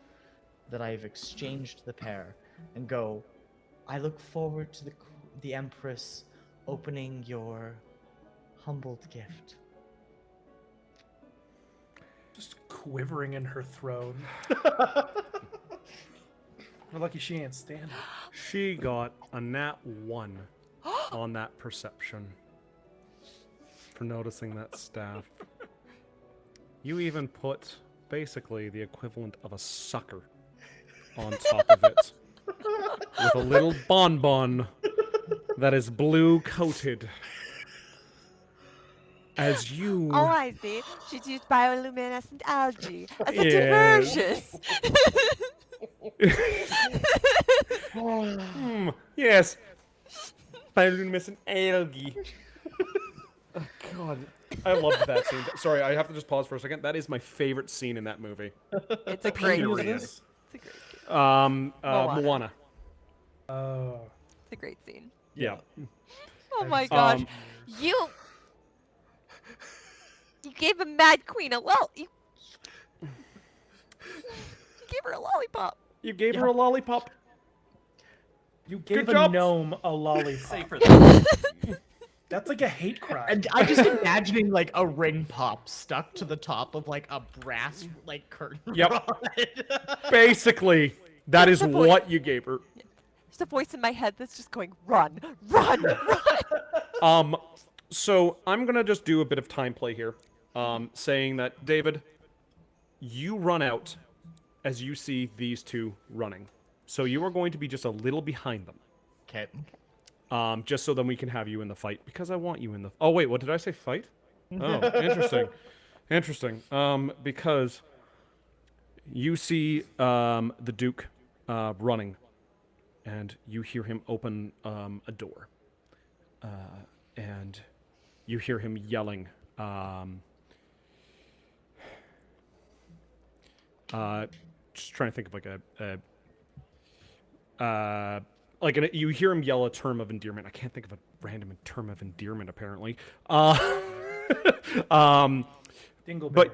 that I've exchanged the pair, and go, I look forward to the Empress opening your humbled gift." Just quivering in her throne. We're lucky she ain't standing. She got a nat 1 on that perception for noticing that staff. You even put basically the equivalent of a sucker on top of it with a little bonbon that is blue coated. As you Oh, I see. She's used bioluminescent algae as a Yes. diversion. yes, bioluminescent algae. Oh, God, I loved that scene. Sorry, I have to just pause for a second. That is my favorite scene in that movie. It's a great Who is scene. this? It's a great scene. Moana. Oh. It's a great scene. Yeah. Oh my gosh. Um, You gave a Mad Queen a you gave her a lollipop. You gave her a lollipop. You gave a job. gnome a lollipop. Safer than That's like a hate crime. And I just imagining like a ring pop stuck to the top of like a brass like curtain Yep. rod. Basically, that is the point. what you gave her. There's a voice in my head that's just going, run, run, run. So I'm gonna just do a bit of time play here, saying that David, you run out as you see these two running. So you are going to be just a little behind them. Okay. Just so then we can have you in the fight, because I want you in the... Oh, wait, what did I say, fight? Oh, interesting. Interesting. Because you see the Duke running, and you hear him open a door, and you hear him yelling. Just trying to think of you hear him yell a term of endearment. I can't think of a random term of endearment. Apparently, Dingleberry.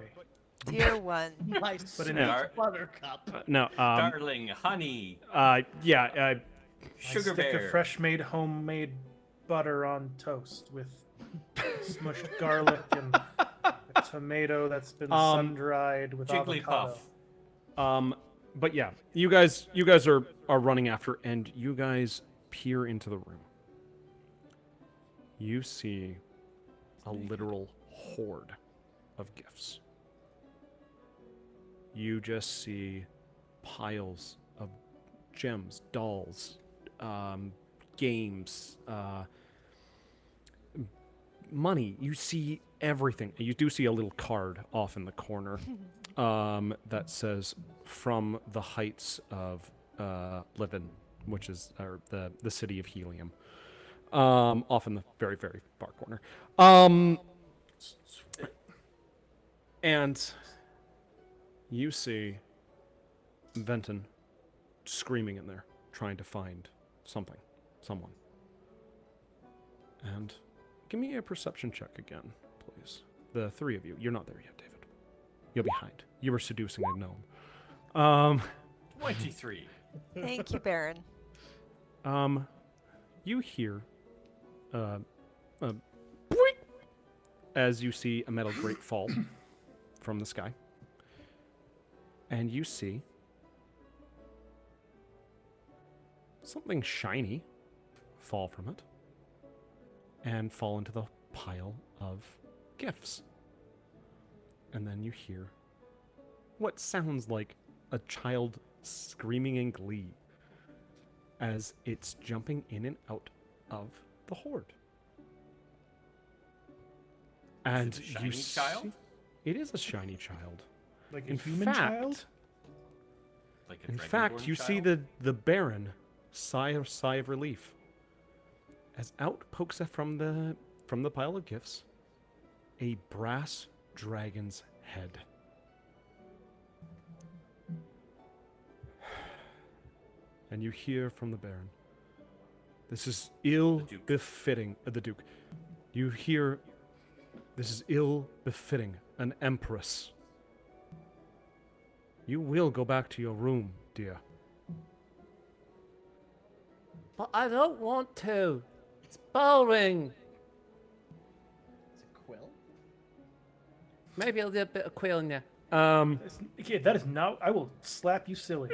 Dear one. My But sweet in buttercup. no. Darling, honey, Yeah. sugar Stick bear. of fresh-made, homemade butter on toast with smushed garlic and a tomato that's been sun-dried with avocado. Jigglypuff. But yeah, you guys are running after, and you guys peer into the room. You see a literal horde of gifts. You just see piles of gems, dolls, games, money. You see everything. You do see a little card off in the corner that says "From the heights of Livin," which is the city of Helium, off in the very, very far corner. And you see Venton screaming in there, trying to find someone. And give me a perception check again, please. The three of you. You're not there yet, David. You'll be behind. You were seducing a gnome. 23. Thank you, Baron. You hear boing, as you see a metal grate fall from the sky. And you see something shiny fall from it and fall into the pile of gifts. And then you hear what sounds like a child screaming in glee as it's jumping in and out of the horde. And Is it a shiny you child? see- it is a shiny child. Like a In human fact- child? Like a In fact, dragonborn you see child? the Baron sigh of relief as out pokes from the pile of gifts a brass dragon's head. And you hear from the Baron, "This is ill Duke. befitting the Duke. You hear, this is ill befitting an empress. You will go back to your room, dear." But I don't want to. It's boring. It's a quill. Maybe a little bit of quill in there. Okay, that is not. I will slap you silly.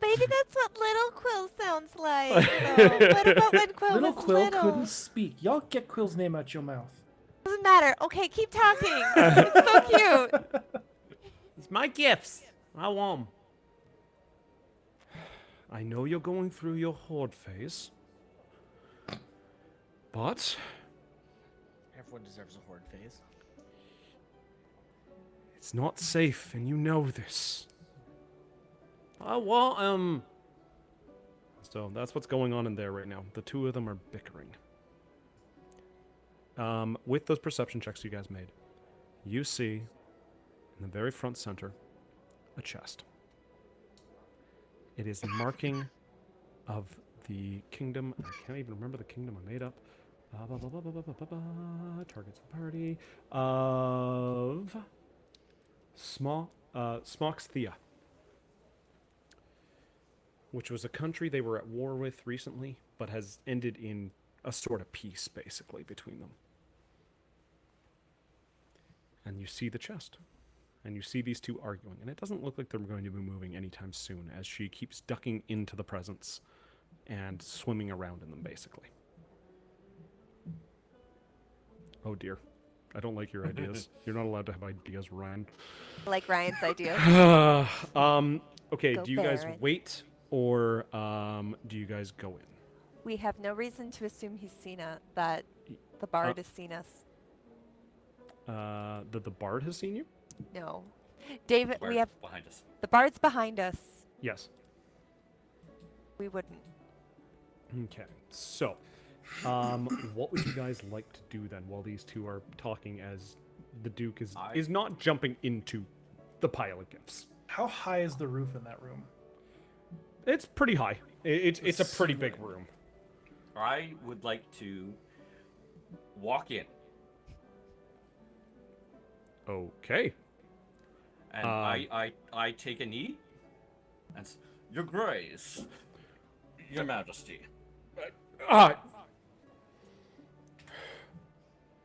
Maybe that's what Little Quill sounds like. though. What about when Quill Little was Quill little? couldn't speak. Y'all get Quill's name out your mouth. Doesn't matter. Okay, keep talking. It's so cute. It's my gifts. I want 'em. I know you're going through your horde phase, but Everyone deserves a horde phase. it's not safe, and you know this. I want 'em. So that's what's going on in there right now. The two of them are bickering. With those perception checks you guys made, you see in the very front center a chest. It is marking of the kingdom. I can't even remember the kingdom I made up. Targets the party of Smoxthea, which was a country they were at war with recently, but has ended in a sort of peace, basically, between them. And you see the chest. And you see these two arguing. And it doesn't look like they're going to be moving anytime soon, as she keeps ducking into the presents and swimming around in them, basically. Oh dear. I don't like your ideas. You're not allowed to have ideas, Ryan. Like Ryan's idea. Okay, Go do you guys Baron. wait, or do you guys go in? We have no reason to assume he's seen it, that the bard has seen us. the bard has seen you? No. David, we Where's have behind us? the bard's behind us. Yes. We wouldn't. Okay. So, what would you guys like to do then while these two are talking as the Duke is not jumping into the pile of gifts? How high is the roof in that room? It's pretty high. It's a pretty big room. I would like to walk in, Okay. and I take a knee, and Your Grace, Your Majesty.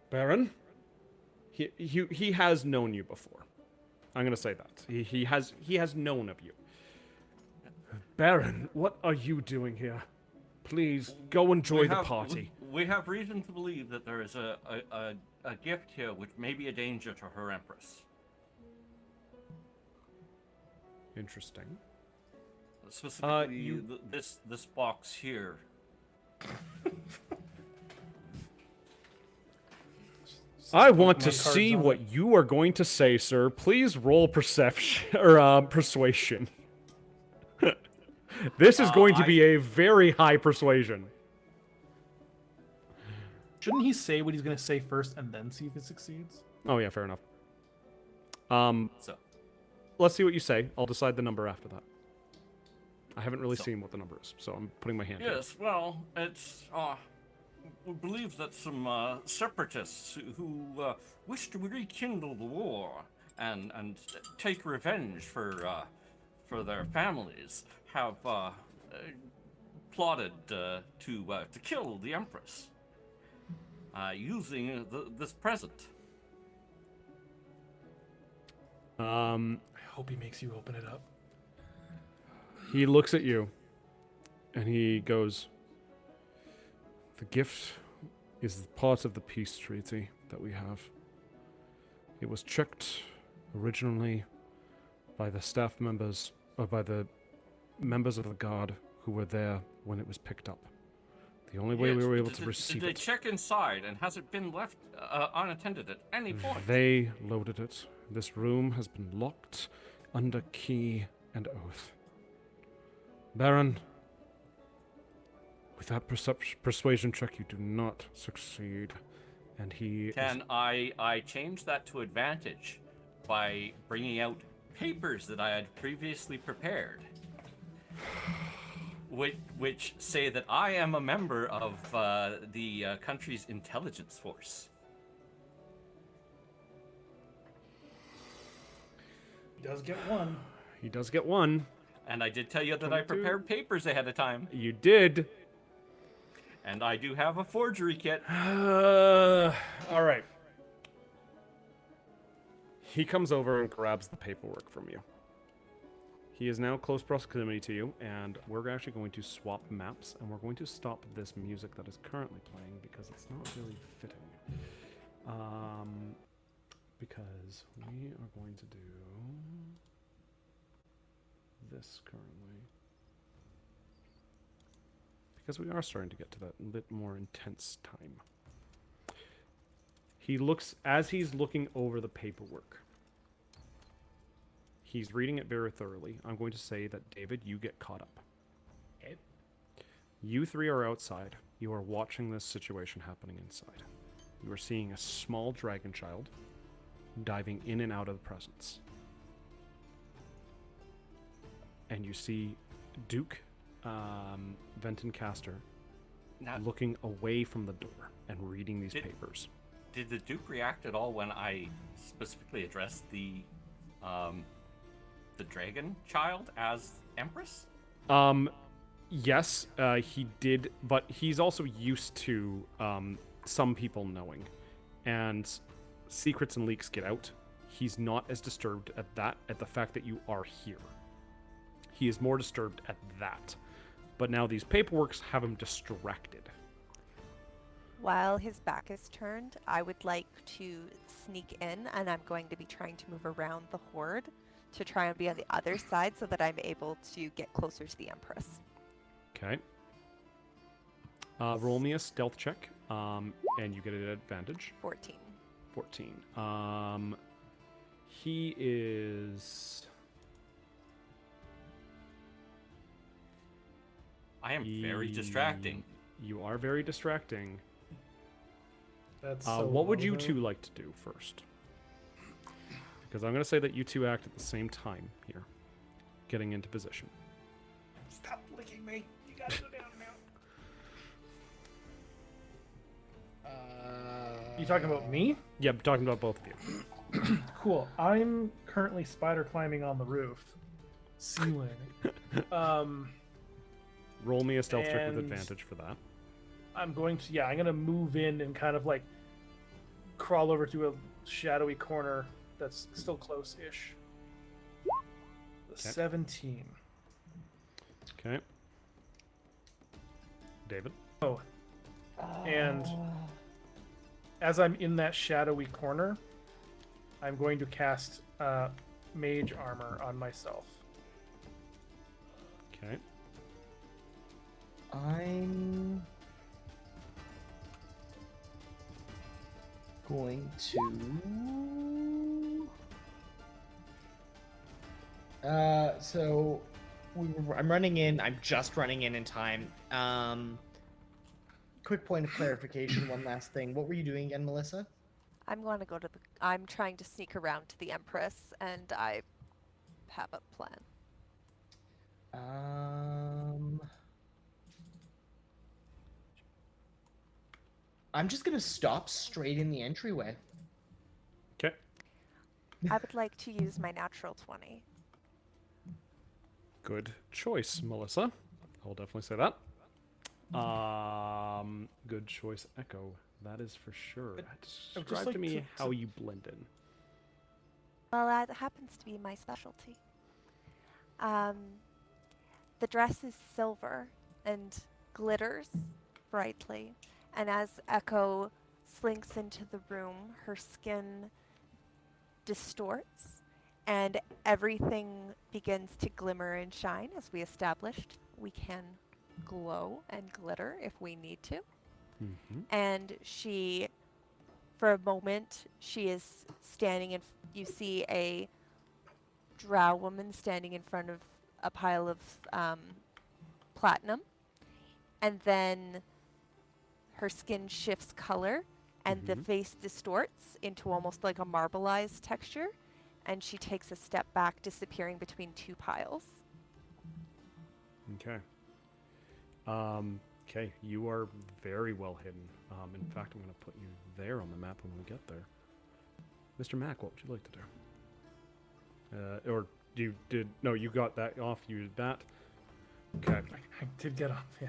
Baron, he has known you before. I'm gonna say that he has known of you. Baron, what are you doing here? Please go enjoy the party. We have reason to believe that there is a gift here which may be a danger to her Empress. Interesting. Specifically, this box here. I want to Pokemon cards see on what it. you are going to say, sir. Please roll perception or persuasion. This is going to be a very high persuasion. Shouldn't he say what he's going to say first and then see if it succeeds? Oh yeah, fair enough. So, Let's see what you say. I'll decide the number after that. I haven't really seen what the number is, so I'm putting my hand here. yes, well, it's we believe that some separatists who wish to rekindle the war and take revenge for their families have plotted to kill the Empress using this present. I hope he makes you open it up. He looks at you, and he goes, "The gift is part of the peace treaty that we have. It was checked originally by the staff members, or by the members of the guard who were there when it was picked up. The only way we were able to receive Did they it, check inside, and has it been left unattended at any point? they loaded it. This room has been locked under key and oath. Baron, with that persuasion check, you do not succeed." And he Can I change that to advantage by bringing out papers that I had previously prepared, which say that I am a member of the country's intelligence force? He does get one. He does get one. And I did tell you that I 22. prepared papers ahead of time, You did. and I do have a forgery kit. All right. He comes over and grabs the paperwork from you. He is now close proximity to you, and we're actually going to swap maps, and we're going to stop this music that is currently playing because it's not really fitting. Because we are going to do this currently. Because we are starting to get to that bit more intense time. He looks, as he's looking over the paperwork, he's reading it very thoroughly. I'm going to say that, David, you get caught up. Okay. You three are outside. You are watching this situation happening inside. You are seeing a small dragon child diving in and out of the presence. And you see Duke Ventoncaster Now, looking away from the door and reading these papers. did the Duke react at all when I specifically addressed the dragon child as Empress? Yes, he did, but he's also used to some people knowing, and secrets and leaks get out. He's not as disturbed at the fact that you are here. He is more disturbed at that. But now these paperworks have him distracted. While his back is turned, I would like to sneak in, and I'm going to be trying to move around the horde to try and be on the other side so that I'm able to get closer to the Empress. Okay. Roll me a stealth check, and you get an advantage. 14. 14. He is. I am very distracting. You are very distracting. That's What would you two like to do first? Because I'm going to say that you two act at the same time here, getting into position. Stop licking me. You gotta go down now. You talking about me? Yeah, I'm talking about both of you. Cool. I'm currently spider climbing on the roof. Ceiling. Roll me a stealth check with And- advantage for that. I'm going to move in and kind of like crawl over to a shadowy corner that's still close-ish. 17. Okay. David? Oh. And as I'm in that shadowy corner, I'm going to cast mage armor on myself. Okay. I'm going to. So I'm running in. I'm just running in time. Quick point of clarification. One last thing. What were you doing again, Melissa? I'm going to go to the. I'm trying to sneak around to the Empress, and I have a plan. I'm just gonna stop straight in the entryway. Okay. I would like to use my natural 20. Good choice, Melissa. I'll definitely say that. Good choice, Echo. That is for sure. Describe like to me to- how you blend in. Well, that happens to be my specialty. The dress is silver and glitters brightly, and as Echo slinks into the room, her skin distorts, and everything begins to glimmer and shine. As we established, we can glow and glitter if we need to. Mm-hmm. And she, for a moment, she is standing in. You see a drow woman standing in front of a pile of platinum, and then her skin shifts color, and the face distorts into almost like a marbleized texture, and she takes a step back, disappearing between two piles. Okay. Okay, you are very well hidden. In fact, I'm going to put you there on the map when we get there. Mr. Mack, what would you like to do? Or you did... No, you got that off. You did that. Okay. I did get off, yeah.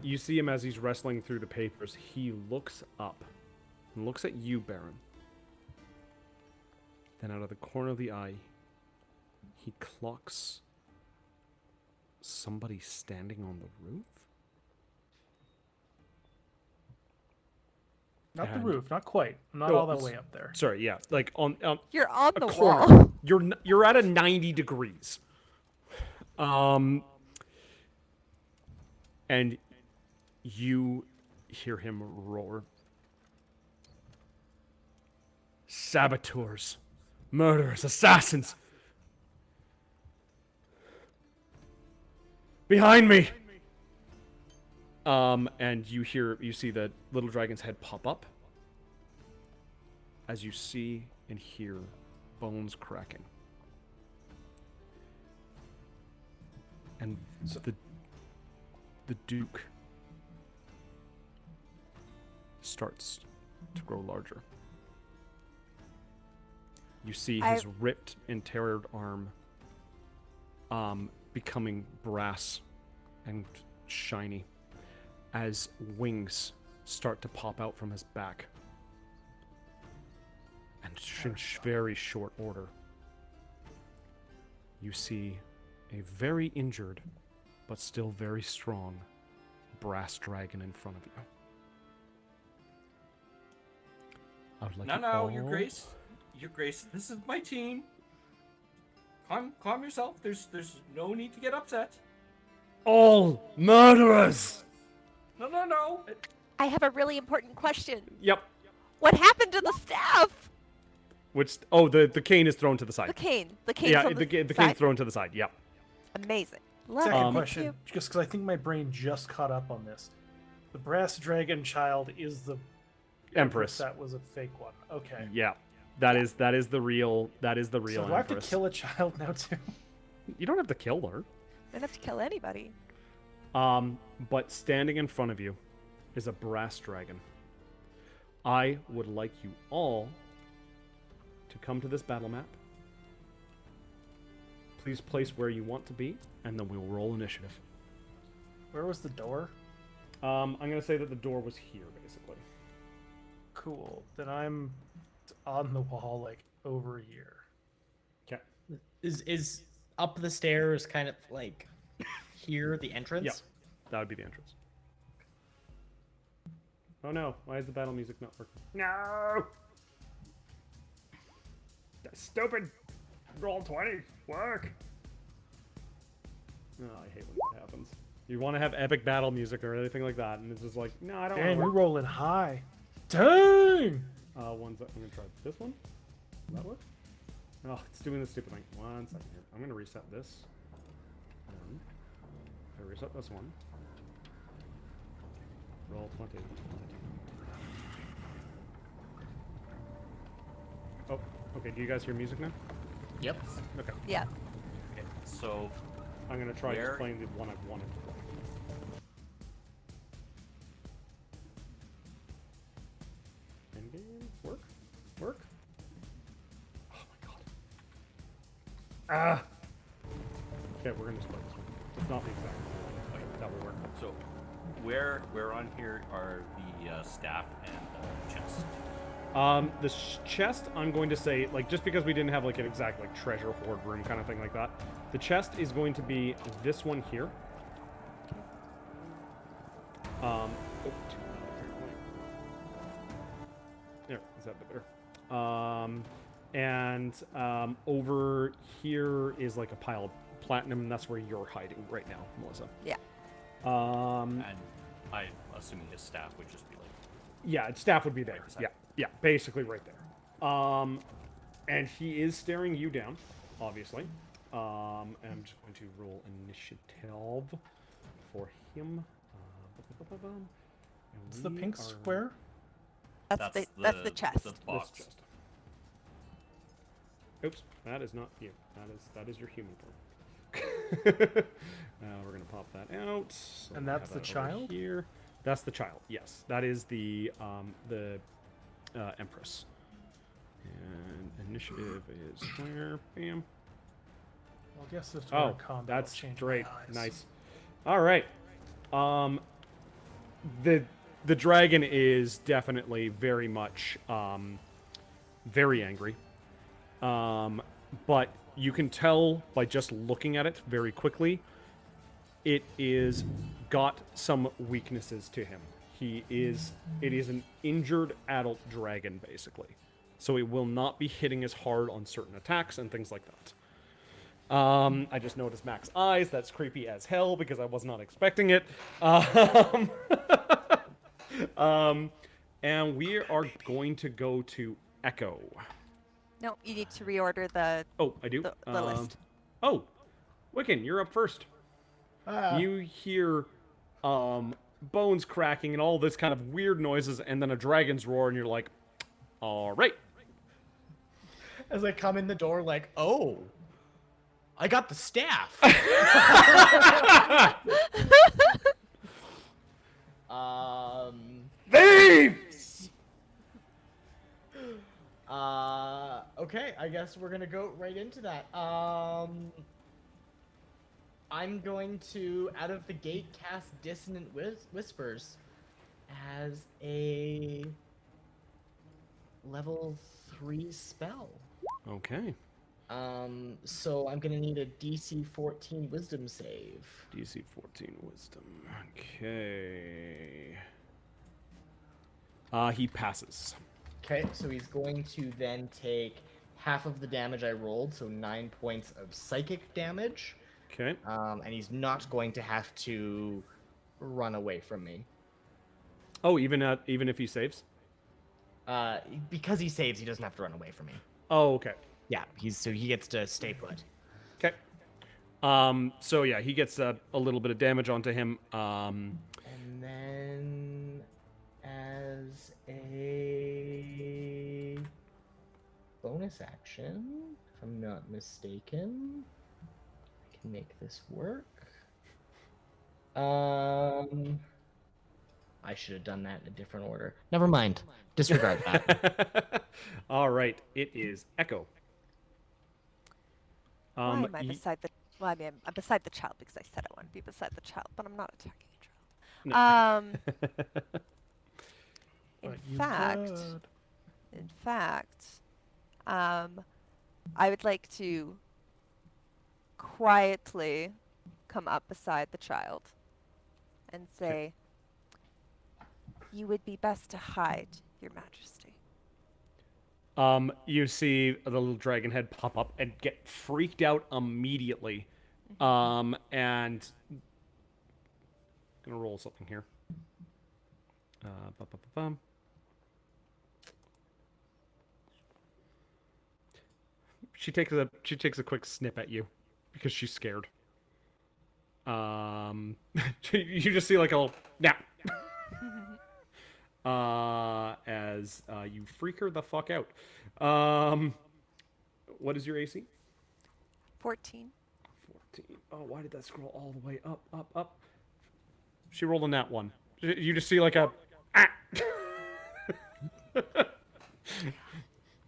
You see him as he's wrestling through the papers. He looks up and looks at you, Baron. Then out of the corner of the eye, he clocks somebody standing on the roof. Not the And- roof, not quite. I'm not Oh, all that it's- way up there. Sorry, yeah, like on You're on a the corner. wall. You're at a 90 degrees. And you hear him roar. Saboteurs, murderers, assassins. Behind me. And you see the little dragon's head pop up as you see and hear bones cracking. And the Duke starts to grow larger. You see his ripped and teared arm becoming brass and shiny as wings start to pop out from his back. And in very short order, you see a very injured but still very strong brass dragon in front of you. I would like No, Your Grace. Your Grace, this is my team. Calm yourself. There's no need to get upset. All murderers! No. I have a really important question. Yep. What happened to the staff? Which the cane is thrown to the side. The cane. The cane's Yeah, on the side? cane's thrown to the side. Yep. Amazing. Love Second it. Thank question, you. just because I think my brain just caught up on this. The brass dragon child is the Empress. That was a fake one. Okay. Yeah. That is the real So do I have to Empress. kill a child now too? You don't have to kill her. Don't have to kill anybody. But standing in front of you is a brass dragon. I would like you all to come to this battle map. Please place where you want to be, and then we'll roll initiative. Where was the door? I'm gonna say that the door was here, basically. Cool. Then I'm on the wall, like over here. Okay. Is up the stairs kind of like here the entrance? Yeah, that would be the entrance. Oh no! Why is the battle music not working? No! That stupid roll 20 work. Oh, I hate when that happens. You want to have epic battle music or anything like that, and it's just like, no, I don't want Damn, to you're work. rolling high. Dang! I'm gonna try this one. Does that work? Oh, it's doing this stupid thing. 1 second here. I'm gonna reset this. I reset this one. Roll 20. Oh, okay. Do you guys hear music now? Yep. Okay. Yeah. Okay, so I'm gonna try Where- just playing the one I've wanted to play. Endgame? Work? Work? Oh my god. Ah! Okay, we're gonna just play this one. It's not the exact one. Okay, that will work. so where on here are the staff and chest? The chest, I'm going to say, like, just because we didn't have, like, an exact, like, treasure hoard room kind of thing like that, the chest is going to be this one here. Oh, too loud, apparently. There, is that a bit better? Over here is, like, a pile of platinum, and that's where you're hiding right now, Melissa. Yeah. Um, And I'm assuming his staff would just be like Yeah, its staff would be there. beside. Yeah, yeah, basically right there. And he is staring you down, obviously. And I'm just going to roll initiative for him. And It's the we pink are- square? That's the chest. The This box. chest. Oops, that is not you. That is your human form. We're gonna pop that out. So And we that's have the that over child? here. That's the child. Yes, that is the Empress. And initiative is where? Bam. Well, I guess that's where Oh, combat that's will change great. my eyes. Nice. All right. The dragon is definitely very much very angry. But you can tell by just looking at it very quickly, it is got some weaknesses to him. It is an injured adult dragon, basically. So it will not be hitting as hard on certain attacks and things like that. I just noticed Mac's eyes. That's creepy as hell because I was not expecting it. And we are going to go to Echo. No, you need to reorder the Oh, I do? the list. Oh, Wiccan, you're up first. You hear bones cracking and all this kind of weird noises and then a dragon's roar and you're like, all right. As I come in the door, like, oh, I got the staff. Thieves! Okay, I guess we're gonna go right into that. I'm going to, out of the gate, cast Dissonant Whispers as a level 3 spell. Okay. So I'm gonna need a DC 14 Wisdom save. DC 14 Wisdom. Okay. He passes. Okay, so he's going to then take half of the damage I rolled, so 9 points of psychic damage. Okay. And he's not going to have to run away from me. Oh, even if he saves. Because he saves, he doesn't have to run away from me. Oh, okay. Yeah, he gets to stay put. Okay. So yeah, he gets a little bit of damage onto him. And then, as a bonus action, if I'm not mistaken, I can make this work. I should have done that in a different order. Never mind. Disregard that. All right, it is Echo. Why am I beside the? Well, I mean, I'm beside the child because I said I want to be beside the child, but I'm not attacking a child. In fact, I would like to quietly come up beside the child and say, "You would be best to hide, Your Majesty." You see the little dragon head pop up and get freaked out immediately. And I'm gonna roll something here. She takes a quick snip at you because she's scared. You just see like a little as you freak her the fuck out. What is your AC? 14. 14. Oh, why did that scroll all the way up? She rolled a nat 1. You just see like a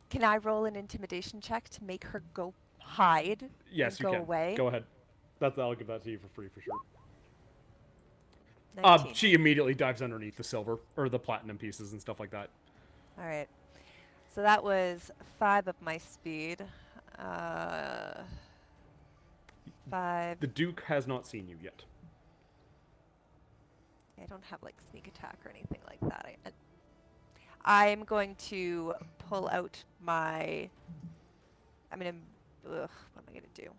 Can I roll an intimidation check to make her go hide? Yes, and you go can. away? Go ahead. I'll give that to you for free for sure. 19. She immediately dives underneath the silver or the platinum pieces and stuff like that. All right. So that was 5 of my speed. 5. The Duke has not seen you yet. I don't have like sneak attack or anything like that. I'm going to pull out my. What am I gonna do?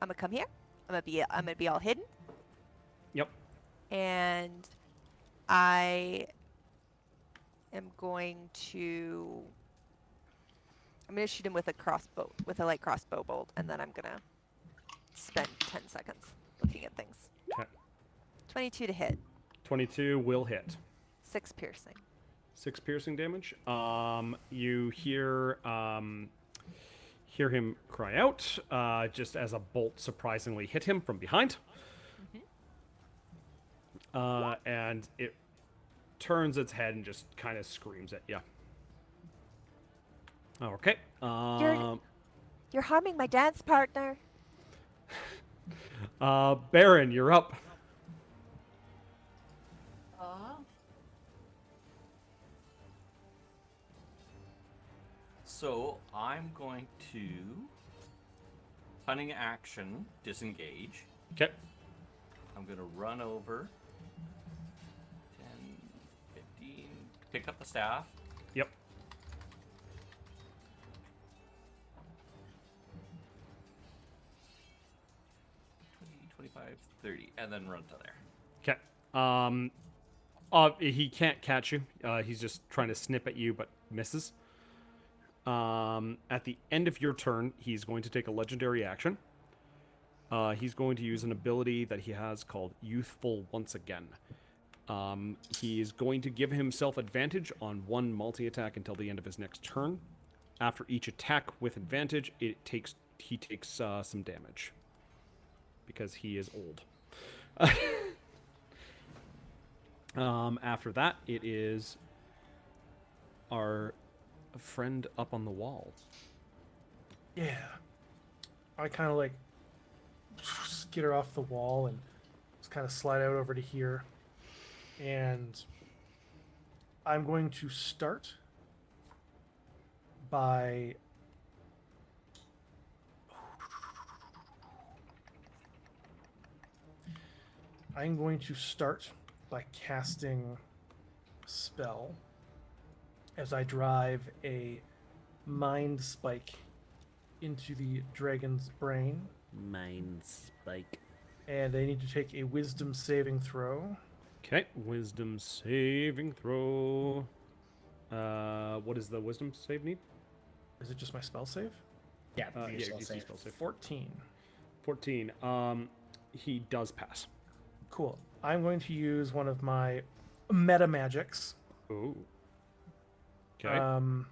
I'm gonna come here. I'm gonna be all hidden. Yep. And I am going to. I'm gonna shoot him with a light crossbow bolt, and then I'm gonna spend 10 seconds looking at things. Okay. 22 to hit. 22 will hit. 6 piercing. 6 piercing damage. You hear him cry out, just as a bolt surprisingly hit him from behind. And it turns its head and just kind of screams at you. Okay. You're harming my dance partner. Baron, you're up. So I'm going to cunning action disengage. Okay. I'm gonna run over 10, 15, pick up the staff. Yep. 25, 30, and then run to there. Okay. He can't catch you. He's just trying to snip at you, but misses. At the end of your turn, he's going to take a legendary action. He's going to use an ability that he has called Youthful once again. He is going to give himself advantage on one multi-attack until the end of his next turn. After each attack with advantage, he takes some damage. Because he is old. After that, it is our friend up on the wall. Yeah. I kind of like skitter off the wall and just kind of slide out over to here. And I'm going to start by casting a spell as I drive a mind spike into the dragon's brain. Mind spike. And they need to take a wisdom saving throw. Okay, wisdom saving throw. What does the wisdom save need? Is it just my spell save? Yeah, Yeah, your spell DC save. spell save. 14. 14. He does pass. Cool. I'm going to use one of my meta magics. Ooh. Okay. And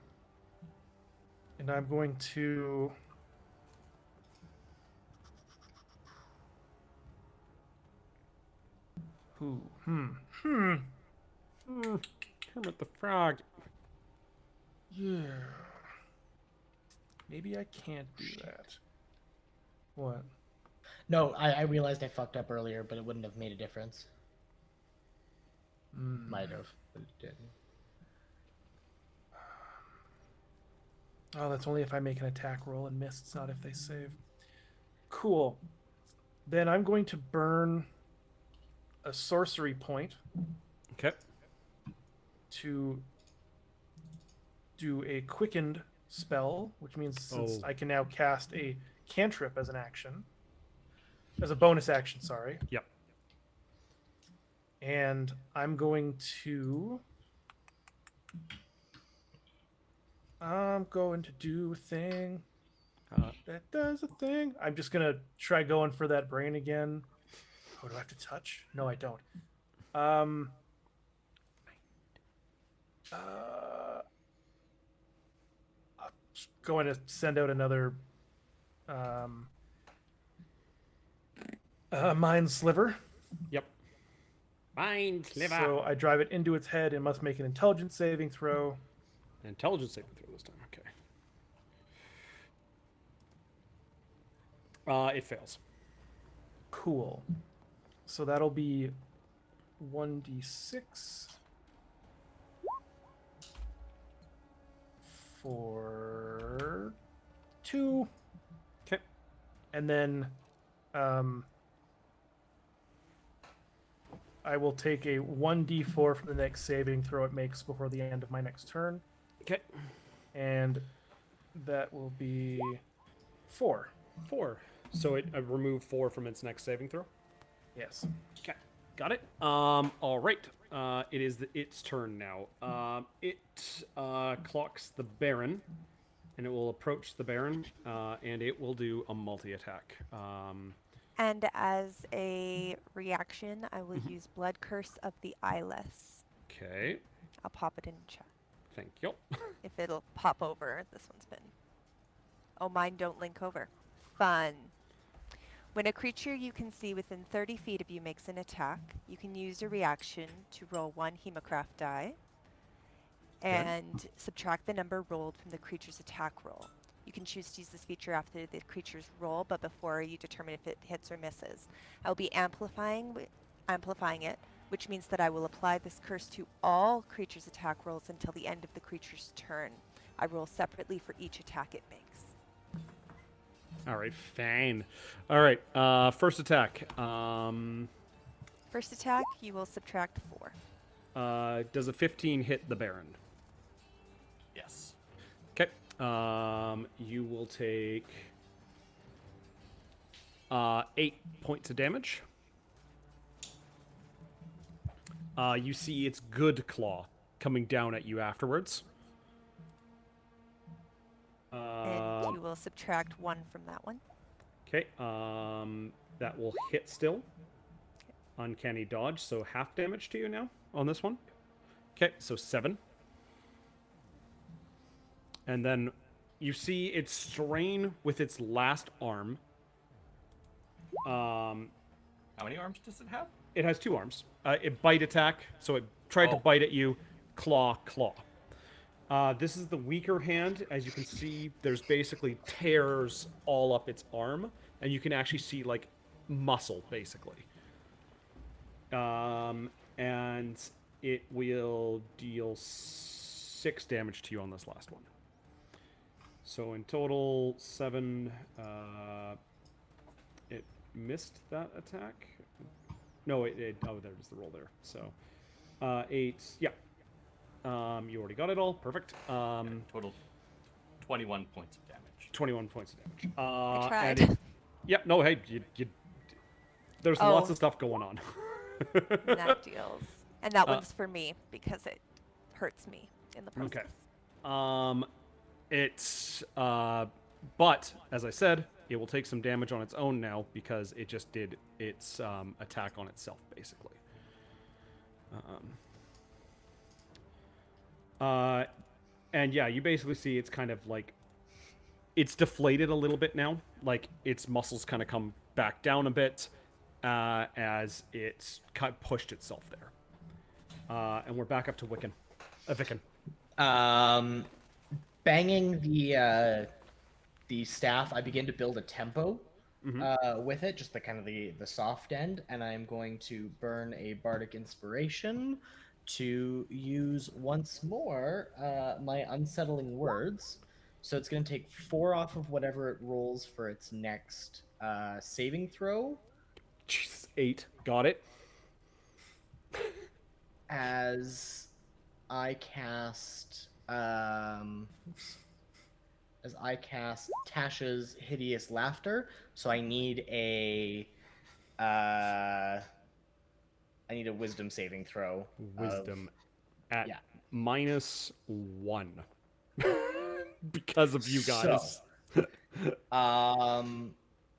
I'm going to. Ooh, Kermit the Frog. Yeah. Maybe I can't do that. What? No, I realized I fucked up earlier, but it wouldn't have made a difference. Might have, but it didn't. Oh, that's only if I make an attack roll and miss. It's not if they save. Cool. Then I'm going to burn a sorcery point Okay. to do a quickened spell, which means since I can now cast a cantrip as an action, as a bonus action, sorry. Yep. And I'm going to do a thing that does a thing. I'm just gonna try going for that brain again. Oh, do I have to touch? No, I don't. I'm going to send out another mind sliver. Yep. Mind sliver. So I drive it into its head and must make an intelligence saving throw. Intelligence saving throw this time. Okay. It fails. Cool. So that'll be 1d6 for 2. Okay. And then I will take a 1d4 from the next saving throw it makes before the end of my next turn. Okay. And that will be 4. 4. So it removed 4 from its next saving throw. Yes. Okay. Got it. All right. It is its turn now. It clocks the Baron, and it will approach the Baron, and it will do a multi-attack. And as a reaction, I will use Blood Curse of the Eyeless. Okay. I'll pop it in chat. Thank you. If it'll pop over, this one's been. Oh, mine don't link over. Fun. When a creature you can see within 30 feet of you makes an attack, you can use a reaction to roll 1 Hemocraft die and subtract the number rolled from the creature's attack roll. You can choose to use this feature after the creature's roll, but before you determine if it hits or misses. I'll be amplifying it, which means that I will apply this curse to all creatures' attack rolls until the end of the creature's turn. I roll separately for each attack it makes. All right, fine. All right, first attack. First attack, you will subtract 4. Does a 15 hit the Baron? Yes. Okay. You will take 8 points of damage. You see its good claw coming down at you afterwards. And you will subtract 1 from that one. Okay. That will hit still. Uncanny dodge, so half damage to you now on this one. Okay, so 7. And then you see it strain with its last arm. How many arms does it have? It has 2 arms. It bite attack, so it tried to bite at you. Claw. This is the weaker hand. As you can see, there's basically tears all up its arm, and you can actually see, like, muscle, basically. And it will deal 6 damage to you on this last one. So in total, 7. It missed that attack. No, oh, there's the roll there. So 8. Yeah. You already got it all. Perfect. Total 21 points of damage. 21 points of damage. I tried. And yeah, no, hey, you there's lots of stuff going on. And that deals. And that one's for me because it hurts me in the process. Okay. It's but as I said, it will take some damage on its own now because it just did its attack on itself, basically. And yeah, you basically see it's kind of like it's deflated a little bit now. Like its muscles kind of come back down a bit as it's pushed itself there. And we're back up to Vicken. Banging the staff, I begin to build a tempo with it, just the kind of the soft end, and I'm going to burn a bardic inspiration to use once more my unsettling words. So it's going to take 4 off of whatever it rolls for its next saving throw. Jeez, 8. Got it. As I cast Tasha's hideous laughter, so I need a wisdom saving throw. Wisdom at yeah. -1 because of you guys. So, oh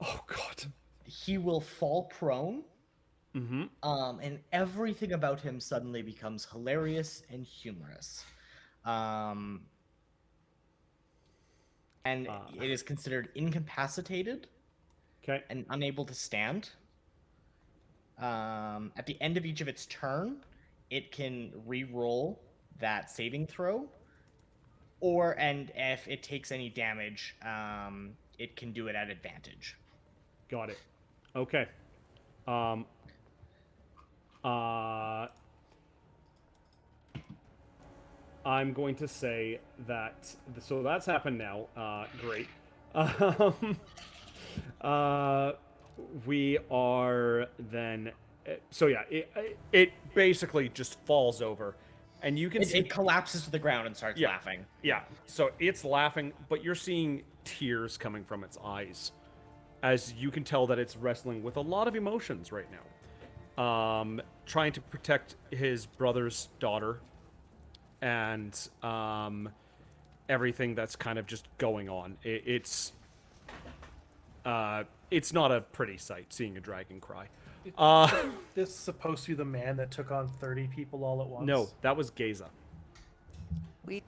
god. He will fall prone. Mm-hmm. And everything about him suddenly becomes hilarious and humorous. And it is considered incapacitated. Okay. And unable to stand. At the end of each of its turn, it can re-roll that saving throw. And if it takes any damage, it can do it at advantage. Got it. Okay. I'm going to say that so that's happened now. Great. We are then. So yeah, it basically just falls over, and you can see it collapses to the ground and starts laughing. Yeah. So it's laughing, but you're seeing tears coming from its eyes, as you can tell that it's wrestling with a lot of emotions right now. Trying to protect his brother's daughter, and everything that's kind of just going on. It's not a pretty sight seeing a dragon cry. This is supposed to be the man that took on 30 people all at once? No, that was Geza. We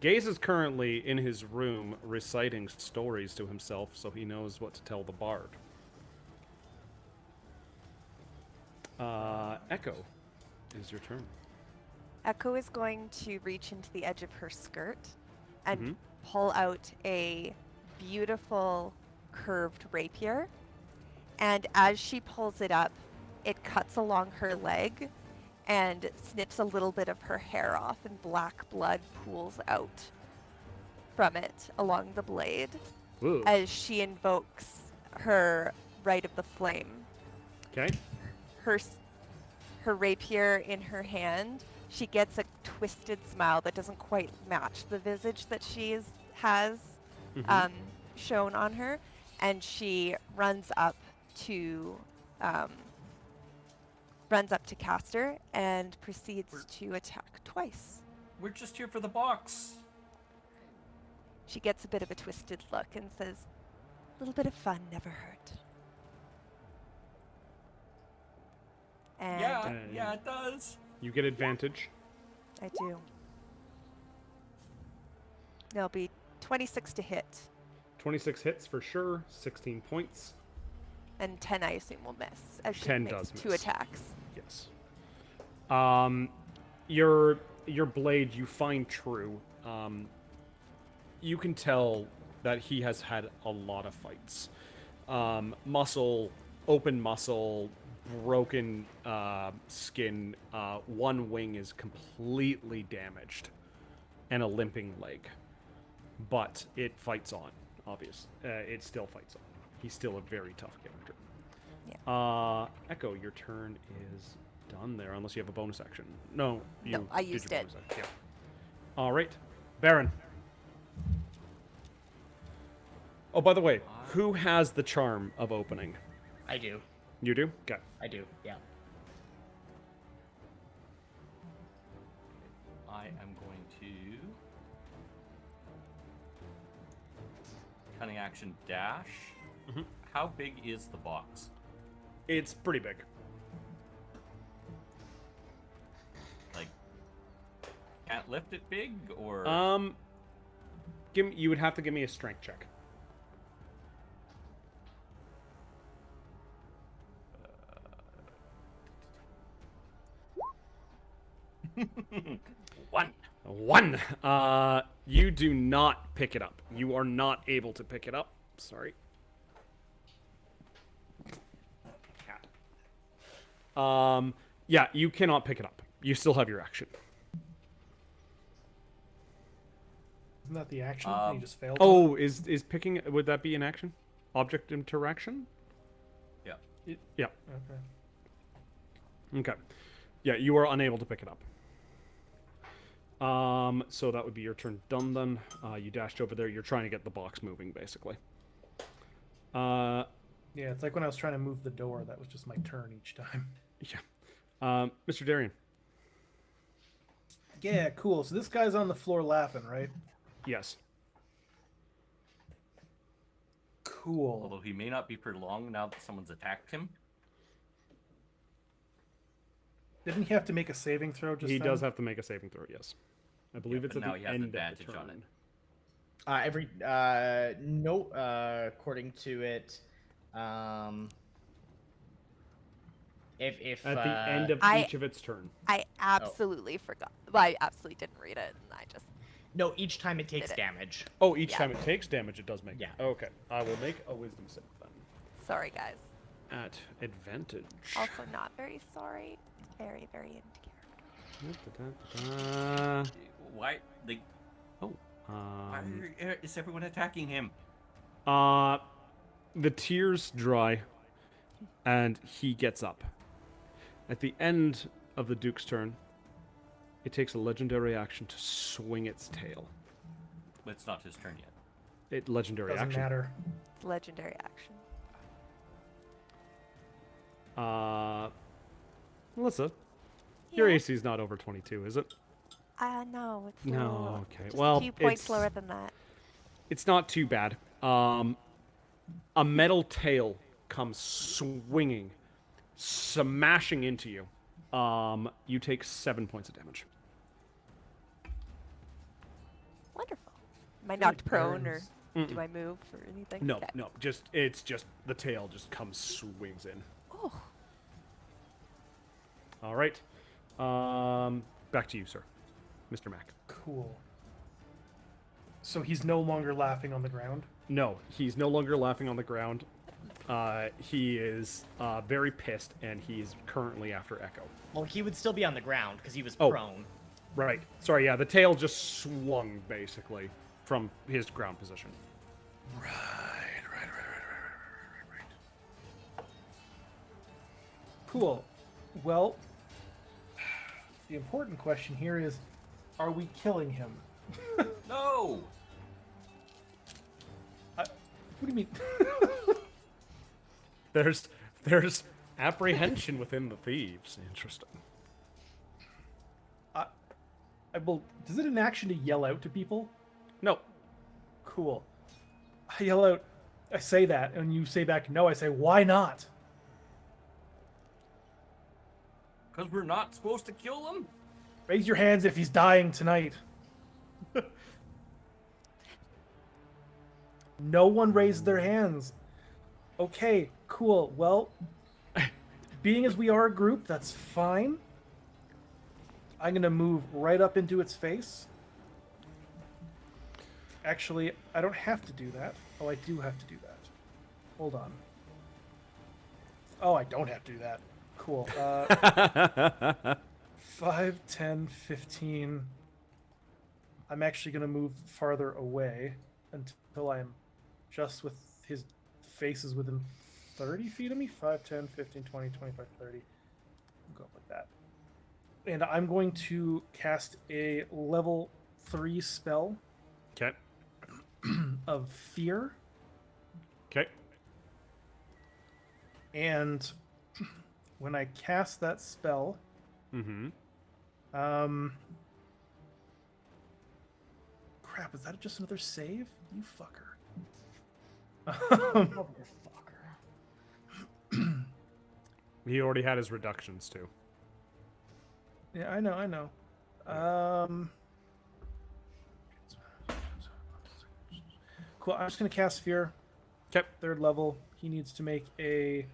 Gaze is currently in his room reciting stories to himself so he knows what to tell the bard. Echo, it is your turn. Echo is going to reach into the edge of her skirt and pull out a beautiful curved rapier. And as she pulls it up, it cuts along her leg and snips a little bit of her hair off, and black blood pools out from it along the blade. Ooh. As she invokes her Rite of the Flame. Okay. Her rapier in her hand, she gets a twisted smile that doesn't quite match the visage that she has shown on her, and she runs up to Castor and proceeds to attack twice. We're just here for the box. She gets a bit of a twisted look and says, "A little bit of fun never hurt." And Yeah, it does. You get advantage. I do. There'll be 26 to hit, 26 hits for sure. 16 points. and 10 I assume will miss, as she 10 makes does 2 miss. attacks. Yes. Your blade, you find true. You can tell that he has had a lot of fights. Open muscle, broken skin. One wing is completely damaged, and a limping leg. But it fights on, obviously. It still fights on. He's still a very tough character. Yeah. Echo, your turn is done there, unless you have a bonus action. No, you I did used your it. bonus action. Yeah. All right, Baron. Oh, by the way, who has the charm of opening? I do. You do? Okay. I do, yeah. I am going to cunning action dash. How big is the box? It's pretty big. Like, can't lift it big, or You would have to give me a strength check. One. You do not pick it up. You are not able to pick it up. Sorry. Cat. Yeah, you cannot pick it up. You still have your action. Isn't that the action? You just failed. Oh, is picking? Would that be an action? Object interaction? yeah. Yeah. Okay. Okay. Yeah, you are unable to pick it up. So that would be your turn done then. You dashed over there. You're trying to get the box moving, basically. Yeah, it's like when I was trying to move the door. That was just my turn each time. Yeah. Mr. Darian. Yeah, cool. So this guy's on the floor laughing, right? Yes. Cool. Although he may not be for long now that someone's attacked him. Didn't he have to make a saving throw? Just He then? does have to make a saving throw, yes. I believe it's but at now the he has end of the advantage on turn. According to it, if At the end of I- each of its turn. I absolutely forgot. Well, I absolutely didn't read it, and I just. no, each time it takes Did it. damage. Oh, each Yeah. time it takes damage, it does make. Yeah. Okay. I will make a wisdom save then. Sorry, guys. At advantage. Also, not very sorry. Very, very into character. Why? They, why is everyone attacking him? The tears dry, and he gets up. At the end of the Duke's turn, it takes a legendary action to swing its tail. It's not his turn yet. Legendary Doesn't action. matter. It's legendary action. Melissa, your Yeah. AC is not over 22, is it? No, it's No, low. okay. Just Well, a few points it's- lower than that. It's not too bad. A metal tail comes swinging, smashing into you. You take 7 points of damage. Wonderful. Am I feel like knocked prone, or burns. do I move or anything? No, Okay. no, it's just the tail just comes swings in. Oh, All right. Back to you, sir, Mr. Mac. Cool. So he's no longer laughing on the ground. No, he's no longer laughing on the ground. He is very pissed, and he's currently after Echo. Well, he would still be on the ground because he was Oh. prone. Right. Sorry, yeah, the tail just swung, basically, from his ground position. Cool. Well, the important question here is, are we killing him? No. What do you mean? There's apprehension within the thieves. Interesting. Does it an action to yell out to people? No. Cool. I yell out, I say that, and you say back, no. I say, why not? Because we're not supposed to kill him? Raise your hands if he's dying tonight. No one raised their hands. Okay, cool. Well, being as we are a group, that's fine. I'm going to move right up into its face. Actually, I don't have to do that. Oh, I do have to do that. Hold on. Oh, I don't have to do that. Cool. 5, 10, 15. I'm actually going to move farther away until I'm just with his face is within 30 feet of me. 5, 10, 15, 20, 25, 30. I'll go up like that. And I'm going to cast a level 3 spell Okay. of fear. Okay. And when I cast that spell, Mm-hmm. Crap, is that just another save? You fucker. Motherfucker. He already had his reductions too. Yeah, I know. Cool. I'm just gonna cast Fear. Okay. 3rd level. He needs to make a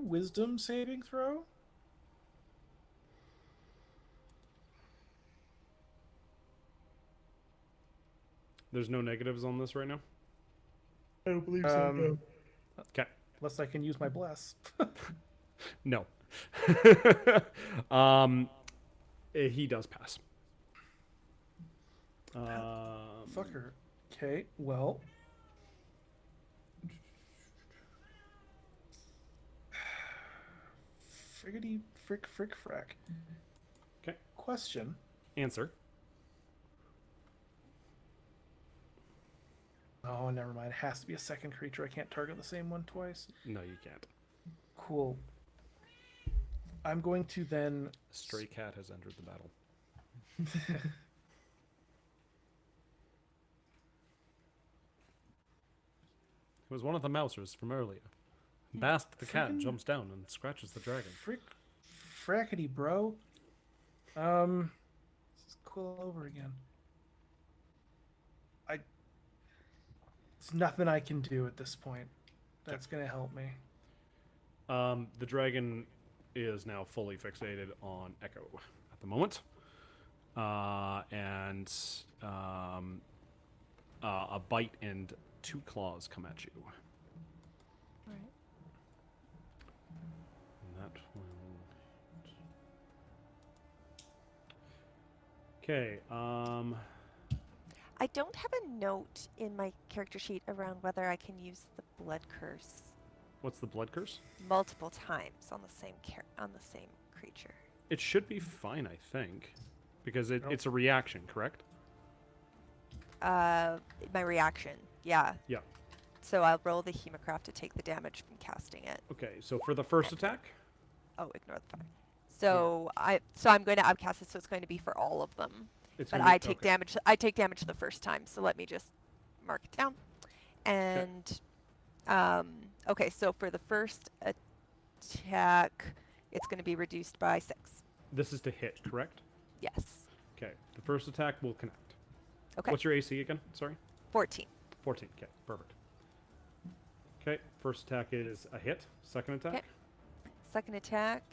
Wisdom saving throw. There's no negatives on this right now. I don't believe so. No. Okay. Unless I can use my bless. No. He does pass. Fucker. Okay. Well. Friggity frick frack. Okay. Question. Answer. Oh, never mind. It has to be a second creature. I can't target the same one twice. No, you can't. Cool. I'm going to then... Stray cat has entered the battle. It was one of the mousers from earlier. Bast the cat jumps down and scratches the dragon. Frackety, bro. Let's quill over again. It's nothing I can do at this point. That's gonna help me. The dragon is now fully fixated on Echo at the moment. And a bite and 2 claws come at you. Right. And that will... Okay, I don't have a note in my character sheet around whether I can use the blood curse what's the blood curse? multiple times on the same creature. It should be fine, I think. Because it's a reaction, correct? My reaction, yeah. Yeah. So I'll roll the Hemocraft to take the damage from casting it. Okay, so for the first attack, Oh, ignore the fire. So I'm going to outcast it, so it's going to be for all of them. it's But gonna be- I take okay. damage. I take damage the first time, so let me just mark it down. And okay, so for the first attack, it's going to be reduced by 6. This is to hit, correct? Yes. Okay, the first attack will connect. Okay. What's your AC again? Sorry? 14. 14. Okay, perfect. Okay, first attack is a hit. Second attack? Okay. Second attack,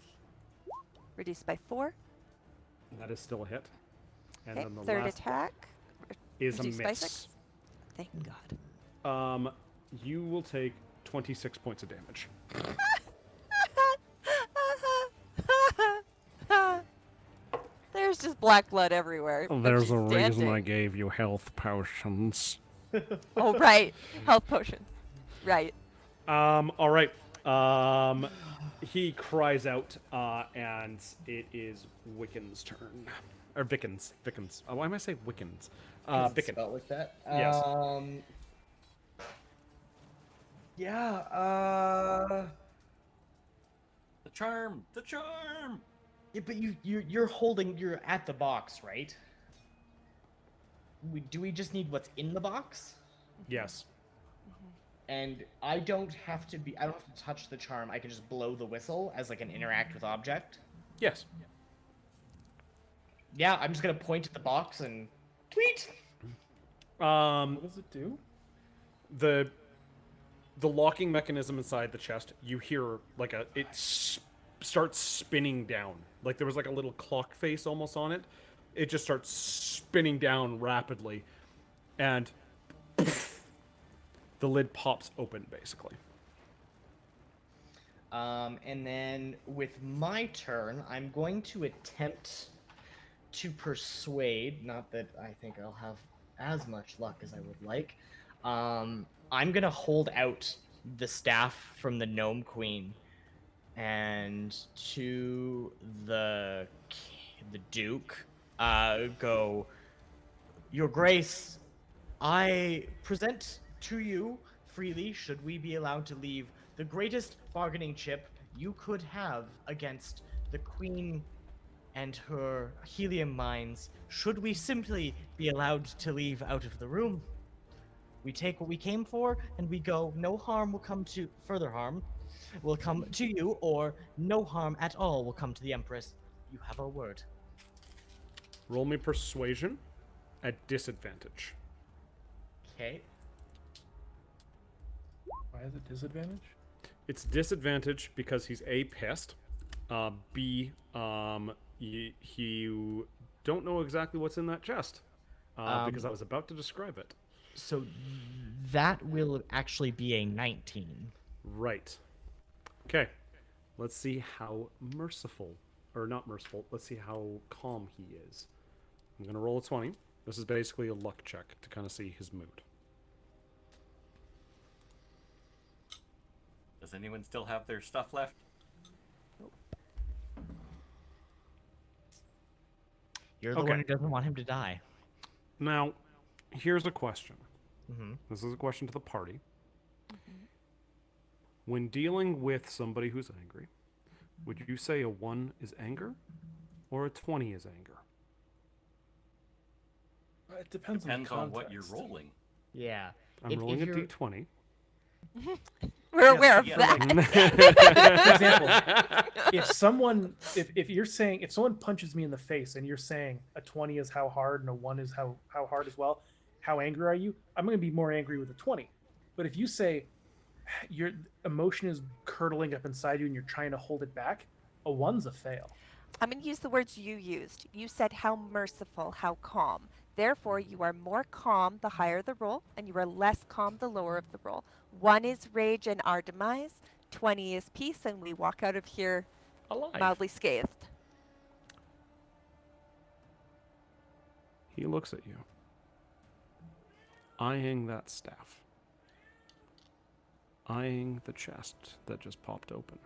reduced by 4. That is still a hit. And Okay. then the Third last attack, is a reduced by miss. 6. Thank God. You will take 26 points of damage. There's just black blood everywhere. and There's she's a reason standing. I gave you health potions. Oh, right. Health potions. Right. All right. He cries out, and it is Wiccan's turn. Or Vickens. Why am I saying Wiccans? Vicken. Spelled like that. Yes. Yeah. The charm! The charm! Yeah, but you're at the box, right? Do we just need what's in the box? Yes. And I don't have to touch the charm. I can just blow the whistle as like an interact with object. Yes. Yeah, I'm just gonna point at the box and tweet. What does it do? The locking mechanism inside the chest, you hear like starts spinning down. Like there was like a little clock face almost on it. It just starts spinning down rapidly, and the lid pops open basically. And then with my turn, I'm going to attempt to persuade. Not that I think I'll have as much luck as I would like. I'm gonna hold out the staff from the Gnome Queen, and to the Duke, go. Your Grace, I present to you freely should we be allowed to leave the greatest bargaining chip you could have against the queen and her helium mines. Should we simply be allowed to leave out of the room? We take what we came for and we go. No harm will come to further harm will come to you, or no harm at all will come to the Empress. You have our word. Roll me persuasion at disadvantage. Okay. Why is it disadvantage? It's disadvantage because he's A, pissed. B, you don't know exactly what's in that chest. Because I was about to describe it. So that will actually be a 19. Right. Okay. Let's see how merciful, or not merciful, let's see how calm he is. I'm going to roll a 20. This is basically a luck check to kind of see his mood. Does anyone still have their stuff left? You're the Okay. one who doesn't want him to die. Now, here's a question. Mm-hmm. This is a question to the party. When dealing with somebody who's angry, would you say a 1 is anger or a 20 is anger? It depends Depends on on the what you're context. rolling. Yeah. I'm rolling a you're- d20. We're aware of yeah, that. For example, if you're saying, if someone punches me in the face and you're saying a 20 is how hard and a 1 is how hard as well, how angry are you? I'm going to be more angry with a 20. But if you say your emotion is curdling up inside you and you're trying to hold it back, a 1's a fail. I'm going to use the words you used. You said how merciful, how calm. Therefore, you are more calm the higher the roll, and you are less calm the lower of the roll. 1 is rage and our demise. 20 is peace, and we walk out of here Alive. mildly scathed. He looks at you, eyeing that staff, eyeing the chest that just popped open.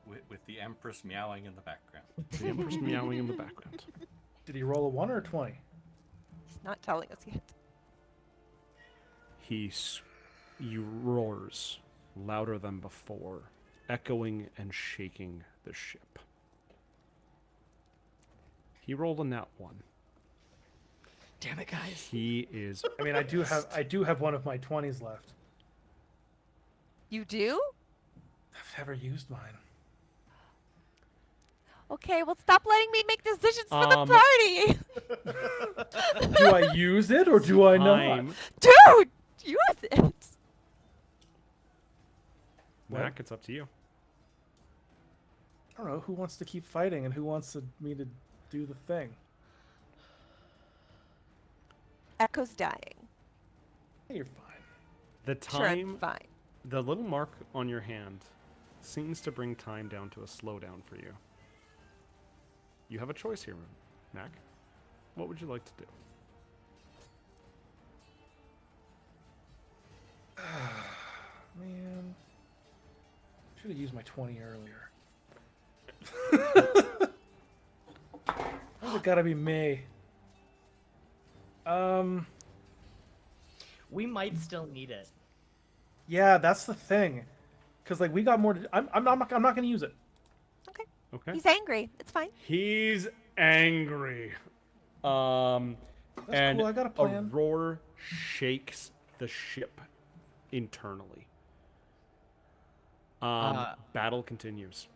With the Empress meowing in the background. The Empress meowing in the background. Did he roll a 1 or a 20? He's not telling us yet. He roars louder than before, echoing and shaking the ship. He rolled a nat 1. Damn it, guys. He is. I mean, I do have one of my 20s left. You do? I've never used mine. Okay, well, stop letting me make decisions for the Um, party. Do I use it or do I not? Time. Dude, use it. Mac, it's up to you. I don't know who wants to keep fighting and who wants me to do the thing. Echo's dying. Hey, you're fine. The Sure, I'm time, fine. the little mark on your hand seems to bring time down to a slowdown for you. You have a choice here, Mac. What would you like to do? Man. Should have used my 20 earlier. Why's it gotta be me? We might still need it. Yeah, that's the thing. Cause like we got more to. I'm not gonna use it. Okay. Okay. He's angry. It's fine. He's angry. And cool, I got a plan. roar shakes the ship internally. Battle continues.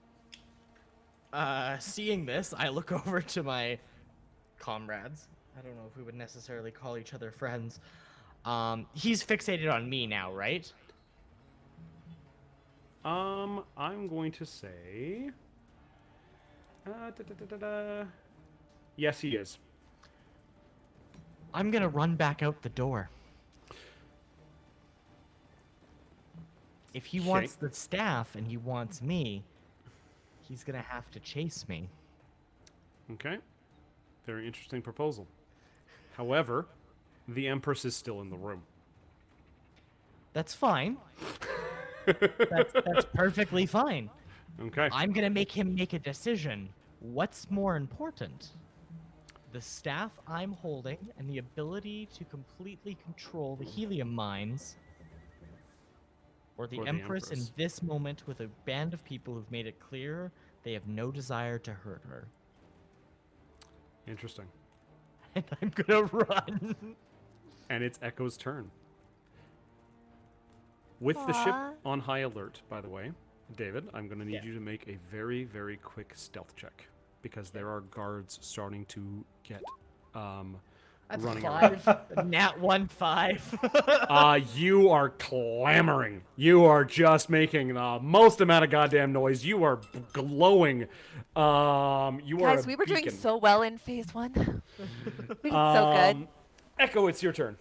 Seeing this, I look over to my comrades. I don't know if we would necessarily call each other friends. He's fixated on me now, right? I'm going to say... Yes, he is. I'm gonna run back out the door. If he Okay. wants the staff and he wants me, he's gonna have to chase me. Okay. Very interesting proposal. However, the Empress is still in the room. That's fine. That's perfectly fine. Okay. I'm gonna make him make a decision. What's more important? The staff I'm holding and the ability to completely control the helium mines, or the Or the Empress in Empress. this moment with a band of people who've made it clear they have no desire to hurt her. Interesting. And I'm gonna run. And it's Echo's turn. With the ship Aw. on high alert, by the way, David, I'm going to need Yeah. you to make a very, very quick stealth check because there are guards starting to get That's running around. 5. Nat 1-5. You are clamoring. You are just making the most amount of goddamn noise. You are glowing. You are Guys, a we were doing beacon. so well in phase 1. We did so good. Echo, it's your turn.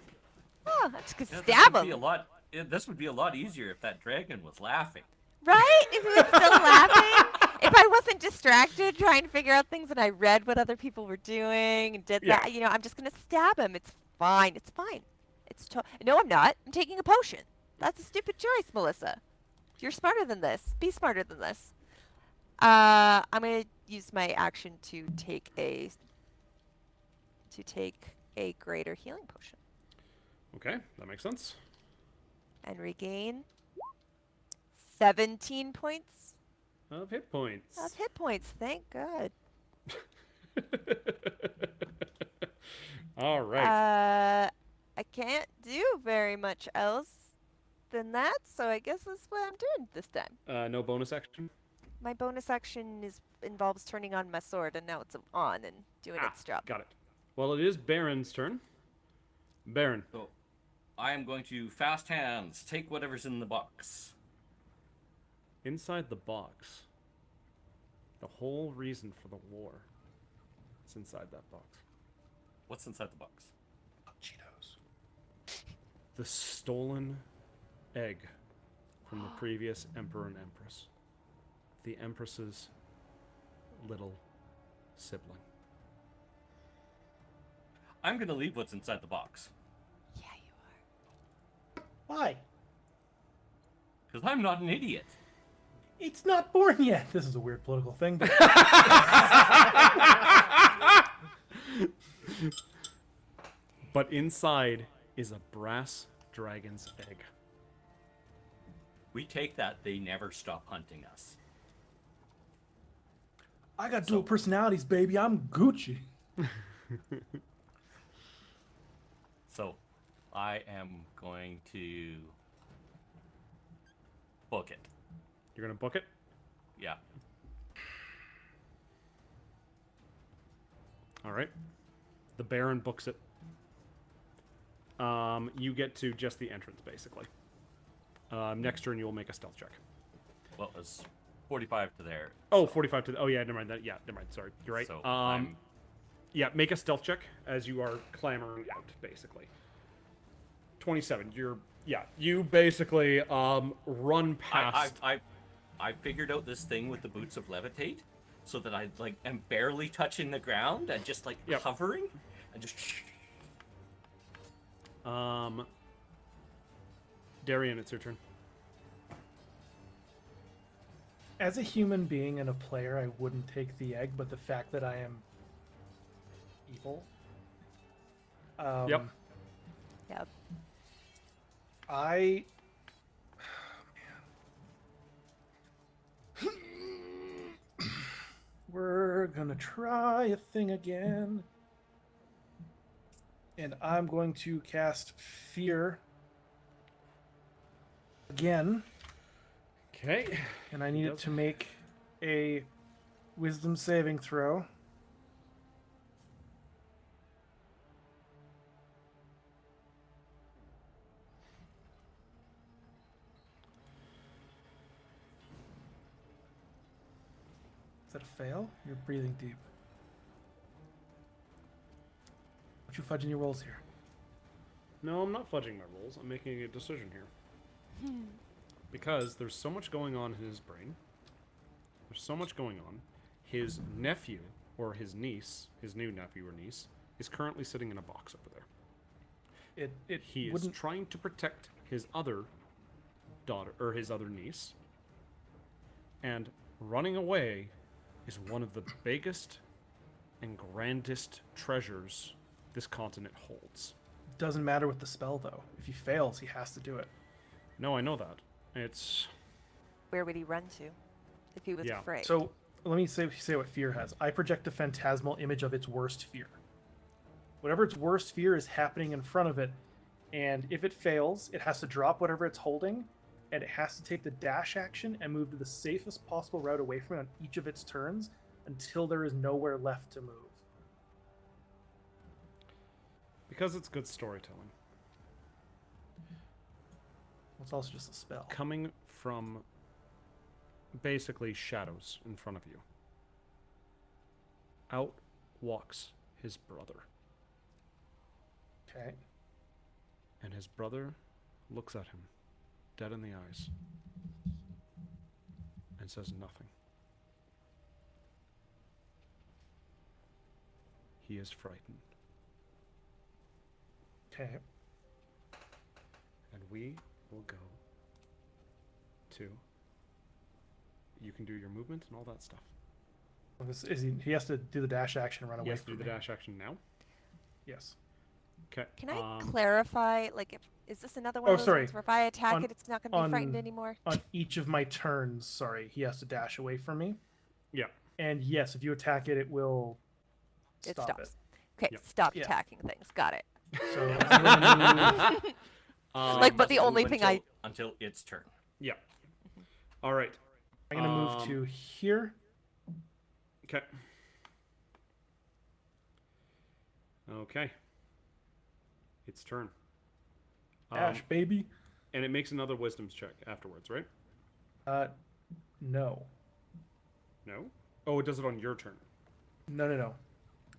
Oh, I'm just gonna Yeah, stab this would be a him. lot. This would be a lot easier if that dragon was laughing. Right? If he was still laughing. If I wasn't distracted trying to figure out things and I read what other people were doing and did Yeah. that, I'm just going to stab him. It's fine. It's fine. No, I'm not. I'm taking a potion. That's a stupid choice, Melissa. You're smarter than this. Be smarter than this. I'm going to use my action to take a greater healing potion Okay, that makes sense. and regain 17 points Of hit points. of hit points. Thank God. All right. I can't do very much else than that, so I guess that's what I'm doing this time. No bonus action. My bonus action involves turning on my sword, and now it's on and doing its job. Got it. Well, it is Baron's turn. Baron. So, I am going to fast hands take whatever's in the box. Inside the box. The whole reason for the war is inside that box. What's inside the box? Cheetos. The stolen egg from the previous Emperor and Empress. The Empress's little sibling. I'm gonna leave what's inside the box Yeah, you are. Why? because I'm not an idiot. It's not born yet. This is a weird political thing. But But inside is a brass dragon's egg. We take that they never stop hunting us. I got dual personalities, baby. I'm Gucci. So, I am going to book it. You're gonna book it? Yeah. All right. The Baron books it. You get to just the entrance, basically. Next turn, you will make a stealth check. Well, it was 45 to there. Oh, 45 to... Oh, yeah, never mind. Never mind. Sorry. You're right. So I'm... Yeah, make a stealth check as you are clambering out, basically. 27. You basically run past... I figured out this thing with the boots of levitate, so that I am barely touching the ground and just Yep. hovering, and just. Darian, it's your turn. As a human being and a player, I wouldn't take the egg, but the fact that I am evil. Yep. Yep. I. We're gonna try a thing again. And I'm going to cast Fear again. Okay. And I need it to make a Wisdom saving throw. Is that a fail? You're breathing deep. What you fudging your rolls here? No, I'm not fudging my rolls. I'm making a decision here. Because there's so much going on in his brain. There's so much going on. His nephew, or his niece, his new nephew or niece, is currently sitting in a box over there. He is wouldn't. trying to protect his other daughter, or his other niece. And running away is one of the biggest and grandest treasures this continent holds. Doesn't matter with the spell though. If he fails, he has to do it. No, I know that. It's Where would he run to if he was Yeah. afraid? So let me say what fear has. I project a phantasmal image of its worst fear. Whatever its worst fear is happening in front of it, and if it fails, it has to drop whatever it's holding, and it has to take the dash action and move to the safest possible route away from it on each of its turns until there is nowhere left to move. because it's good storytelling. It's also just a spell. Coming from basically shadows in front of you. Out walks his brother. Okay. And his brother looks at him, dead in the eyes, and says nothing. He is frightened. Okay. And we will go to... You can do your movement and all that stuff. He has to do the dash action and run away Yes, from do the me. dash action now. Yes. Okay. Can I clarify? Like, is this another one Oh, of those sorry. ones where if I attack On- it, it's not going to be frightened on- anymore? On each of my turns, sorry, he has to dash away from me. Yeah. And yes, if you attack it, it will It stop stops. it. Okay, Yep. stop Yeah. attacking things. Got it. So I'm gonna move- Like, but the Doesn't only move thing until its turn. Yeah. All right. I'm gonna move to here. Okay. Okay. Its turn. Dash, baby. And it makes another wisdom's check afterwards, right? No. No? Oh, it does it on your turn. No.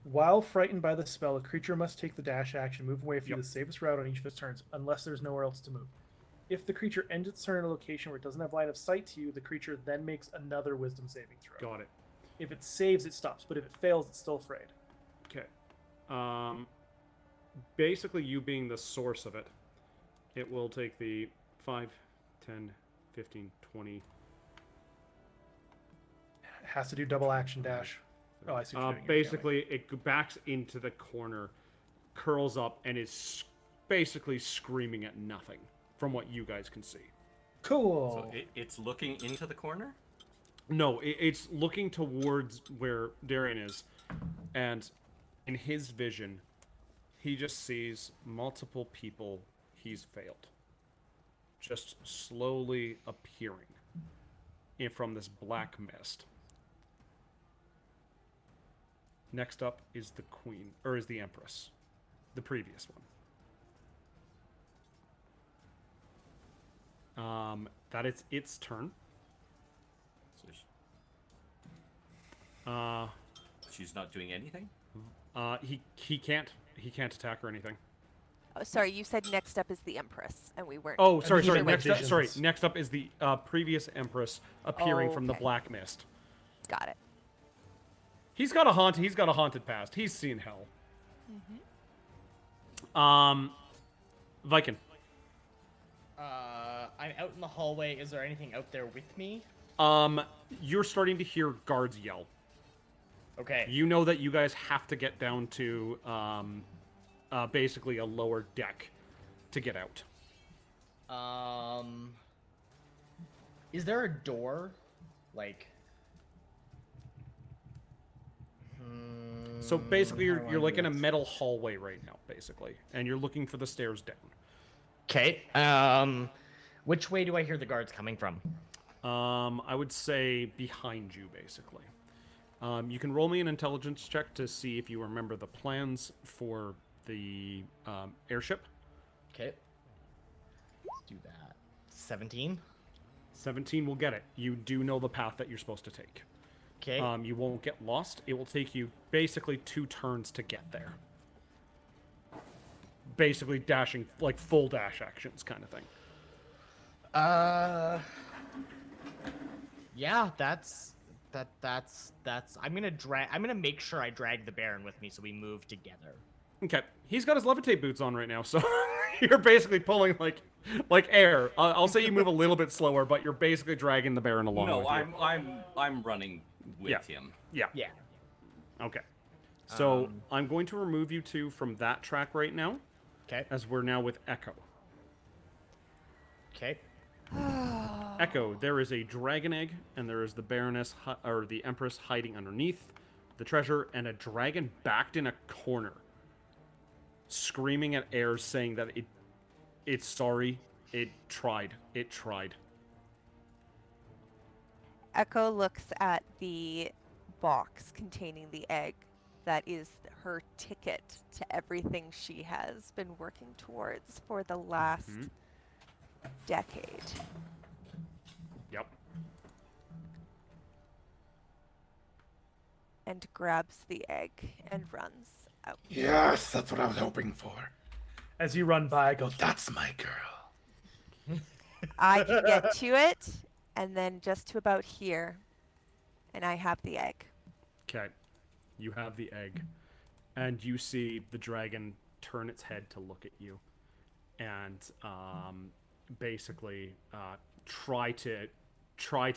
While frightened by the spell, a creature must take the dash action, move away from Yep. the safest route on each of its turns, unless there's nowhere else to move. If the creature ends its turn in a location where it doesn't have line of sight to you, the creature then makes another wisdom saving throw. Got it. If it saves, it stops, but if it fails, it's still afraid. Okay. Basically, you being the source of it, it will take the 5, 10, 15, 20... Has to do double action dash. Oh, I see what you're doing. Basically, it backs into the corner, curls up, and is basically screaming at nothing from what you guys can see. Cool. So it's looking into the corner? No, it's looking towards where Darian is, and in his vision, he just sees multiple people he's failed. Just slowly appearing from this black mist. Next up is the queen, or is the empress, the previous one. That is its turn. She's not doing anything? He can't attack or anything. Oh, sorry, you said next up is the Empress, and we weren't. Oh, sorry. these are Next up, visions. next up is the previous empress appearing from the Okay. black mist. Got it. He's got a haunted past. He's seen hell. Viking. I'm out in the hallway. Is there anything out there with me? You're starting to hear guards yell. Okay. You know that you guys have to get down to basically a lower deck to get out. Is there a door? Like. So basically, how do you're I like do in a this? metal hallway right now, basically, and you're looking for the stairs down. Okay. Which way do I hear the guards coming from? I would say behind you, basically. You can roll me an intelligence check to see if you remember the plans for the airship. Okay. Let's do that. 17. 17 will get it. You do know the path that you're supposed to take. Okay. You won't get lost. It will take you basically 2 turns to get there. Basically dashing, like full dash actions kind of thing. Yeah, that's I'm gonna make sure I drag the Baron with me so we move together. Okay. He's got his levitate boots on right now, so you're basically pulling like air. I'll say you move a little bit slower, but you're basically dragging the Baron along No, with you. I'm running with Yeah. him. Yeah. Yeah. Okay. So I'm going to remove you 2 from that track right now, Okay. as we're now with Echo. Okay. Echo, there is a dragon egg, and there is the Baroness or the Empress hiding underneath the treasure, and a dragon backed in a corner, screaming at heirs, saying that it's sorry, it tried. Echo looks at the box containing the egg. That is her ticket to everything she has been working towards for the last decade. Yep. And grabs the egg and runs out. Yes, that's what I was hoping for. As you run by, I go, that's my girl. I can get to it, and then just to about here, and I have the egg. Okay. You have the egg, and you see the dragon turn its head to look at you, and basically try to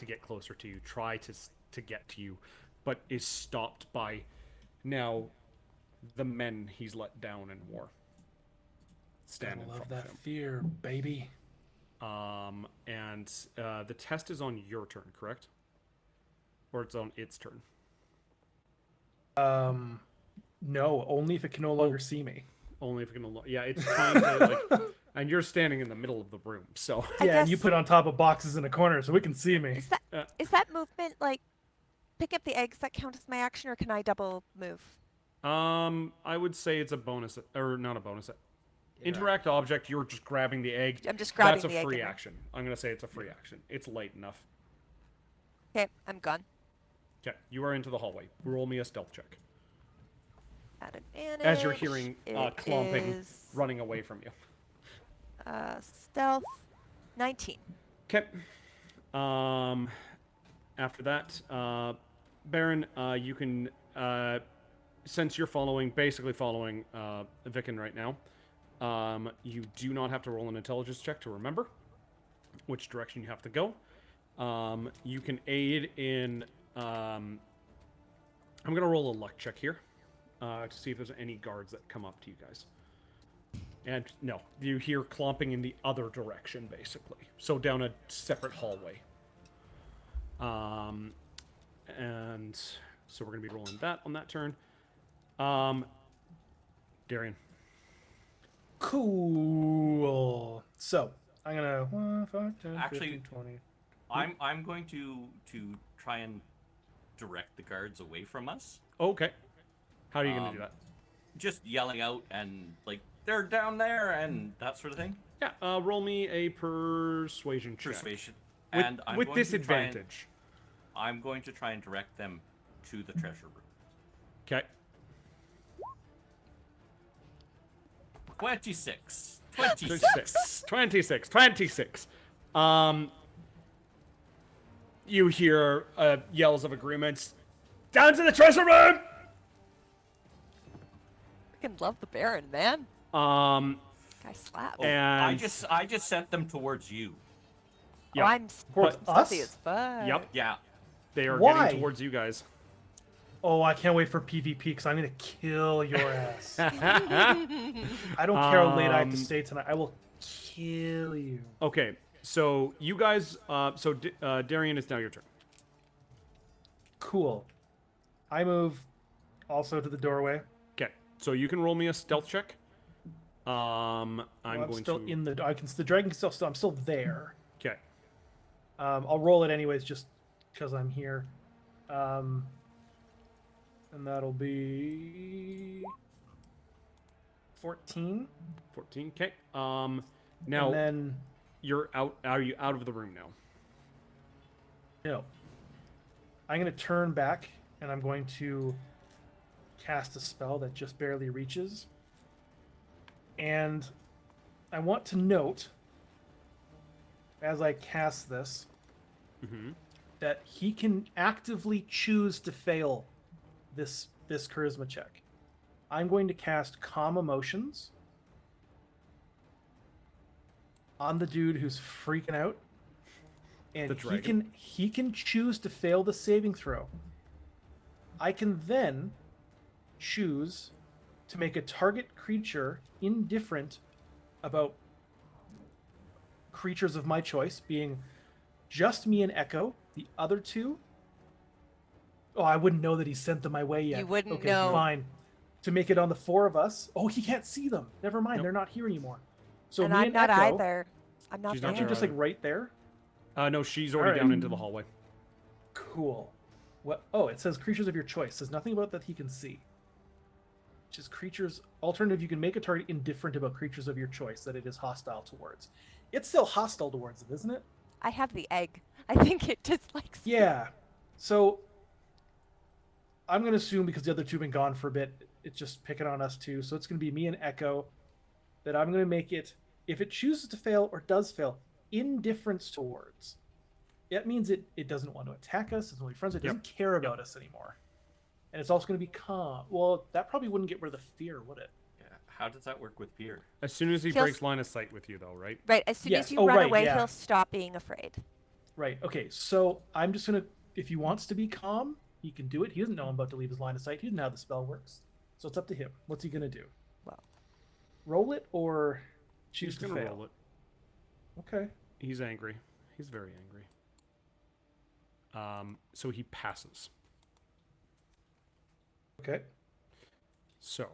get closer to you, try to get to you, but is stopped by now the men he's let down in war. Stand in Love front that of him. fear, baby. And the test is on your turn, correct? Or it's on its turn? No, only if it can no longer see me. Only if it can. Yeah, it's trying to like, and you're standing in the middle of the room, so. Yeah, and you put on top of boxes in a corner so we can see me. Is that movement like pick up the eggs that count as my action, or can I double move? I would say it's a bonus, or not a bonus. Interact object. You're just grabbing the egg. I'm just grabbing the egg. That's a free in there. action. I'm gonna say it's a free action. It's light enough. Okay, I'm gone. Okay, you are into the hallway. Roll me a stealth check. At advantage. As you're hearing clomping is, running away from you. Stealth, 19. Okay. After that, Baron, you can since you're basically following Vicken right now. You do not have to roll an intelligence check to remember which direction you have to go. You can aid in. I'm gonna roll a luck check here to see if there's any guards that come up to you guys. And no, you hear clomping in the other direction, basically. So down a separate hallway. And so we're gonna be rolling that on that turn. Darian. Cool. So I'm gonna 1, 5, 10, Actually, 15, 20. I'm going to try and direct the guards away from us. Okay. How are you gonna do that? Just yelling out and like they're down there and that sort of thing. Yeah. Roll me a persuasion check. Persuasion. With, And I'm with going to disadvantage. I'm going to try and direct them to the treasure room. Okay. 26. 26. You hear yells of agreements. Down to the treasure room! I can love the Baron, man. Guy slaps. And I just sent them towards you. Yep. Oh, I'm Towards stealthy us? as fuck. Yep. Yeah. They are Why? getting towards you guys. Oh, I can't wait for PvP because I'm gonna kill your ass. I don't care how late I have to stay tonight. I will kill you. Okay, so you guys. Darian, it's now your turn. Cool. I move also to the doorway. Okay, so you can roll me a stealth check. I'm going still to. in the. The dragon can still. I'm still there. Okay. I'll roll it anyways, just because I'm here. And that'll be 14. 14. Okay. Now And then you're out. Are you out of the room now? no. I'm going to turn back and I'm going to cast a spell that just barely reaches. And I want to note as I cast this that he can actively choose to fail this charisma check. I'm going to cast Calm Emotions on the dude who's freaking out, and he can choose to fail the saving throw. I can then choose to make a target creature indifferent about creatures of my choice, being just me and Echo. The other two. Oh, I wouldn't know that he sent them my way yet. You wouldn't okay, know. Fine. To make it on the 4 of us. Oh, he can't see them. Never mind. Nope. They're not here anymore. So And me I'm and not Echo. either. I'm not She's not Aren't there. you just like right there? No, she's already Alright. down into the hallway. Cool. What? Oh, it says creatures of your choice. It says nothing about that he can see. Just creatures. Alternative, you can make a target indifferent about creatures of your choice that it is hostile towards. It's still hostile towards them, isn't it? I have the egg. I think it dislikes me. Yeah. So I'm gonna assume because the other two have been gone for a bit, it's just picking on us too. So it's gonna be me and Echo. That I'm gonna make it. If it chooses to fail or does fail, indifference towards. That means it doesn't want to attack us. It's only friends. It doesn't care about us anymore. And it's also going to be calm. Well, that probably wouldn't get rid of the fear, would it? Yeah. How does that work with fear? As soon as he He'll breaks line of sight with you, though, right? Right. As soon Yes. as you Oh, run right, away, yeah. he'll stop being afraid. Right. Okay. So I'm just going to. If he wants to be calm, he can do it. He doesn't know I'm about to leave his line of sight. He doesn't know how the spell works. So it's up to him. What's he going to do? Well. Roll it or choose He's to gonna fail? roll it. Okay. He's angry. He's very angry. So he passes. Okay. So,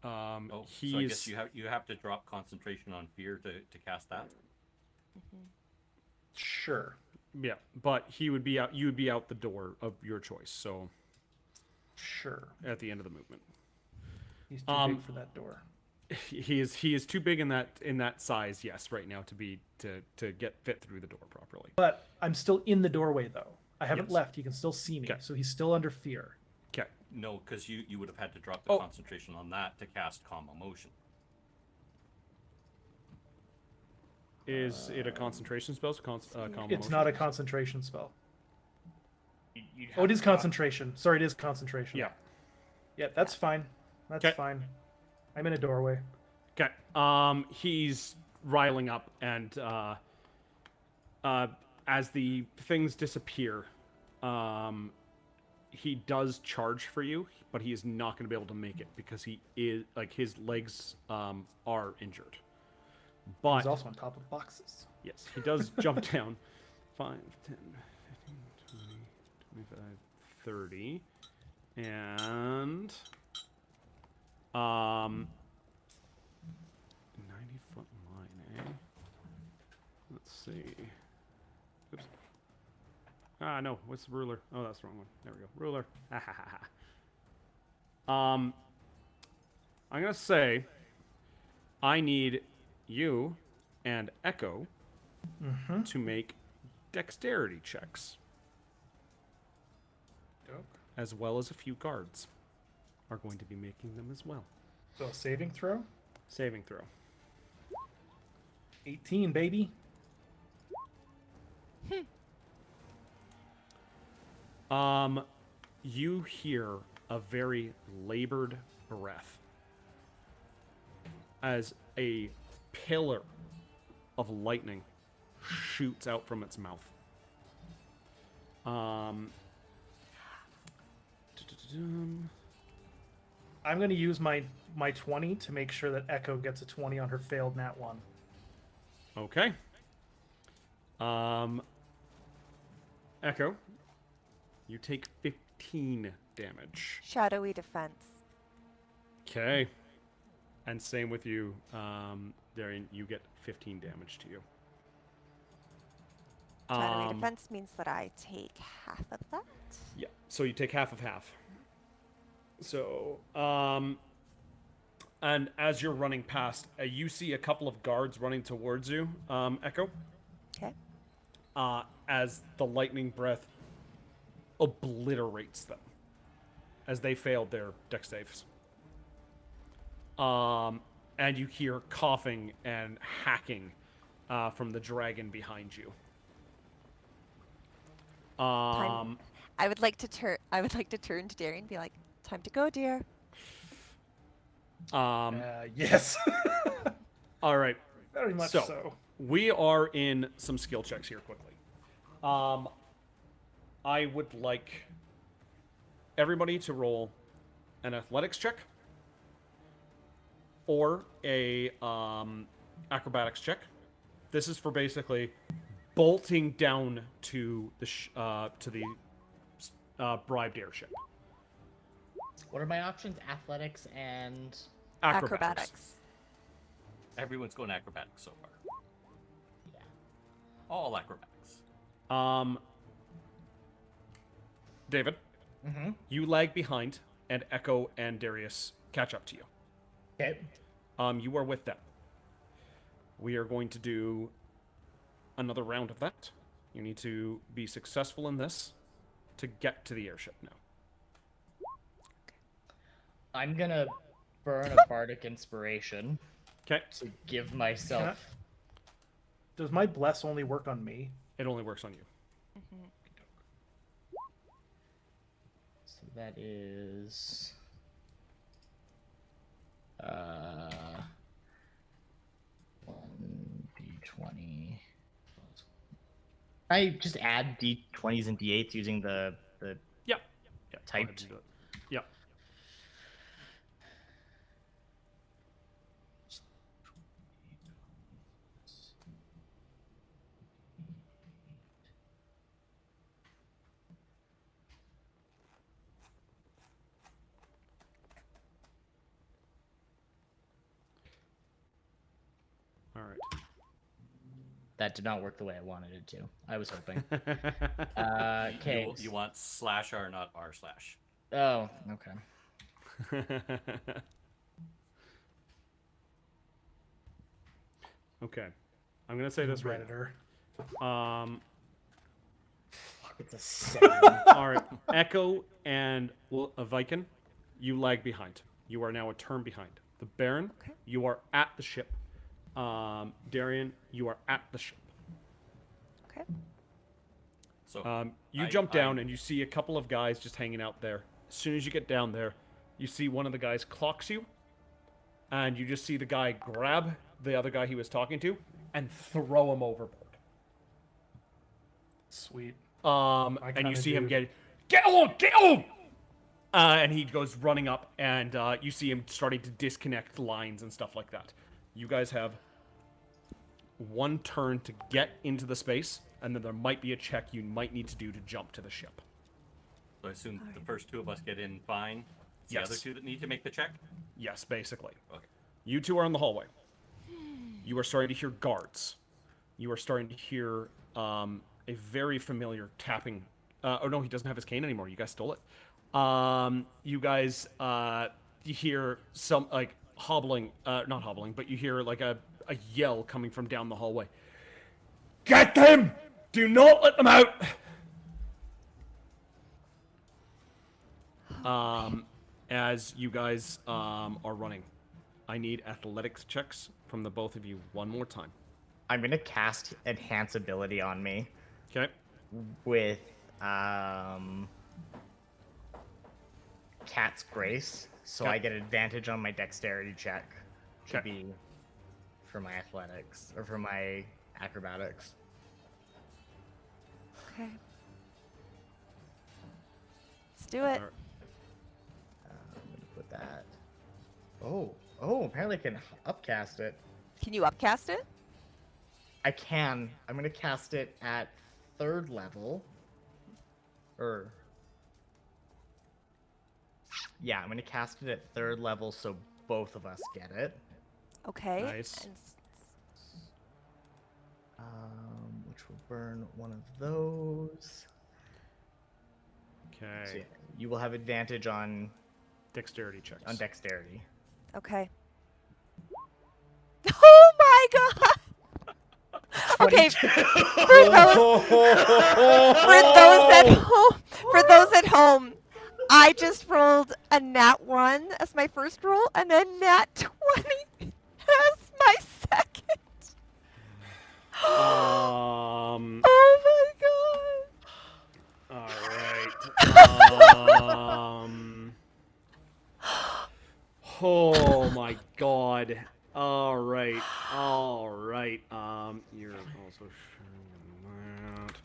Oh, he's so I guess you have to drop concentration on fear to cast that. Sure. yeah, but he would be out. You would be out the door of your choice. So Sure. at the end of the movement, He's too big for that door. he is too big in that size. Yes, right now to get fit through the door properly. But I'm still in the doorway though. I haven't Yes. left. He can still see me. Okay. So he's still under fear. Okay. No, because you would have had to drop the Oh. concentration on that to cast calm emotion. Is it a concentration spell? Calm It's not a concentration spell. You'd Oh, have it is to drop- concentration. Sorry, it is concentration. Yeah. Yeah, that's fine. That's 'Kay. fine. I'm in a doorway. Okay. He's riling up, and as the things disappear, he does charge for you, but he is not going to be able to make it because he is his legs are injured. But He's also on top of boxes. yes, he does jump down 5, 10, 15, 20, 25, 30, and 90-foot line, eh? Let's see. Oops. No, what's the ruler? Oh, that's the wrong one. There we go. Ruler. Ha ha ha ha. I'm gonna say I need you and Echo to make dexterity checks, as well as a few guards are going to be making them as well. So a saving throw. Saving throw. 18, baby. You hear a very labored breath as a pillar of lightning shoots out from its mouth. I'm going to use my 20 to make sure that Echo gets a 20 on her failed nat 1. Okay. Echo, you take 15 damage. Shadowy defense. Okay. And same with you, Darian. You get 15 damage to you. Shadowy defense means that I take half of that. Yeah. So you take half of half. So, and as you're running past, you see a couple of guards running towards you, Echo. Okay. As the lightning breath obliterates them, as they failed their dex saves. And you hear coughing and hacking from the dragon behind you. I would like to turn. I would like to turn to Darian and be like, "Time to go, dear." Yes. All right. Very much So, so. we are in some skill checks here quickly. I would like everybody to roll an athletics check or a acrobatics check. This is for basically bolting down to the bribed airship. What are my options? Athletics and Acrobatics. Everyone's going acrobatics so far. yeah. All acrobatics. David, Mm-hmm. you lag behind, and Echo and Darius catch up to you. Okay. You are with them. We are going to do another round of that. You need to be successful in this to get to the airship now. I'm gonna burn a bardic inspiration Okay. to give myself. Does my bless only work on me? It only works on you. So that is 1d20. I just add d20s and d8s using the Yep. Yep. Go ahead Typed. and do it. Yep. All right. that did not work the way I wanted it to. I was hoping. Okay. You want /r, not r/. Oh, okay. Okay. I'm gonna say this right. Redditor. It's a 7. All right. Echo and Viken, you lag behind. You are now a turn behind. The Baron, Okay. you are at the ship. Darian, you are at the ship. Okay. So You jump down and you see a couple of guys just hanging out there. As soon as you get down there, you see one of the guys clocks you, and you just see the guy grab the other guy he was talking to and throw him overboard. Sweet. And you kinda see him do. get on! And he goes running up, and you see him starting to disconnect lines and stuff like that. You guys have one turn to get into the space, and then there might be a check you might need to do to jump to the ship. I assume the first two of us get in fine. It's Yes. The other two that need to make the check? Yes, basically. Okay. You two are in the hallway. You are starting to hear guards. You are starting to hear a very familiar tapping. Oh no, he doesn't have his cane anymore. You guys stole it. You guys, you hear some like hobbling, not hobbling, but you hear like a yell coming from down the hallway. Get them! Do not let them out! As you guys are running, I need athletics checks from the both of you one more time. I'm gonna cast Enhance Ability on me Okay? with Cat's Grace, so Okay. I get advantage on my Dexterity check to Okay. be for my athletics or for my acrobatics. Okay. Let's do it. Alright. I'm gonna put that. Oh, apparently I can upcast it. Can you upcast it? I can. I'm gonna cast it at 3rd level. Yeah, I'm gonna cast it at 3rd level so both of us get it. Okay. Nice. And Which will burn one of those. So Okay. yeah, you will have advantage on Dexterity checks. dexterity. okay. Oh my god! Okay, for those at home, I just rolled a nat 1 as my first roll, and a nat 20 as my second. Oh Oh my god! All right. Oh my god. All right. You're also showing that.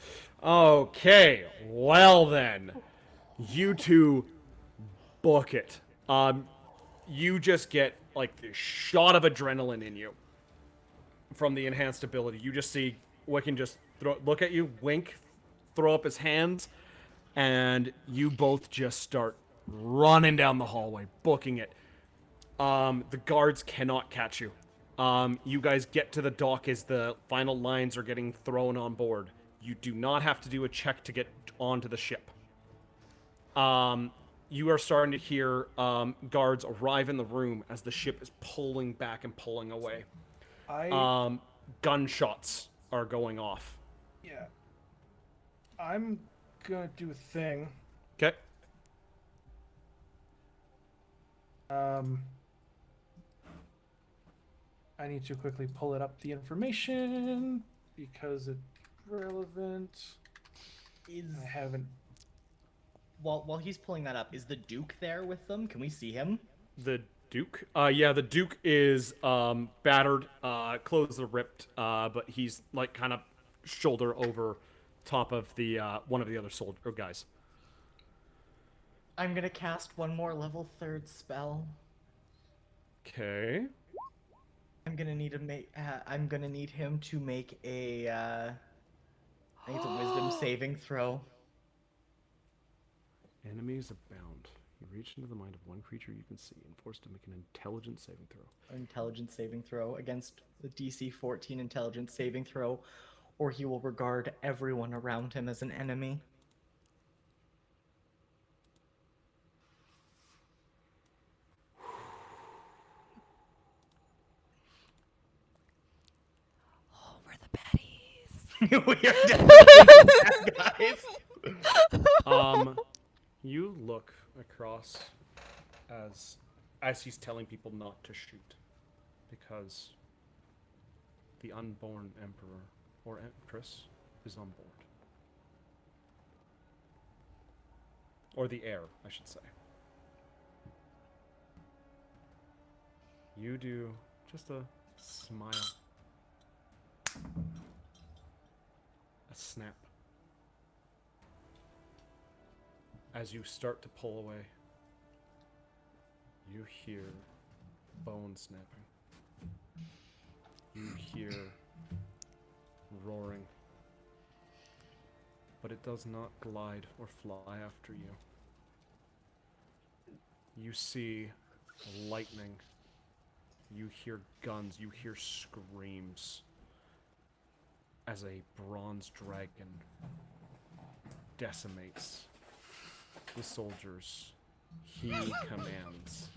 Okay. Well then, you two book it. You just get like this shot of adrenaline in you from the enhanced ability. You just see Wiccan just look at you, wink, throw up his hands, and you both just start running down the hallway, booking it. The guards cannot catch you. You guys get to the dock as the final lines are getting thrown on board. You do not have to do a check to get onto the ship. You are starting to hear guards arrive in the room as the ship is pulling back and pulling away. Gunshots are going off. Yeah. I'm gonna do a thing. Okay. I need to quickly pull it up the information because it's relevant. I haven't. While he's pulling that up, is the Duke there with them? Can we see him? The Duke? Yeah, the Duke is battered, clothes are ripped, but he's like kind of shoulder over top of the one of the other soldier guys. I'm gonna cast one more level 3rd spell. Okay. I'm gonna need I'm gonna need him to make a. I think it's a Wisdom saving throw. Enemies abound. You reach into the mind of one creature you can see and forced to make an intelligence saving throw. Intelligence saving throw against the DC 14 intelligence saving throw, or he will regard everyone around him as an enemy. Oh, we're the baddies. We are definitely bad guys. You look across as he's telling people not to shoot because the unborn emperor or empress is on board. Or the heir, I should say. You do just a smile. A snap. As you start to pull away, you hear bone snapping. You hear roaring. But it does not glide or fly after you. You see lightning. You hear guns. You hear screams as a bronze dragon decimates the soldiers he commands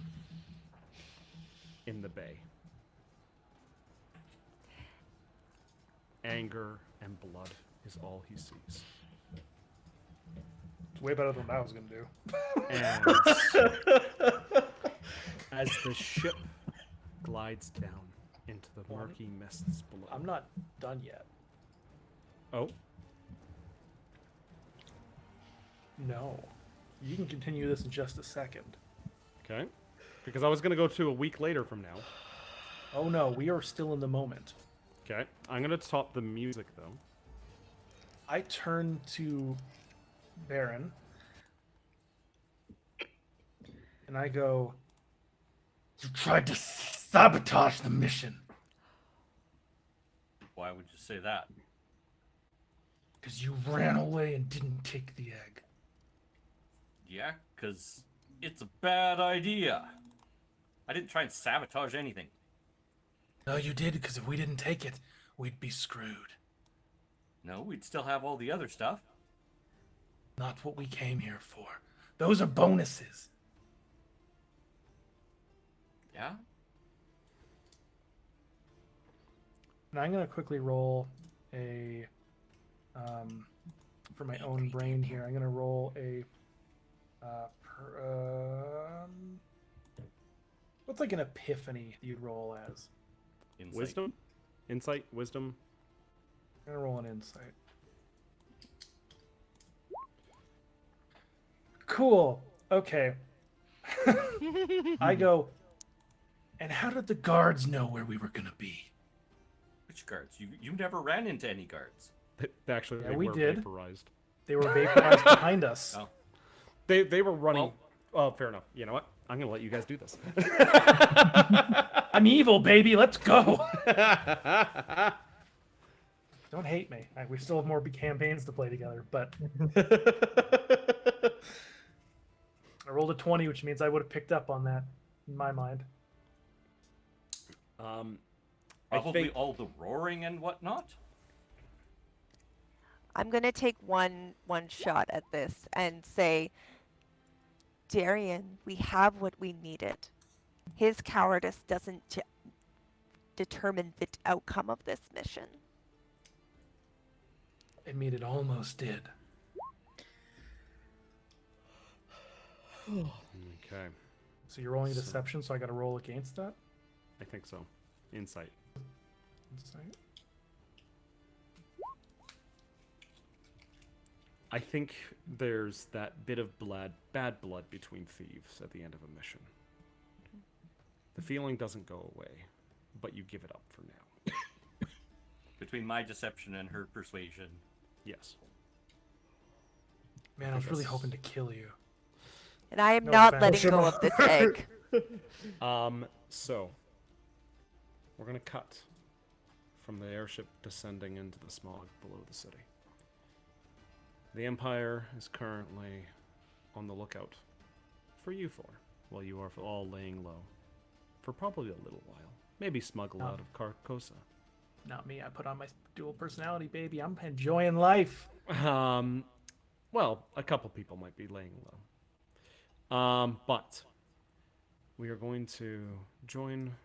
in the bay. Anger and blood is all he sees. It's way better than what I was gonna do. And as the ship glides down into the murky mists below. I'm not done yet. Oh, No. You can continue this in just a second. okay. Because I was going to go to a week later from now. Oh no, we are still in the moment. Okay. I'm going to stop the music, though. I turn to Baron and I go, "You tried to sabotage the mission Why would you say that? because you ran away and didn't take the egg." Yeah, because it's a bad idea. I didn't try and sabotage anything. No, you did, because if we didn't take it, we'd be screwed. No, we'd still have all the other stuff. Not what we came here for. Those are bonuses. Yeah? And I'm going to quickly roll a, for my own brain here, I'm going to roll a, what's like an epiphany you'd roll as? Insight. Wisdom? Insight? Wisdom? I'm going to roll an insight. Cool. Okay. I go, and how did the guards know where we were going to be? Which guards? You never ran into any guards. Actually, Yeah, they we were did. vaporized. They were vaporized behind us. Oh. They were running. Oh, fair enough. You know what? I'm going to let you guys do this. I'm evil, baby. Let's go. Don't hate me. We still have more campaigns to play together, but I rolled a 20, which means I would have picked up on that in my mind. I Probably think all the roaring and whatnot. I'm gonna take one shot at this and say, Darian, we have what we needed. His cowardice doesn't determine the outcome of this mission. I mean, it almost did. Okay, So you're rolling a deception, so I got to roll against that. I think so. Insight. Insight. I think there's that bit of bad blood between thieves at the end of a mission. The feeling doesn't go away, but you give it up for now. Between my deception and her persuasion. Yes. Man, I was really hoping to kill you. And I am No not offense. letting go of this egg. So we're gonna cut from the airship descending into the smog below the city. The Empire is currently on the lookout for you four, while you are all laying low for probably a little while. Maybe smuggle out of Carcosa. Not me. I put on my dual personality, baby. I'm enjoying life. Well, a couple people might be laying low. But we are going to join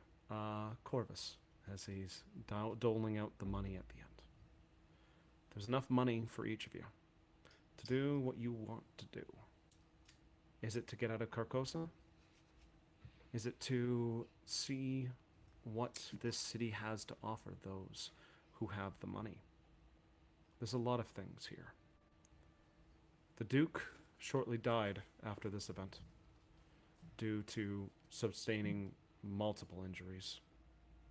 Corvus as he's doling out the money at the end. There's enough money for each of you to do what you want to do. Is it to get out of Carcosa? Is it to see what this city has to offer those who have the money? There's a lot of things here. The Duke shortly died after this event due to sustaining multiple injuries.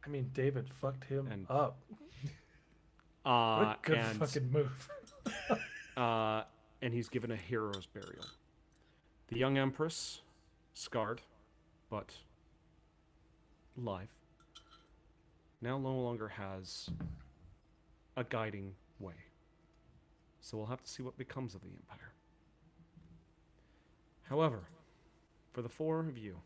I mean, David fucked him And- up. What a good fucking move. And he's given a hero's burial. The young Empress, scarred, but alive, now no longer has a guiding way. So we'll have to see what becomes of the Empire. However, for the four of you,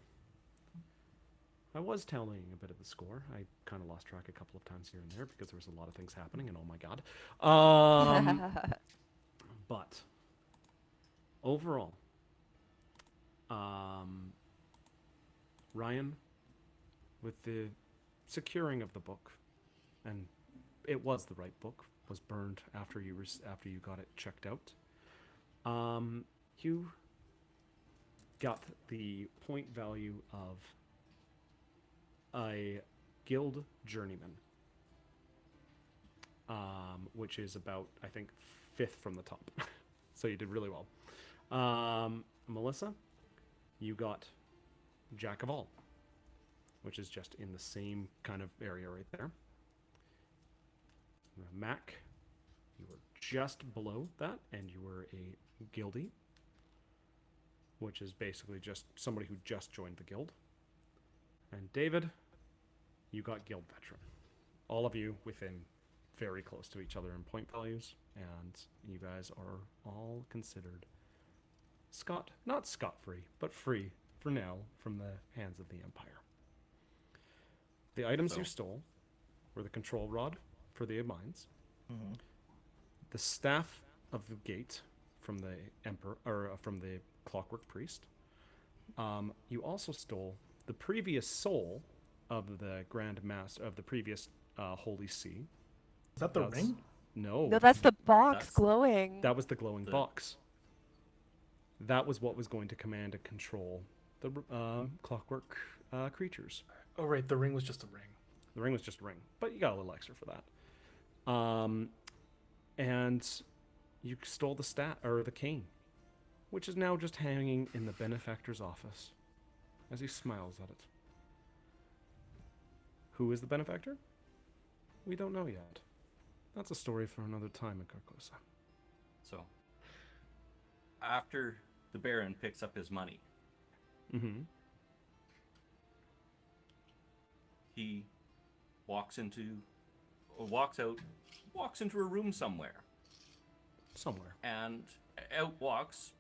I was tallying a bit of the score. I kind of lost track a couple of times here and there because there was a lot of things happening, and oh my god. But overall, Ryan, with the securing of the book, and it was the right book, was burned after you got it checked out. You got the point value of a guild journeyman, which is about, I think, 5th from the top. So you did really well. Melissa, you got Jack of All, which is just in the same kind of area right there. Mac, you were just below that, and you were a guildie, which is basically just somebody who just joined the guild. And David, you got guild veteran. All of you within very close to each other in point values, and you guys are all considered not scot-free, but free for now from the hands of the Empire. The items you stole were the control rod for the mines, the staff of the gate from the emperor, or from the clockwork priest. You also stole the previous soul of the Grand Master of the previous Holy See. Is that the ring? No, that's the box glowing. That was the glowing box. That was what was going to command and control the clockwork creatures. Oh, right. The ring was just a ring. The ring was just a ring, but you got a little extra for that. And you stole the cane, which is now just hanging in the benefactor's office as he smiles at it. Who is the benefactor? We don't know yet. That's a story for another time in Carcosa. So, after the Baron picks up his money, Mm-hmm. he walks into walks out, walks into a room somewhere, and out walks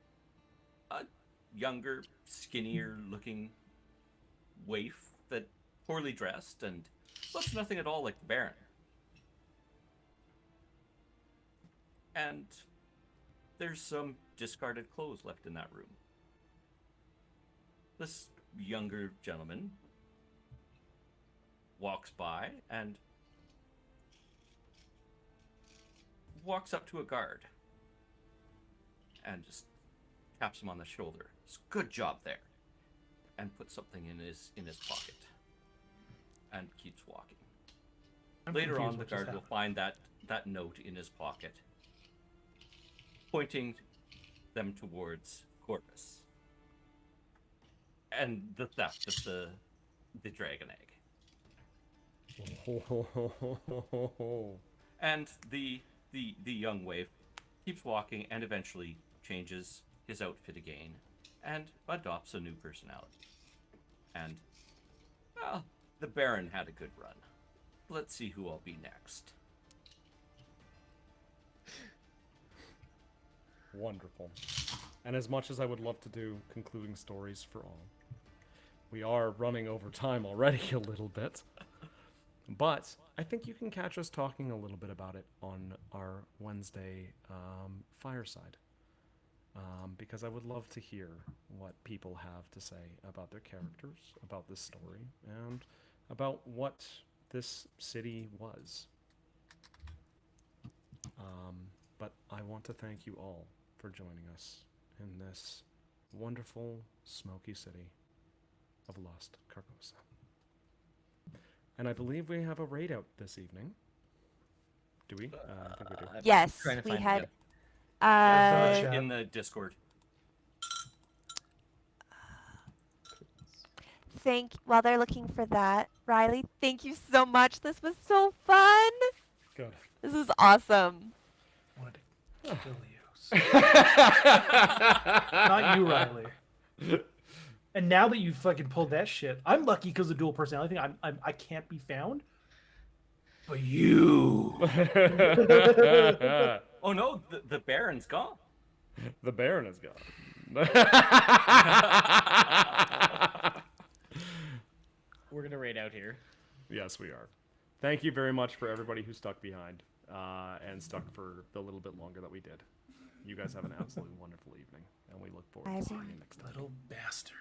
a younger, skinnier-looking waif that poorly dressed and looks nothing at all like the Baron. And there's some discarded clothes left in that room. This younger gentleman walks by and walks up to a guard and just taps him on the shoulder. Good job there. And puts something in his pocket and keeps walking. Later on, the guard will find that note in his pocket, pointing them towards Corvus and the theft of the dragon egg. And the young waif keeps walking and eventually changes his outfit again and adopts a new personality. And, well, the Baron had a good run. Let's see who I'll be next. Wonderful. And as much as I would love to do concluding stories for all, we are running over time already a little bit. But I think you can catch us talking a little bit about it on our Wednesday fireside. Because I would love to hear what people have to say about their characters, about this story, and about what this city was. But I want to thank you all for joining us in this wonderful, smoky city of Lost Carcosa. And I believe we have a raid out this evening. Do we? I think we do. Yes, trying to we find had. it, In the Discord. While they're looking for that, Riley, thank you so much. This was so fun. Good. This is awesome. I wanted to kill you. Not you, Riley. And now that you fucking pulled that shit, I'm lucky because of dual personality thing. I can't be found. But you. Oh no, the Baron's gone. The Baron is gone. We're gonna raid out here. Yes, we are. Thank you very much for everybody who stuck behind and stuck for the little bit longer that we did. You guys have an absolutely wonderful evening, and we look forward to seeing you next time. Little bastard.